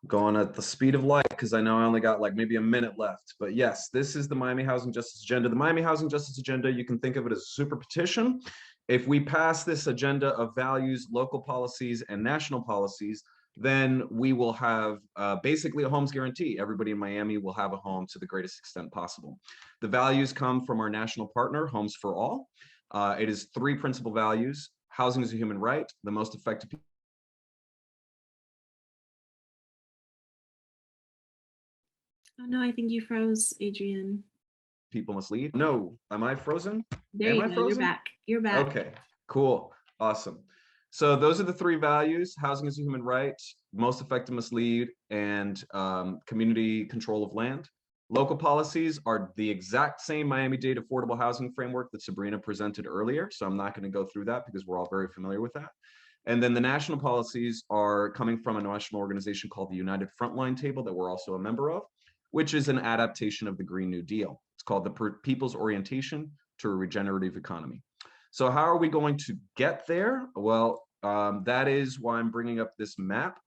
Going at the speed of light because I know I only got like maybe a minute left. But yes, this is the Miami Housing Justice Agenda. The Miami Housing Justice Agenda, you can think of it as a super petition. If we pass this agenda of values, local policies, and national policies, then we will have basically a homes guarantee. Everybody in Miami will have a home to the greatest extent possible. The values come from our national partner, Homes for All. It is 3 principal values. Housing is a human right. The most effective Oh no, I think you froze, Adrian. people must lead. No, am I frozen? There Am you I go. frozen? You're back. You're back. Okay, cool, awesome. So those are the 3 values: housing is a human right, most effective must lead, and community control of land. Local policies are the exact same Miami-Dade affordable housing framework that Sabrina presented earlier. So I'm not going to go through that because we're all very familiar with that. And then the national policies are coming from a national organization called the United Frontline Table that we're also a member of, which is an adaptation of the Green New Deal. It's called the People's Orientation to a Regenerative Economy. So how are we going to get there? Well, that is why I'm bringing up this map.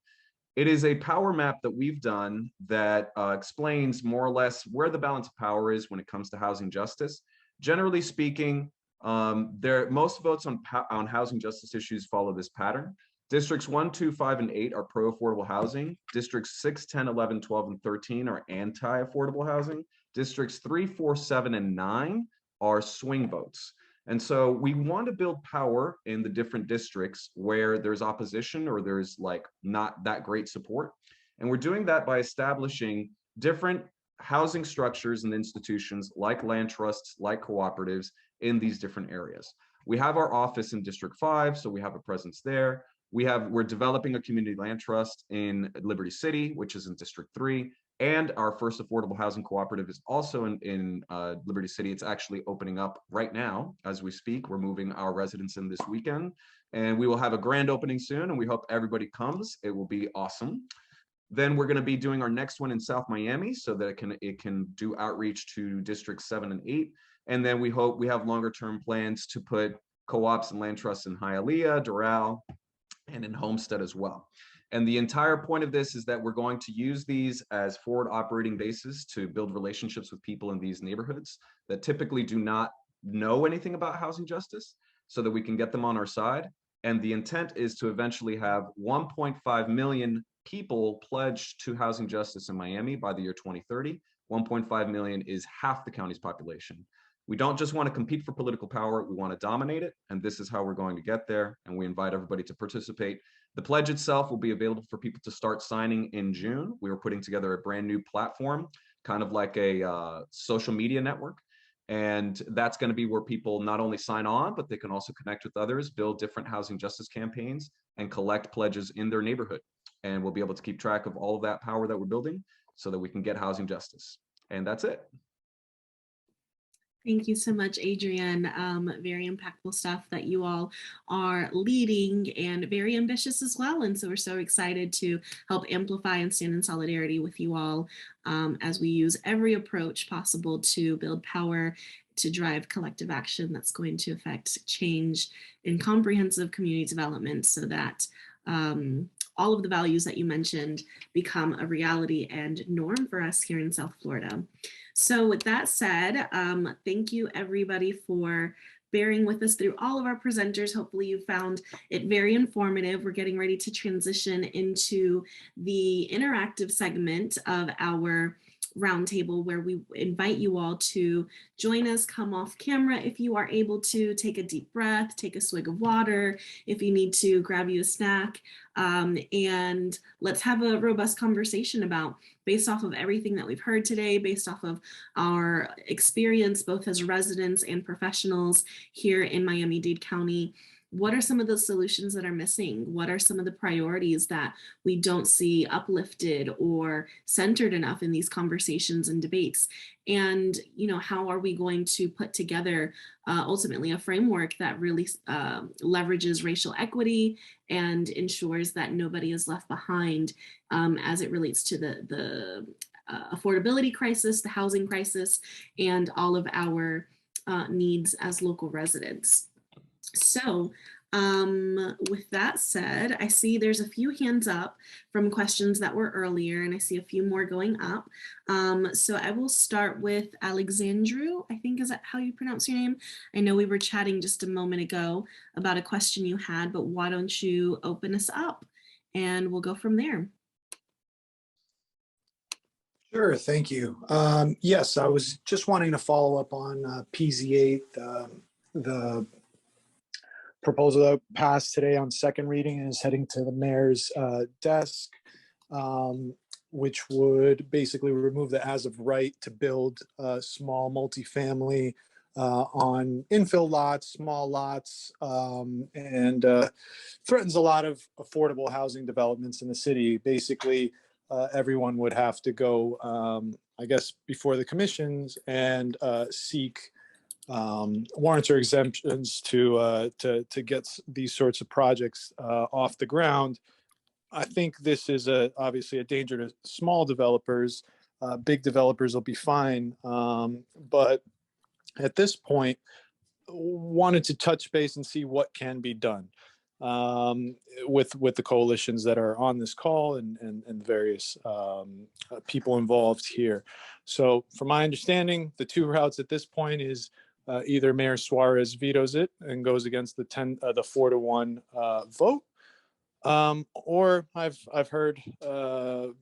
It is a power map that we've done that explains more or less where the balance of power is when it comes to housing justice. Generally speaking, most votes on housing justice issues follow this pattern. Districts 1, 2, 5, and 8 are pro-affordable housing. Districts 6, 10, 11, 12, and 13 are anti-affordable housing. Districts 3, 4, 7, and 9 are swing votes. And so we want to build power in the different districts where there's opposition or there's like not that great support. And we're doing that by establishing different housing structures and institutions like land trusts, like cooperatives in these different areas. We have our office in District 5, so we have a presence there. We're developing a community land trust in Liberty City, which is in District 3. And our first affordable housing cooperative is also in Liberty City. It's actually opening up right now as we speak. We're moving our residents in this weekend, and we will have a grand opening soon, and we hope everybody comes. It will be awesome. Then we're going to be doing our next one in South Miami so that it can do outreach to District 7 and 8. And then we hope we have longer term plans to put co-ops and land trusts in Hialeah, Doral, and in Homestead as well. And the entire point of this is that we're going to use these as forward operating bases to build relationships with people in these neighborhoods that typically do not know anything about housing justice so that we can get them on our side. And the intent is to eventually have 1.5 million people pledged to housing justice in Miami by the year 2030. 1.5 million is half the county's population. We don't just want to compete for political power, we want to dominate it, and this is how we're going to get there, and we invite everybody to participate. The pledge itself will be available for people to start signing in June. We are putting together a brand new platform, kind of like a social media network, and that's going to be where people not only sign on, but they can also connect with others, build different housing justice campaigns, and collect pledges in their neighborhood. And we'll be able to keep track of all of that power that we're building so that we can get housing justice. And that's it. Thank you so much, Adrian. Very impactful stuff that you all are leading and very ambitious as well. And so we're so excited to help amplify and stand in solidarity with you all as we use every approach possible to build power, to drive collective action that's going to affect change in comprehensive community development so that all of the values that you mentioned become a reality and norm for us here in South Florida. So with that said, thank you everybody for bearing with us through all of our presenters. Hopefully you found it very informative. We're getting ready to transition into the interactive segment of our roundtable where we invite you all to join us, come off camera if you are able to, take a deep breath, take a swig of water, if you need to grab you a snack, and let's have a robust conversation about, based off of everything that we've heard today, based off of our experience both as residents and professionals here in Miami-Dade County, what are some of the solutions that are missing? What are some of the priorities that we don't see uplifted or centered enough in these conversations and debates? And, you know, how are we going to put together ultimately a framework that really leverages racial equity and ensures that nobody is left behind as it relates to the affordability crisis, the housing crisis, and all of our needs as local residents? So with that said, I see there's a few hands up from questions that were earlier, and I see a few more going up. So I will start with Alexandru, I think is that how you pronounce your name? I know we were chatting just a moment ago about a question you had, but why don't you open us up and we'll go from there. Sure, thank you. Yes, I was just wanting to follow up on PZ8, the proposal that passed today on second reading and is heading to the mayor's desk, which would basically remove the as of right to build small multifamily on infill lots, small lots, and threatens a lot of affordable housing developments in the city. Basically, everyone would have to go, I guess, before the commissions and seek warrants or exemptions to get these sorts of projects off the ground. I think this is obviously a danger to small developers. Big developers will be fine, but at this point, wanted to touch base and see what can be done with the coalitions that are on this call and various people involved here. So from my understanding, the two routes at this point is either Mayor Suarez vetoes it and goes against the 4-1 vote, or I've heard, I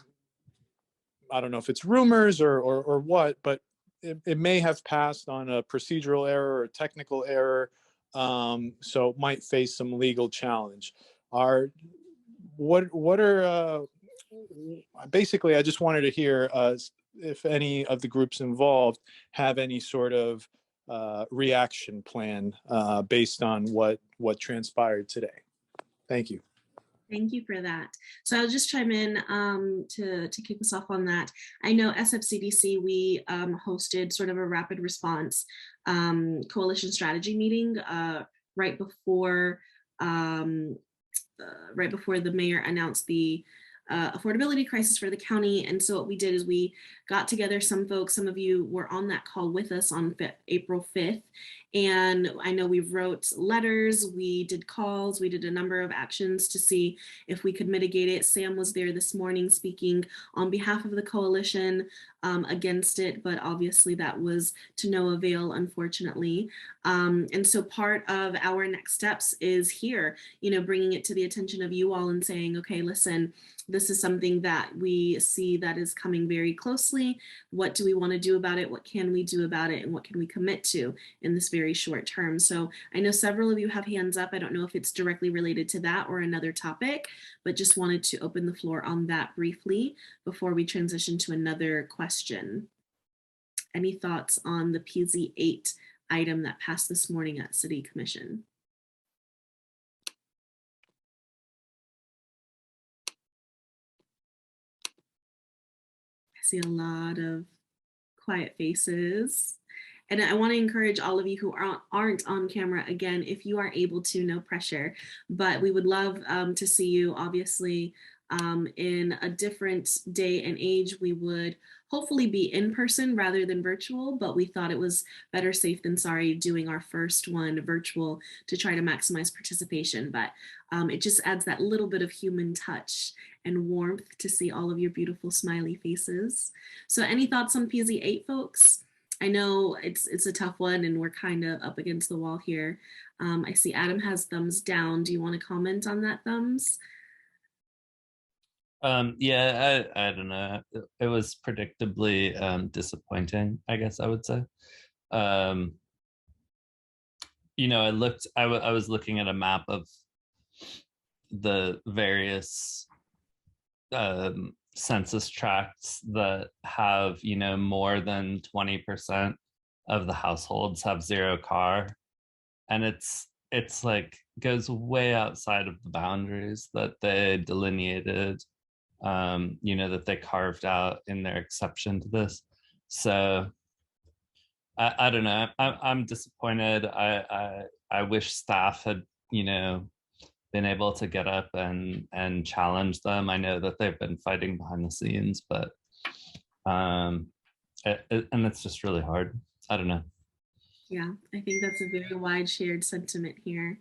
don't know if it's rumors or what, but it may have passed on a procedural error or technical error, so might face some legal challenge. What are basically, I just wanted to hear if any of the groups involved have any sort of reaction plan based on what transpired today. Thank you. Thank you for that. So I'll just chime in to kick us off on that. I know SFCDC, we hosted sort of a rapid response coalition strategy meeting right before the mayor announced the affordability crisis for the county. And so what we did is we got together some folks, some of you were on that call with us on April 5th. And I know we wrote letters, we did calls, we did a number of actions to see if we could mitigate it. Sam was there this morning speaking on behalf of the coalition against it, but obviously that was to no avail, unfortunately. And so part of our next steps is here, bringing it to the attention of you all and saying, okay, listen, this is something that we see that is coming very closely. What do we want to do about it? What can we do about it? And what can we commit to in this very short term? So I know several of you have hands up. I don't know if it's directly related to that or another topic, but just wanted to open the floor on that briefly before we transition to another question. Any thoughts on the PZ8 item that passed this morning at City Commission? I see a lot of quiet faces. And I want to encourage all of you who aren't on camera, again, if you are able to, no pressure, but we would love to see you. Obviously, in a different day and age, we would hopefully be in person rather than virtual, but we thought it was better safe than sorry doing our first one virtual to try to maximize participation. But it just adds that little bit of human touch and warmth to see all of your beautiful smiley faces. So any thoughts on PZ8, folks? I know it's a tough one and we're kind of up against the wall here. I see Adam has thumbs down. Do you want to comment on that, thumbs? Yeah, I don't know. It was predictably disappointing, I guess I would say. I was looking at a map of the various census tracts that have, more than 20% of the households have zero car. And it's like goes way outside of the boundaries that they delineated, that they carved out in their exception to this. So I don't know. I'm disappointed. I wish staff had, been able to get up and challenge them. I know that they've been fighting behind the scenes, but and it's just really hard. I don't know. Yeah, I think that's a very wide shared sentiment here.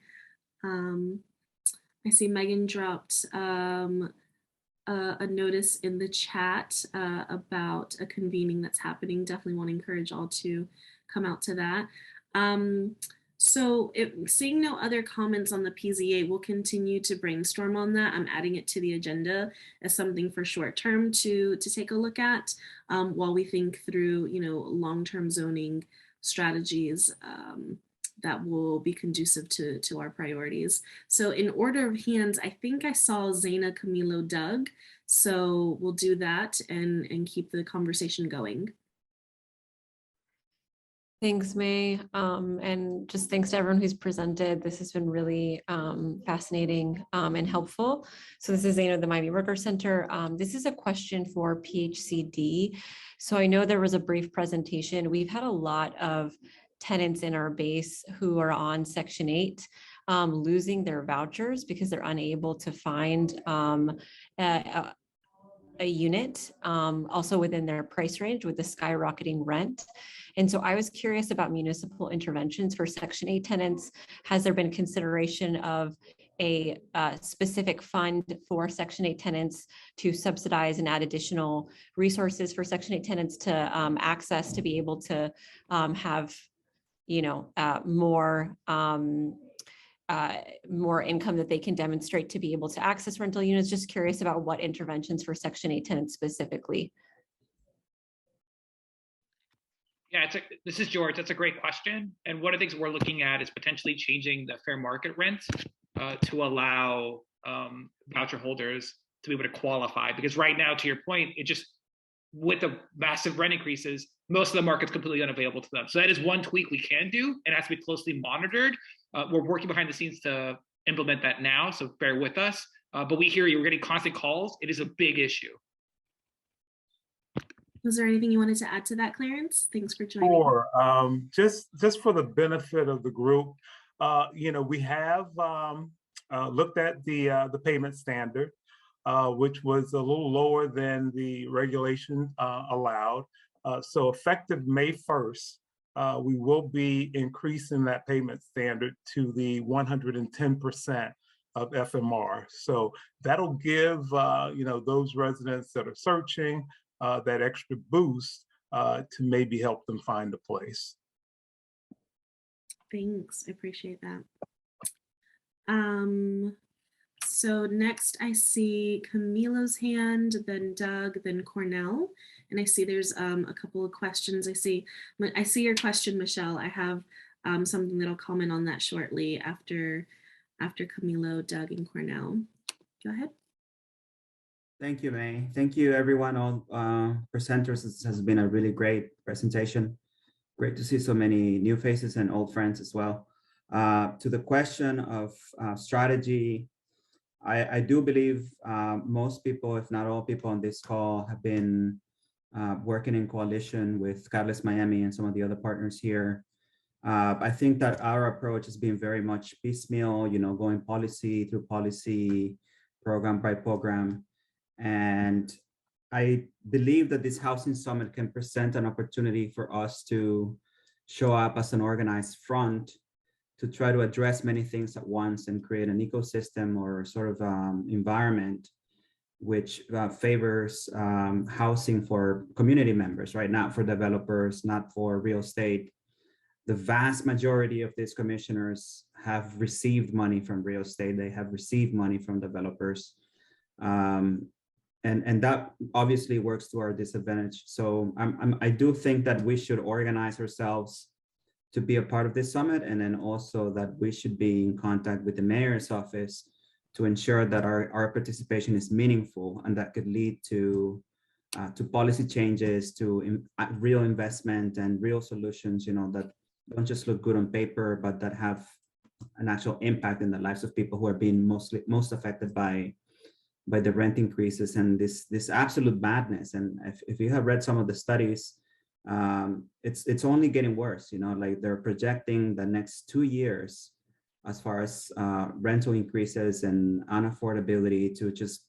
I see Megan dropped a notice in the chat about a convening that's happening. Definitely want to encourage all to come out to that. So seeing no other comments on the PZA, we'll continue to brainstorm on that. I'm adding it to the agenda as something for short term to take a look at while we think through, long-term zoning strategies that will be conducive to our priorities. So in order of hands, I think I saw Zaina, Camilo, Doug. So we'll do that and keep the conversation going. Thanks, May. And just thanks to everyone who's presented. This has been really fascinating and helpful. So this is Zaina of the Miami Worker Center. This is a question for PHCD. So I know there was a brief presentation. We've had a lot of tenants in our base who are on Section 8 losing their vouchers because they're unable to find a unit also within their price range with the skyrocketing rent. And so I was curious about municipal interventions for Section 8 tenants. Has there been consideration of a specific fund for Section 8 tenants to subsidize and add additional resources for Section 8 tenants to access to be able to have, more income that they can demonstrate to be able to access rental units? Just curious about what interventions for Section 8 tenants specifically. Yeah, this is George. That's a great question. And one of the things we're looking at is potentially changing the fair market rent to allow voucher holders to be able to qualify. Because right now, to your point, with the massive rent increases, most of the market's completely unavailable to them. So that is one tweak we can do, and has to be closely monitored. We're working behind the scenes to implement that now, so bear with us. But we hear you, we're getting constant calls. It is a big issue. Was there anything you wanted to add to that, Clarence? Thanks for joining. Sure. Just for the benefit of the group, we have looked at the payment standard, which was a little lower than the regulation allowed. So effective May 1st, we will be increasing that payment standard to the 110% of FMR. So that'll give those residents that are searching that extra boost to maybe help them find a place. Thanks, I appreciate that. So next I see Camilo's hand, then Doug, then Cornell. And I see there's a couple of questions. I see your question, Michelle. I have something that I'll comment on that shortly after Camilo, Doug, and Cornell. Go ahead. Thank you, May. Thank you, everyone, all presenters. This has been a really great presentation. Great to see so many new faces and old friends as well. To the question of strategy, I do believe most people, if not all people on this call, have been working in coalition with Catalyst Miami and some of the other partners here. I think that our approach has been very much piecemeal, going policy through policy, program by program. And I believe that this housing summit can present an opportunity for us to show up as an organized front to try to address many things at once and create an ecosystem or sort of environment which favors housing for community members, right? Not for developers, not for real estate. The vast majority of these commissioners have received money from real estate. They have received money from developers. And that obviously works to our disadvantage. So I do think that we should organize ourselves to be a part of this summit, and then also that we should be in contact with the mayor's office to ensure that our participation is meaningful and that could lead to policy changes, to real investment and real solutions, that don't just look good on paper, but that have an actual impact in the lives of people who are being most affected by the rent increases and this absolute madness. And if you have read some of the studies, it's only getting worse. Like they're projecting the next 2 years as far as rental increases and unaffordability to just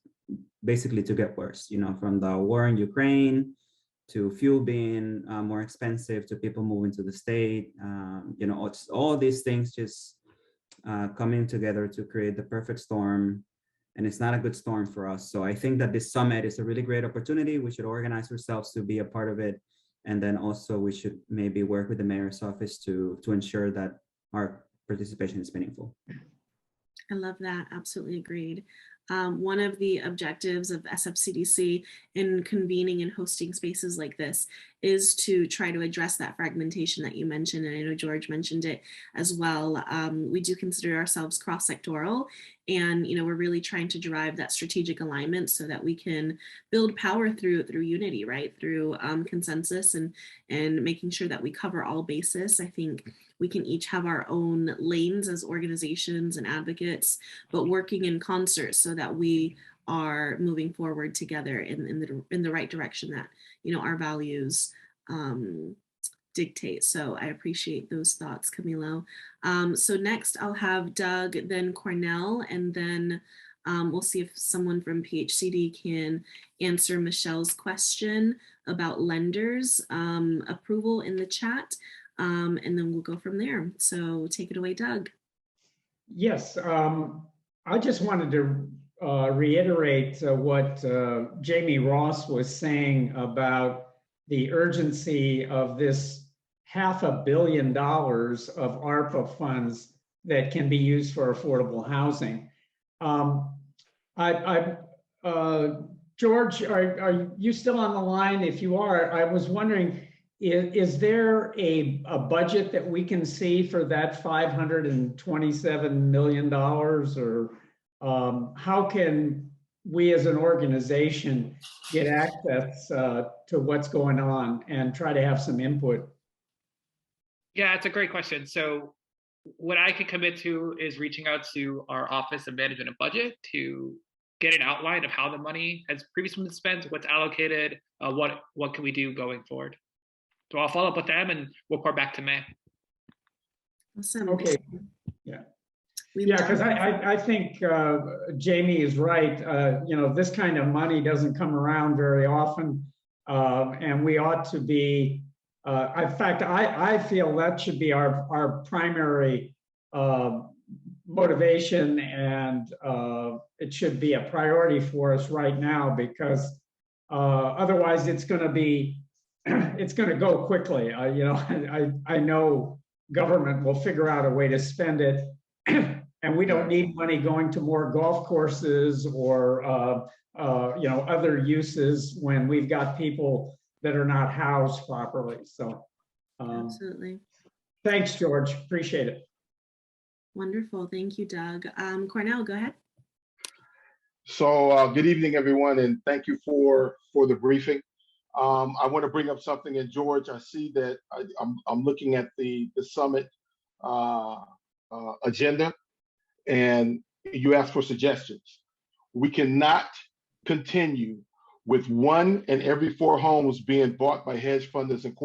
basically to get worse. From the war in Ukraine to fuel being more expensive to people moving to the state. It's all these things just coming together to create the perfect storm. And it's not a good storm for us. So I think that this summit is a really great opportunity. We should organize ourselves to be a part of it. And then also we should maybe work with the mayor's office to ensure that our participation is meaningful. I love that. Absolutely agreed. One of the objectives of SFCDC in convening and hosting spaces like this is to try to address that fragmentation that you mentioned, and I know George mentioned it as well. We do consider ourselves cross-sectoral, and we're really trying to drive that strategic alignment so that we can build power through unity, right? Through consensus and making sure that we cover all bases. I think we can each have our own lanes as organizations and advocates, but working in concert so that we are moving forward together in the right direction that our values dictate. So I appreciate those thoughts, Camilo. So next I'll have Doug, then Cornell, and then we'll see if someone from PHCD can answer Michelle's question about lenders approval in the chat. And then we'll go from there. So take it away, Doug. Yes, I just wanted to reiterate what Jamie Ross was saying about the urgency of this $500 million of ARPA funds that can be used for affordable housing. George, are you still on the line? If you are, I was wondering, is there a budget that we can see for that $527 million, or how can we as an organization get access to what's going on and try to have some input? Yeah, it's a great question. So what I can commit to is reaching out to our Office of Management and Budget to get an outline of how the money has previously been spent, what's allocated, what can we do going forward. So I'll follow up with them and we'll report back to May. Awesome. Okay. Yeah. Yeah, because I think Jamie is right. This kind of money doesn't come around very often, and we ought to be. In fact, I feel that should be our primary motivation, and it should be a priority for us right now, because otherwise it's going to be. It's going to go quickly. I know government will figure out a way to spend it, and we don't need money going to more golf courses or other uses when we've got people that are not housed properly. So, absolutely. Thanks, George. Appreciate it. Wonderful. Thank you, Doug. Cornell, go ahead. So, good evening, everyone, and thank you for the briefing. I want to bring up something, and George, I see that I'm looking at the summit agenda, and you asked for suggestions. We cannot continue with 1 in every 4 homes being bought by hedge funders and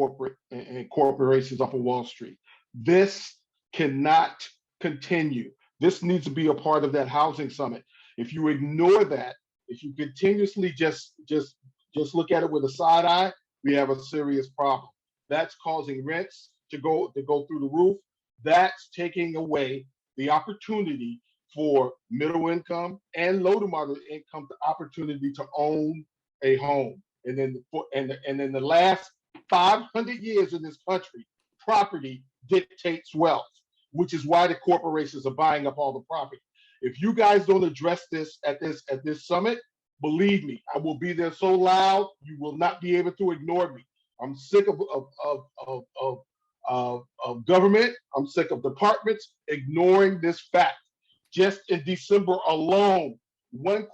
corporations off of Wall Street. This cannot continue. This needs to be a part of that housing summit. If you ignore that, if you continuously just look at it with a side eye, we have a serious problem. That's causing rents to go through the roof. That's taking away the opportunity for middle income and low to moderate income, the opportunity to own a home. And then the last 500 years in this country, property dictates wealth, which is why the corporations are buying up all the property. If you guys don't address this at this summit, believe me, I will be there so loud you will not be able to ignore me. I'm sick of government. I'm sick of departments ignoring this fact. Just in December alone, one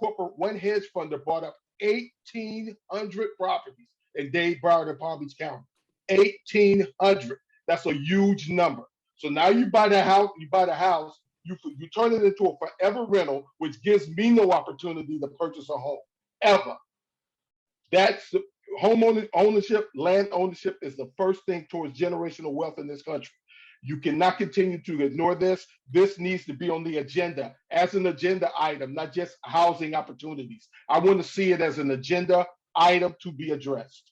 hedge funder bought up 1,800 properties in Dade, Broward, and Palm Beach County. 1,800. That's a huge number. So now you buy the house. You turn it into a forever rental, which gives me no opportunity to purchase a home, ever. That's home ownership, land ownership is the first thing towards generational wealth in this country. You cannot continue to ignore this. This needs to be on the agenda as an agenda item, not just housing opportunities. I want to see it as an agenda item to be addressed.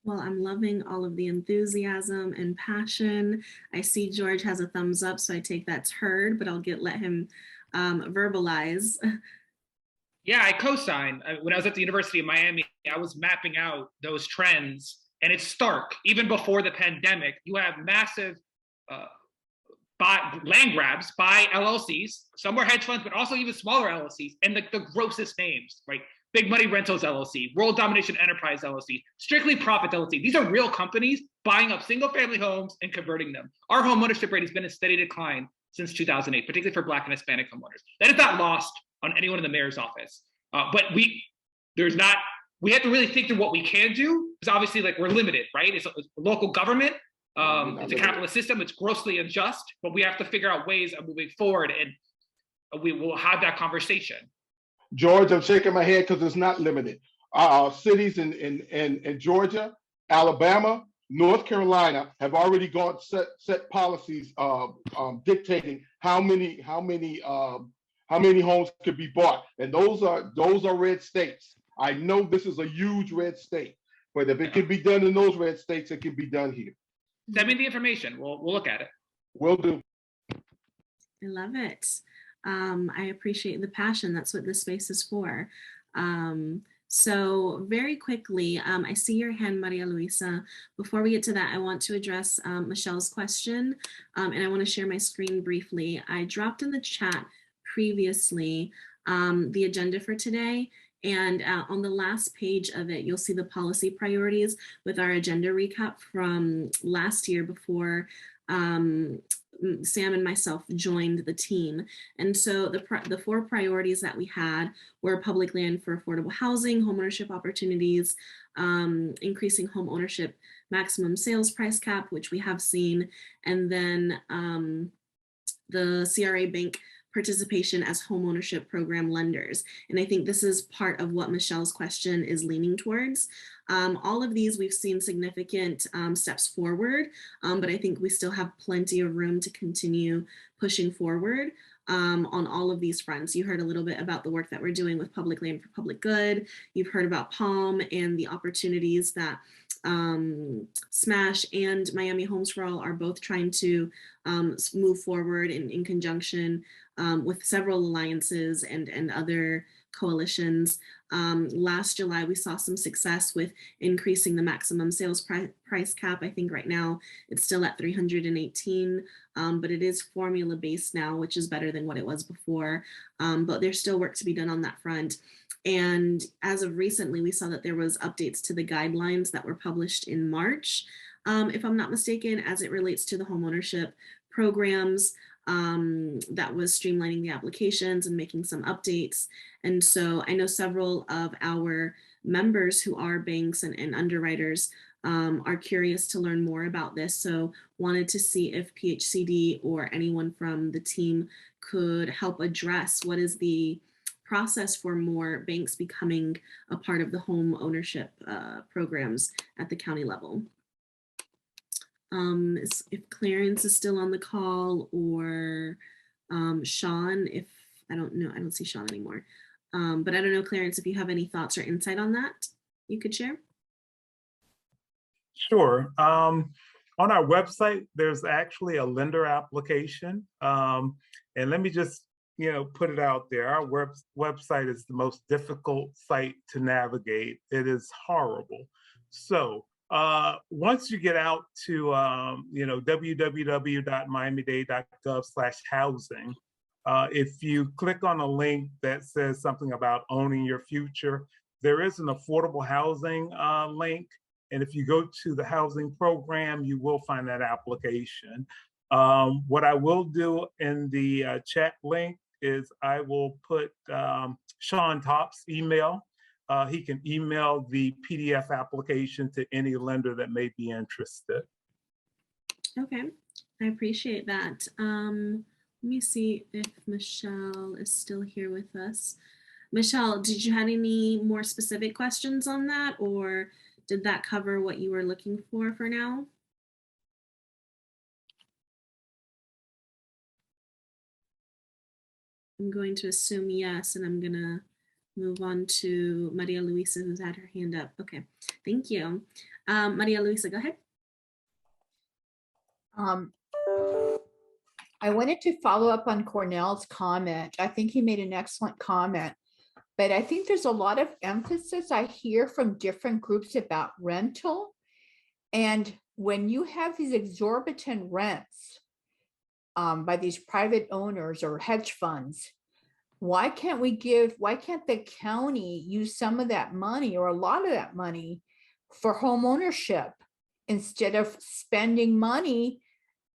Well, I'm loving all of the enthusiasm and passion. I see George has a thumbs up, so I take that's heard, but I'll let him verbalize. Yeah, I co-sign. When I was at the University of Miami, I was mapping out those trends, and it's stark. Even before the pandemic, you have massive by land grabs by LLCs. Some were hedge funds, but also even smaller LLCs, and the grossest names, right? Big Money Rentals LLC, World Domination Enterprise LLC, Strictly Profits LLC. These are real companies buying up single family homes and converting them. Our home ownership rate has been in steady decline since 2008, particularly for Black and Hispanic homeowners. That is not lost on anyone in the mayor's office. But we have to really think through what we can do, because obviously like we're limited, right? It's a local government. It's a capitalist system. It's grossly unjust, but we have to figure out ways of moving forward, and we will have that conversation. George, I'm shaking my head because it's not limited. Cities in Georgia, Alabama, North Carolina have already set policies dictating how many homes could be bought, and those are red states. I know this is a huge red state, but if it can be done in those red states, it can be done here. Send me the information. We'll look at it. Will do. I love it. I appreciate the passion. That's what this space is for. So very quickly, I see your hand, Maria Luisa. Before we get to that, I want to address Michelle's question, and I want to share my screen briefly. I dropped in the chat previously the agenda for today, and on the last page of it, you'll see the policy priorities with our agenda recap from last year before Sam and myself joined the team. And so the 4 priorities that we had were public land for affordable housing, homeownership opportunities, increasing home ownership maximum sales price cap, which we have seen, and then the CRA Bank participation as homeownership program lenders. And I think this is part of what Michelle's question is leaning towards. All of these we've seen significant steps forward, but I think we still have plenty of room to continue pushing forward on all of these fronts. You heard a little bit about the work that we're doing with Public Land for Public Good. You've heard about PALM and the opportunities that SMASH and Miami Homes for All are both trying to move forward in conjunction with several alliances and other coalitions. Last July, we saw some success with increasing the maximum sales price cap. I think right now it's still at 318, but it is formula based now, which is better than what it was before. But there's still work to be done on that front. And as of recently, we saw that there was updates to the guidelines that were published in March, if I'm not mistaken, as it relates to the homeownership programs. That was streamlining the applications and making some updates. And so I know several of our members who are banks and underwriters are curious to learn more about this. So wanted to see if PHCD or anyone from the team could help address what is the process for more banks becoming a part of the home ownership programs at the county level. If Clarence is still on the call, or Sean, if I don't know, I don't see Sean anymore. But I don't know, Clarence, if you have any thoughts or insight on that you could share. Sure. On our website, there's actually a lender application. And let me just, put it out there. Our website is the most difficult site to navigate. It is horrible. So once you get out to www.miamidade.gov/housing, if you click on a link that says something about owning your future, there is an affordable housing link. And if you go to the housing program, you will find that application. What I will do in the chat link is I will put Sean Top's email. He can email the PDF application to any lender that may be interested. Okay, I appreciate that. Let me see if Michelle is still here with us. Michelle, did you have any more specific questions on that, or did that cover what you were looking for now? I'm going to assume yes, and I'm gonna move on to Maria Luisa, who's had her hand up. Okay, thank you. Maria Luisa, go ahead. I wanted to follow up on Cornell's comment. I think he made an excellent comment, but I think there's a lot of emphasis I hear from different groups about rental. And when you have these exorbitant rents, by these private owners or hedge funds, why can't the county use some of that money or a lot of that money for home ownership instead of spending money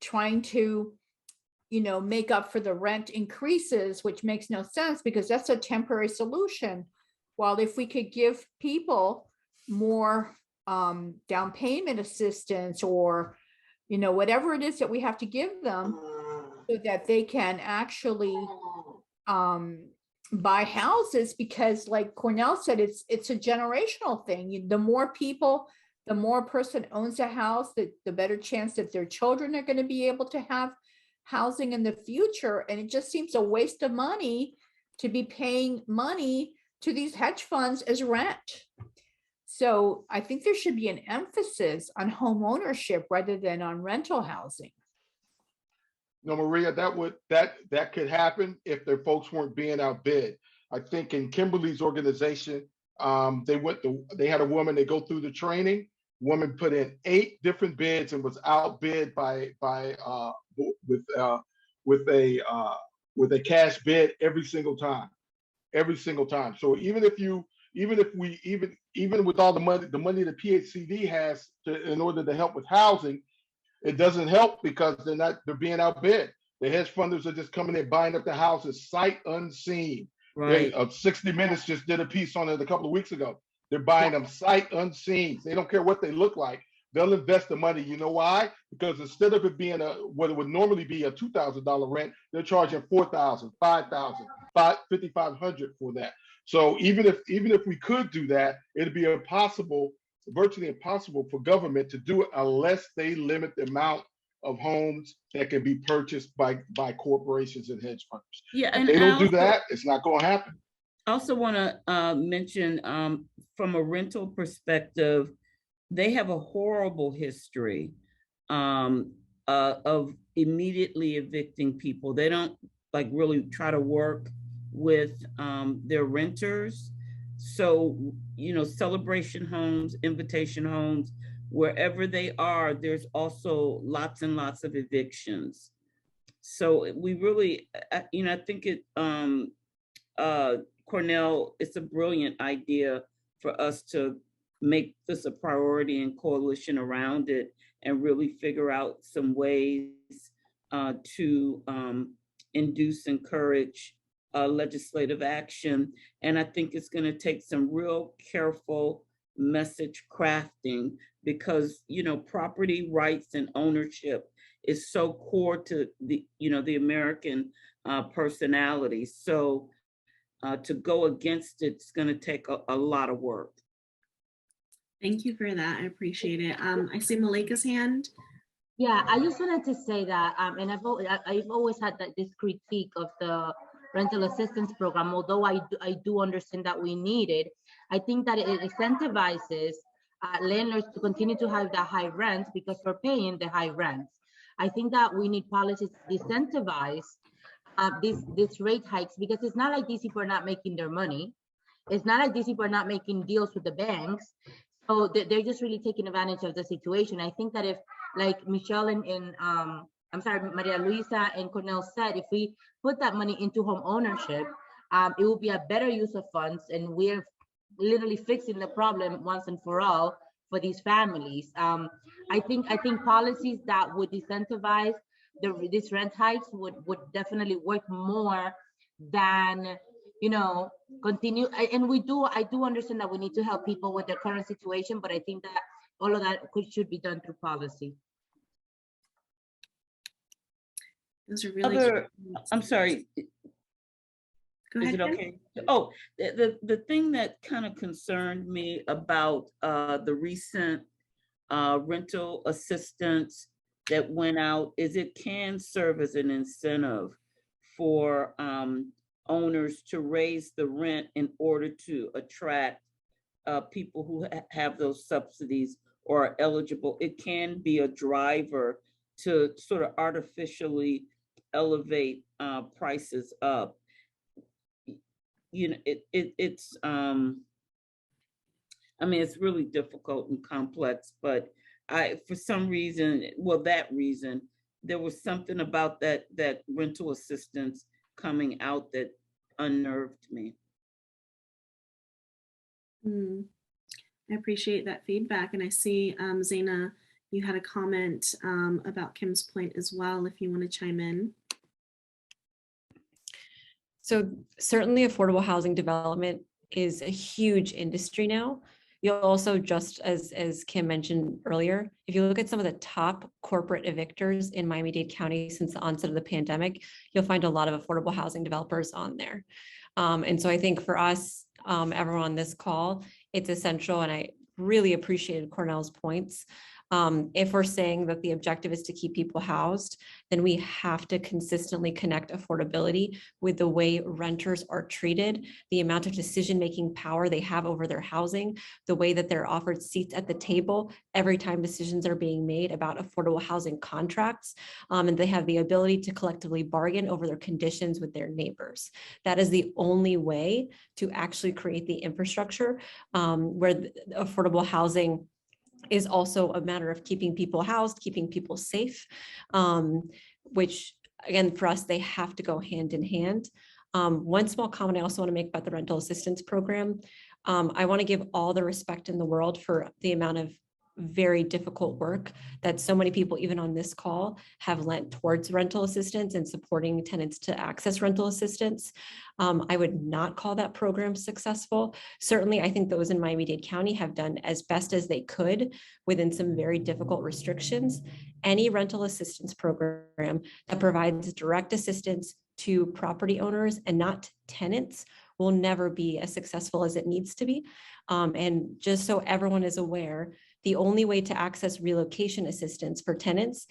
trying to, make up for the rent increases, which makes no sense because that's a temporary solution. While if we could give people more down payment assistance or, whatever it is that we have to give them so that they can actually buy houses, because like Cornell said, it's a generational thing. The more people, the more a person owns a house, the better chance that their children are going to be able to have housing in the future. And it just seems a waste of money to be paying money to these hedge funds as rent. So I think there should be an emphasis on home ownership rather than on rental housing. No, Maria, that could happen if their folks weren't being outbid. I think in Kimberly's organization, they had a woman, they go through the training. Woman put in 8 different bids and was outbid with a cash bid every single time. So even with all the money the PHCD has in order to help with housing, it doesn't help because they're being outbid. The hedge funders are just coming in buying up the houses sight unseen. Right. 60 Minutes just did a piece on it a couple of weeks ago. They're buying them sight unseen. They don't care what they look like. They'll invest the money. You know why? Because instead of it being what it would normally be a $2,000 rent, they're charging $4,000, $5,000, $5,500 for that. So even if we could do that, it'd be virtually impossible for government to do it unless they limit the amount of homes that can be purchased by corporations and hedge funds. Yeah, if and they don't do that, it's not going to happen. I also want to mention from a rental perspective, they have a horrible history of immediately evicting people. They don't really try to work with their renters. So, celebration homes, invitation homes, wherever they are, there's also lots and lots of evictions. So we really, I think Cornell, it's a brilliant idea for us to make this a priority and coalition around it and really figure out some ways to encourage legislative action. And I think it's going to take some real careful message crafting because, property rights and ownership is so core to the American personality. So to go against it's going to take a lot of work. Thank you for that. I appreciate it. I see Malika's hand. Yeah, I just wanted to say that, and I've always had this critique of the rental assistance program, although I do understand that we need it. I think that it incentivizes landlords to continue to have the high rents because we're paying the high rents. I think that we need policies to incentivize these rate hikes because it's not like these people are not making their money. It's not like these people are not making deals with the banks. So they're just really taking advantage of the situation. I think that if, like Michelle and Maria Luisa and Cornell said, if we put that money into home ownership, it will be a better use of funds, and we're literally fixing the problem once and for all for these families. I think policies that would incentivize these rent hikes would definitely work more than continue. And I do understand that we need to help people with their current situation, but I think that all of that should be done through policy. Those are really I'm sorry. Go ahead, is it okay? Oh, the thing that kind of concerned me about the recent rental assistance that went out is it can serve as an incentive for owners to raise the rent in order to attract people who have those subsidies or are eligible. It can be a driver to sort of artificially elevate prices up. It's it's really difficult and complex, but for some reason, that reason, there was something about that rental assistance coming out that unnerved me. I appreciate that feedback. And I see, Zaina, you had a comment about Kim's point as well, if you want to chime in. So certainly affordable housing development is a huge industry now. You'll also, just as Kim mentioned earlier, if you look at some of the top corporate evictors in Miami-Dade County since the onset of the pandemic, you'll find a lot of affordable housing developers on there. And so I think for us, everyone on this call, it's essential, and I really appreciated Cornell's points. If we're saying that the objective is to keep people housed, then we have to consistently connect affordability with the way renters are treated, the amount of decision-making power they have over their housing, the way that they're offered seats at the table every time decisions are being made about affordable housing contracts, and they have the ability to collectively bargain over their conditions with their neighbors. That is the only way to actually create the infrastructure where affordable housing is also a matter of keeping people housed, keeping people safe, which again, for us, they have to go hand in hand. One small comment I also want to make about the rental assistance program. I want to give all the respect in the world for the amount of very difficult work that so many people, even on this call, have lent towards rental assistance and supporting tenants to access rental assistance. I would not call that program successful. Certainly, I think those in Miami-Dade County have done as best as they could within some very difficult restrictions. Any rental assistance program that provides direct assistance to property owners and not tenants will never be as successful as it needs to be. And just so everyone is aware, the only way to access relocation assistance for tenants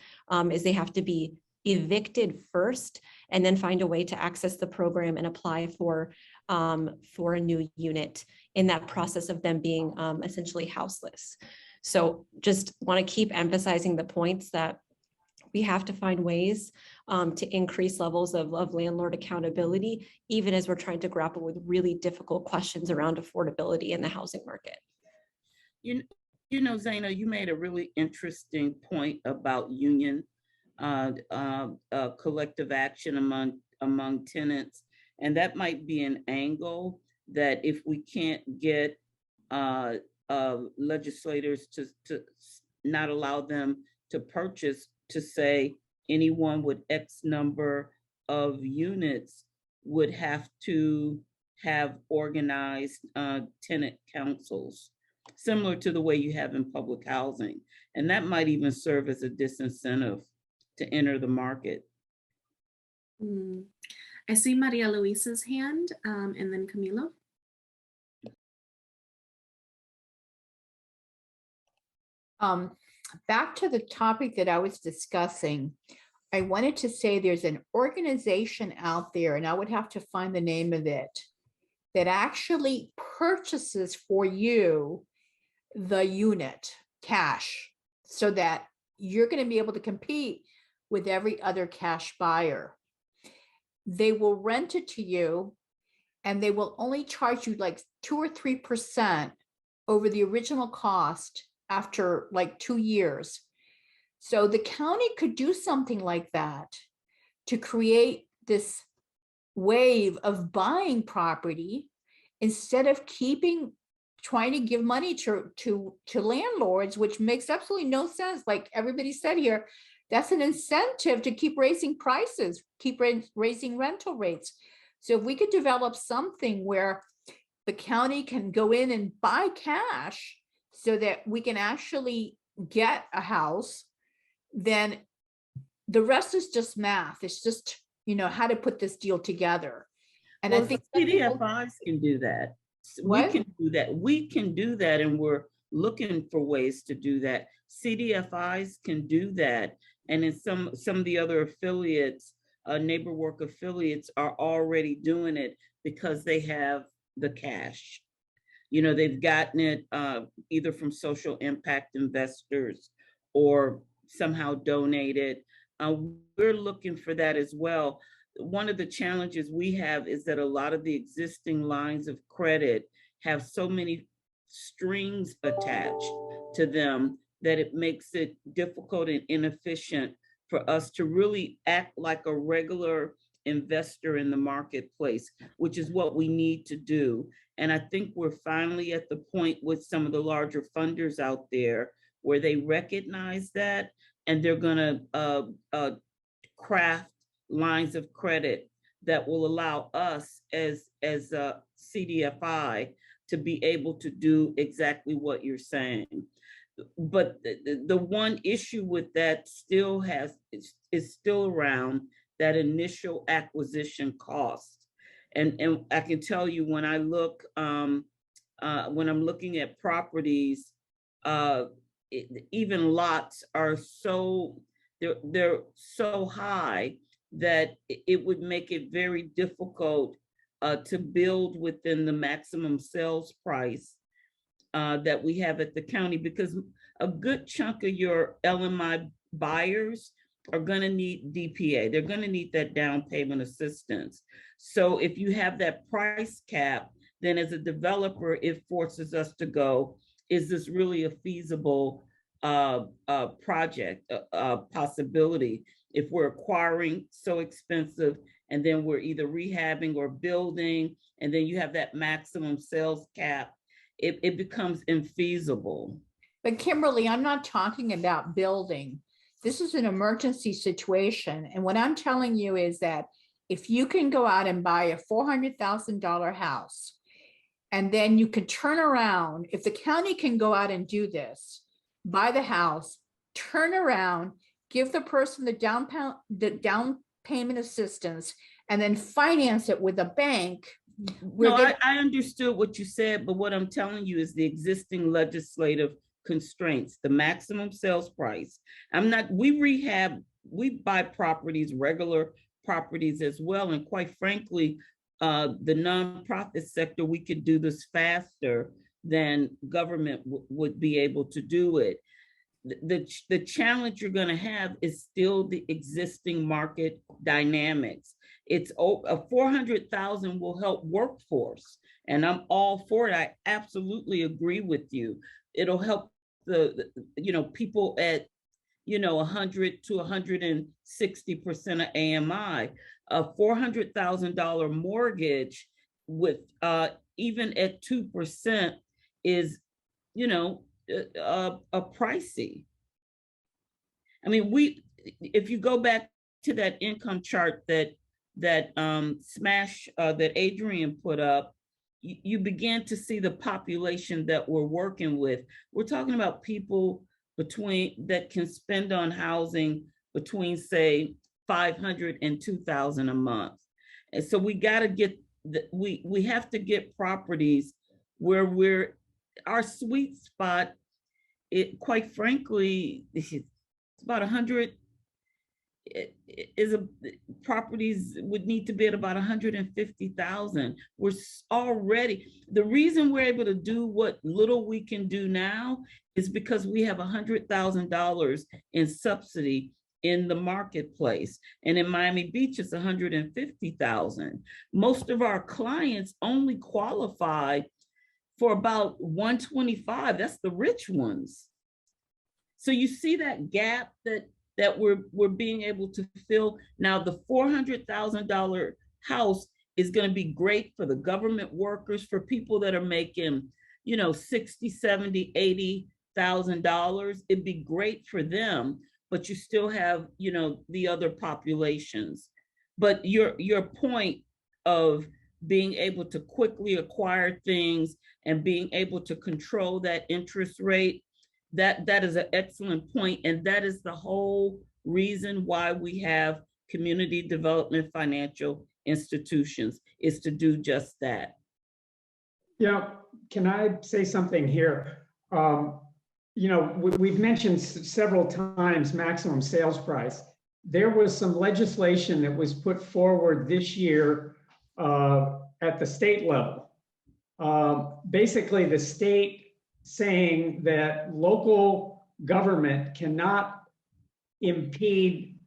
is they have to be evicted first and then find a way to access the program and apply for a new unit in that process of them being essentially houseless. So just want to keep emphasizing the points that we have to find ways to increase levels of landlord accountability, even as we're trying to grapple with really difficult questions around affordability in the housing market. You know, Zaina, you made a really interesting point about union collective action among tenants. And that might be an angle that if we can't get legislators to not allow them to purchase, to say anyone with X number of units would have to have organized tenant councils, similar to the way you have in public housing. And that might even serve as a disincentive to enter the market. I see Maria Luisa's hand and then Camilo. Back to the topic that I was discussing, I wanted to say there's an organization out there, and I would have to find the name of it, that actually purchases for you the unit cash so that you're going to be able to compete with every other cash buyer. They will rent it to you and they will only charge you like 2 or 3% over the original cost after like 2 years. So the county could do something like that to create this wave of buying property instead of trying to give money to landlords, which makes absolutely no sense. Like everybody said here, that's an incentive to keep raising prices, keep raising rental rates. So if we could develop something where the county can go in and buy cash so that we can actually get a house, then the rest is just math. It's just, how to put this deal together. And well, I think CDFIs can do that. What? We can do that. We can do that, and we're looking for ways to do that. CDFIs can do that, and in some of the other affiliates, neighbor work affiliates are already doing it because they have the cash. They've gotten it either from social impact investors or somehow donated. We're looking for that as well. One of the challenges we have is that a lot of the existing lines of credit have so many strings attached to them that it makes it difficult and inefficient for us to really act like a regular investor in the marketplace, which is what we need to do. And I think we're finally at the point with some of the larger funders out there where they recognize that, and they're gonna craft lines of credit that will allow us as a CDFI to be able to do exactly what you're saying. But the one issue with that still is still around that initial acquisition cost. And I can tell you when I look, when I'm looking at properties, even lots are so, they're so high that it would make it very difficult to build within the maximum sales price that we have at the county, because a good chunk of your LMI buyers are going to need DPA. They're going to need that down payment assistance. So if you have that price cap, then as a developer, it forces us to go, is this really a feasible project, possibility? If we're acquiring so expensive and then we're either rehabbing or building, and then you have that maximum sales cap, it becomes infeasible. But Kimberly, I'm not talking about building. This is an emergency situation. And what I'm telling you is that if you can go out and buy a $400,000 house, and then you can turn around, if the county can go out and do this, buy the house, turn around, give the person the down payment assistance, and then finance it with a bank. No, I understood what you said, but what I'm telling you is the existing legislative constraints, the maximum sales price. We buy properties, regular properties as well. And quite frankly, the nonprofit sector, we could do this faster than government would be able to do it. The challenge you're going to have is still the existing market dynamics. It's a 400,000 will help workforce, and I'm all for it. I absolutely agree with you. It'll help the people at 100 to 160% of AMI. A $400,000 mortgage with even at 2% is pricey. I mean, if you go back to that income chart that Smash that Adrian put up, you begin to see the population that we're working with. We're talking about people that can spend on housing between, say, $500 and $2,000 a month. And so we got to get we have to get properties where our sweet spot. It, quite frankly, it's about 100. Properties would need to be at about 150,000. We're already, the reason we're able to do what little we can do now is because we have $100,000 in subsidy in the marketplace. And in Miami Beach, it's 150,000. Most of our clients only qualify for about 125. That's the rich ones. So you see that gap that we're being able to fill. Now the $400,000 house is going to be great for the government workers, for people that are making, $60,000, $70,000, $80,000. It'd be great for them, but you still have, the other populations. But your point of being able to quickly acquire things and being able to control that interest rate, that is an excellent point. And that is the whole reason why we have community development financial institutions, is to do just that. Can I say something here? We've mentioned several times maximum sales price. There was some legislation that was put forward this year at the state level. Basically, the state saying that local government cannot impede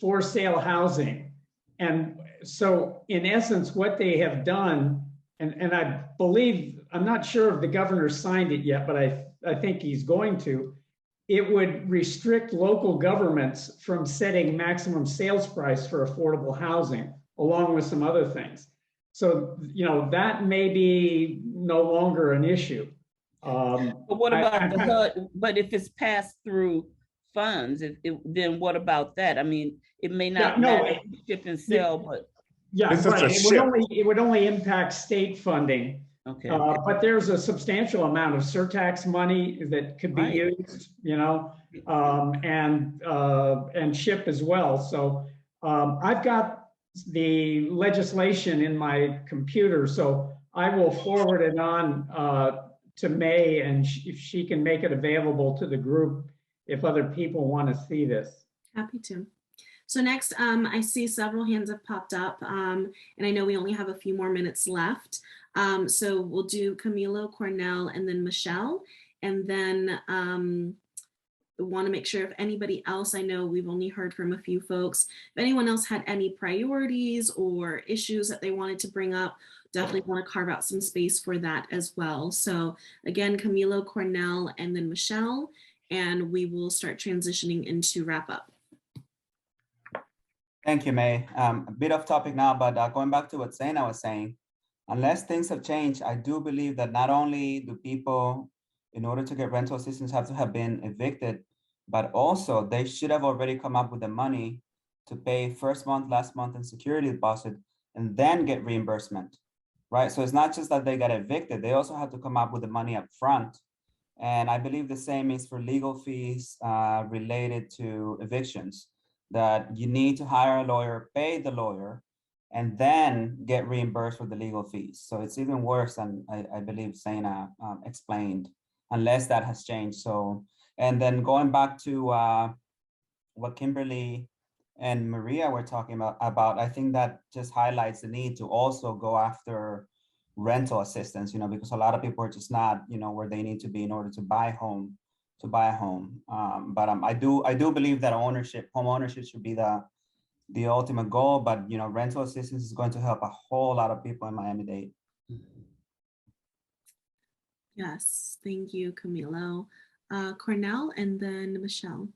for sale housing. And so in essence, what they have done, and I believe, I'm not sure if the governor signed it yet, but I think he's going to, it would restrict local governments from setting maximum sales price for affordable housing, along with some other things. So, you know, that may be no longer an issue. But what about the HUD? But if it's passed through funds, then what about that? I mean, it may not matter if you ship and sell, but right. It would only impact state funding. Okay. But there's a substantial amount of surtax money that could be used, you know, and ship as well. So I've got the legislation in my computer, so I will forward it on to May, and if she can make it available to the group if other people want to see this. Happy to. So next, I see several hands have popped up, and I know we only have a few more minutes left. So we'll do Camilo, Cornell, and then Michelle. And then want to make sure if anybody else, I know we've only heard from a few folks, if anyone else had any priorities or issues that they wanted to bring up, definitely want to carve out some space for that as well. So again, Camilo, Cornell, and then Michelle, and we will start transitioning into wrap up. Thank you, May. A bit off topic now, but going back to what Zaina was saying, unless things have changed, I do believe that not only do people, in order to get rental assistance, have to have been evicted, but also they should have already come up with the money to pay first month, last month, and security deposit, and then get reimbursement, right? So it's not just that they got evicted, they also have to come up with the money up front. And I believe the same is for legal fees related to evictions, that you need to hire a lawyer, pay the lawyer, and then get reimbursed for the legal fees. So it's even worse than I believe Zaina explained, unless that has changed. So, and then going back to what Kimberly and Maria were talking about, I think that just highlights the need to also go after rental assistance, you know, because a lot of people are just not, you know, where they need to be in order to buy a home. But I do believe that home ownership should be the ultimate goal, but you know, rental assistance is going to help a whole lot of people in Miami-Dade. Yes, thank you, Camilo. Cornell, and then Michelle.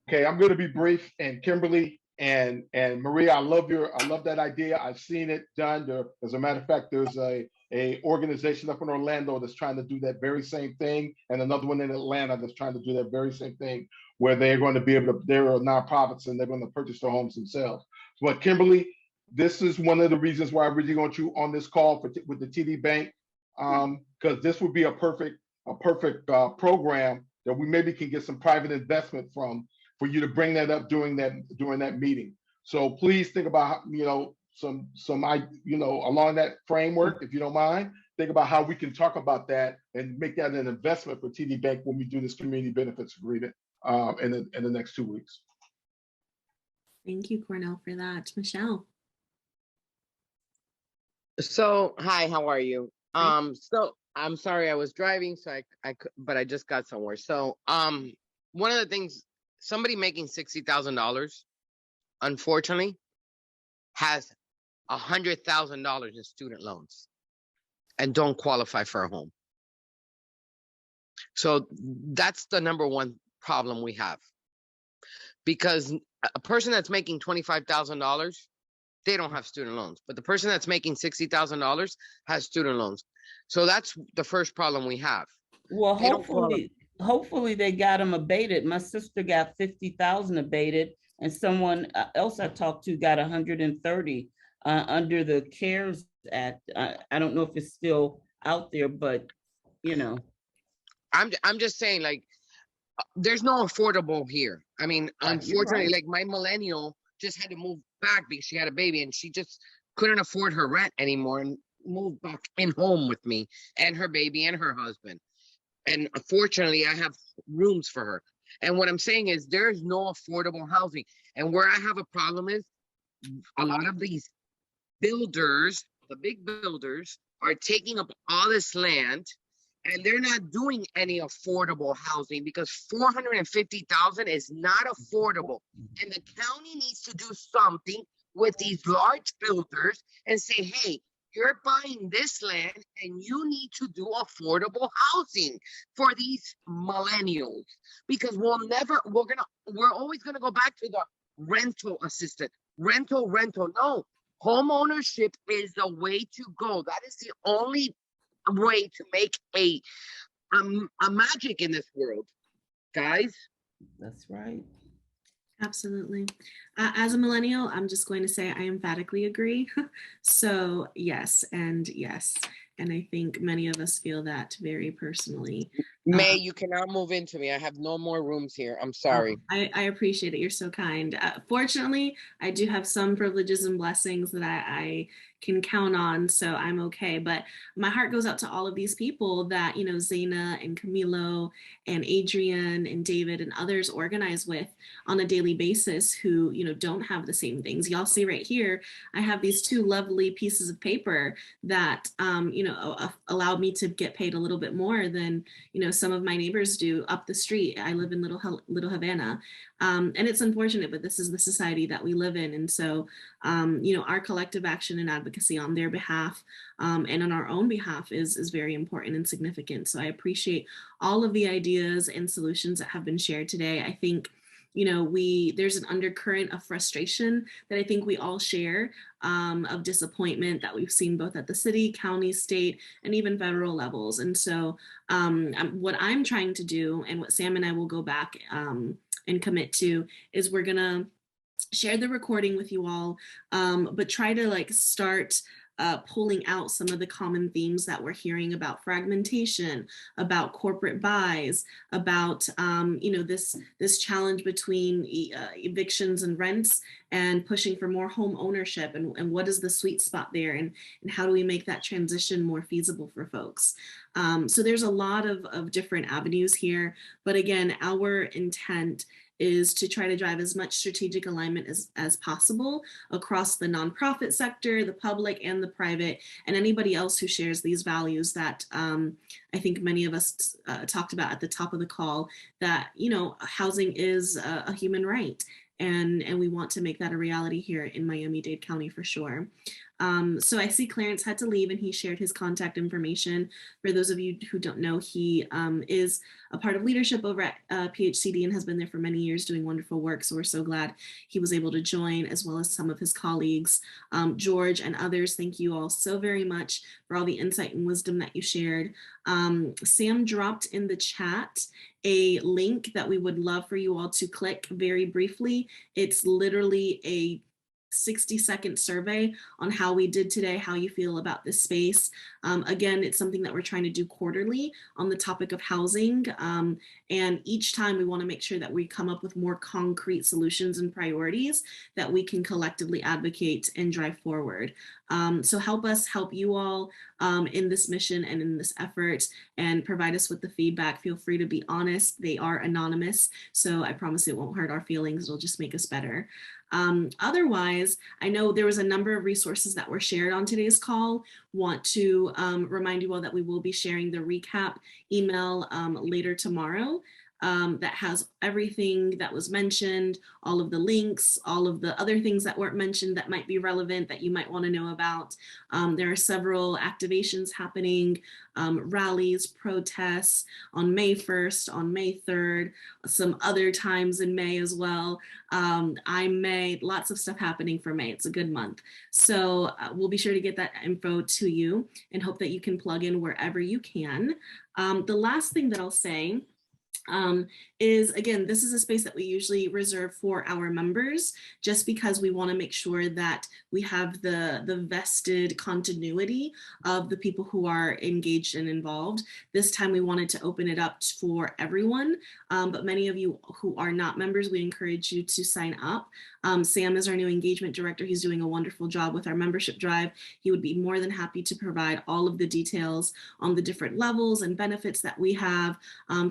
Okay, I'm going to be brief. And Kimberly and Maria, I love that idea. I've seen it done. As a matter of fact, there's a organization up in Orlando that's trying to do that very same thing, and another one in Atlanta that's trying to do that very same thing, where they're going to be able to, they're nonprofits and they're going to purchase their homes themselves. But Kimberly, this is one of the reasons why I really want you on this call with the TD Bank, because this would be a perfect program that we maybe can get some private investment from, for you to bring that up during that meeting. So please think about, you know, some along that framework, if you don't mind. Think about how we can talk about that and make that an investment for TD Bank when we do this community benefits agreement in the next 2 weeks. Thank you, Cornell, for that. Michelle. So, hi, how are you? So I'm sorry, I was driving, so but I just got somewhere. So, one of the things, somebody making $60,000, unfortunately, has $100,000 in student loans and don't qualify for a home. So that's the number one problem we have, because a person that's making $25,000, they don't have student loans, but the person that's making $60,000 has student loans. So that's the first problem we have. Well, hopefully they got them abated. My sister got 50,000 abated, and someone else I talked to got 130 under the CARES Act. I don't know if it's still out there, but you know. I'm just saying, like, there's no affordable here. I mean, unfortunately, like my millennial just had to move back because she had a baby and she just couldn't afford her rent anymore and moved back in home with me and her baby and her husband. And unfortunately, I have rooms for her. And what I'm saying is there's no affordable housing. And where I have a problem is a lot of these builders, the big builders, are taking up all this land and they're not doing any affordable housing because $450,000 is not affordable. And the county needs to do something with these large builders and say, hey, you're buying this land and you need to do affordable housing for these millennials, because we're always gonna go back to the rental assistant, rental. No, homeownership is the way to go. That is the only way to make a magic in this world, guys. That's right. Absolutely. As a millennial, I'm just going to say I emphatically agree. So yes, and yes. And I think many of us feel that very personally. May, you cannot move into me. I have no more rooms here. I'm sorry. I appreciate it. You're so kind. Fortunately, I do have some privileges and blessings that I can count on, so I'm okay. But my heart goes out to all of these people that, you know, Zaina and Camilo and Adrian and David and others organize with on a daily basis who, you know, don't have the same things. Y'all see right here, I have these two lovely pieces of paper that, you know, allowed me to get paid a little bit more than, you know, some of my neighbors do up the street. I live in Little Havana. And it's unfortunate, but this is the society that we live in. And so, you know, our collective action and advocacy on their behalf and on our own behalf is very important and significant. So I appreciate all of the ideas and solutions that have been shared today. I think, you know, there's an undercurrent of frustration that I think we all share, of disappointment that we've seen both at the city, county, state, and even federal levels. And so what I'm trying to do, and what Sam and I will go back and commit to, is we're gonna share the recording with you all, but try to like start pulling out some of the common themes that we're hearing about fragmentation, about corporate buys, about you know, this challenge between evictions and rents, and pushing for more home ownership, and what is the sweet spot there, and how do we make that transition more feasible for folks. So there's a lot of different avenues here, but again, our intent is to try to drive as much strategic alignment as possible across the nonprofit sector, the public and the private, and anybody else who shares these values that I think many of us talked about at the top of the call, that, you know, housing is a human right. And we want to make that a reality here in Miami-Dade County for sure. So I see Clarence had to leave and he shared his contact information. For those of you who don't know, he is a part of leadership over at PHCD and has been there for many years doing wonderful work. So we're so glad he was able to join, as well as some of his colleagues. George and others, thank you all so very much for all the insight and wisdom that you shared. Sam dropped in the chat a link that we would love for you all to click very briefly. It's literally a 60-second survey on how we did today, how you feel about this space. Again, it's something that we're trying to do quarterly on the topic of housing. And each time we want to make sure that we come up with more concrete solutions and priorities that we can collectively advocate and drive forward. So help us help you all in this mission and in this effort, and provide us with the feedback. Feel free to be honest. They are anonymous, so I promise it won't hurt our feelings. It'll just make us better. Otherwise, I know there was a number of resources that were shared on today's call. Want to remind you all that we will be sharing the recap email later tomorrow. That has everything that was mentioned, all of the links, all of the other things that weren't mentioned that might be relevant that you might want to know about. There are several activations happening, rallies, protests on May 1st, on May 3rd, some other times in May as well. I'm May, lots of stuff happening for May. It's a good month. So we'll be sure to get that info to you and hope that you can plug in wherever you can. The last thing that I'll say is, again, this is a space that we usually reserve for our members, just because we want to make sure that we have the vested continuity of the people who are engaged and involved. This time we wanted to open it up for everyone, but many of you who are not members, we encourage you to sign up. Sam is our new engagement director. He's doing a wonderful job with our membership drive. He would be more than happy to provide all of the details on the different levels and benefits that we have.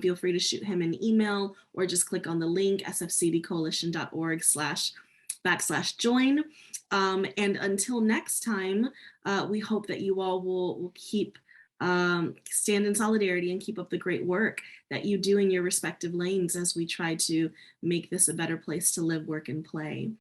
Feel free to shoot him an email or just click on the link, sfcdcoalition.org/join. And until next time, we hope that you all will keep stand in solidarity and keep up the great work that you do in your respective lanes as we try to make this a better place to live, work, and play.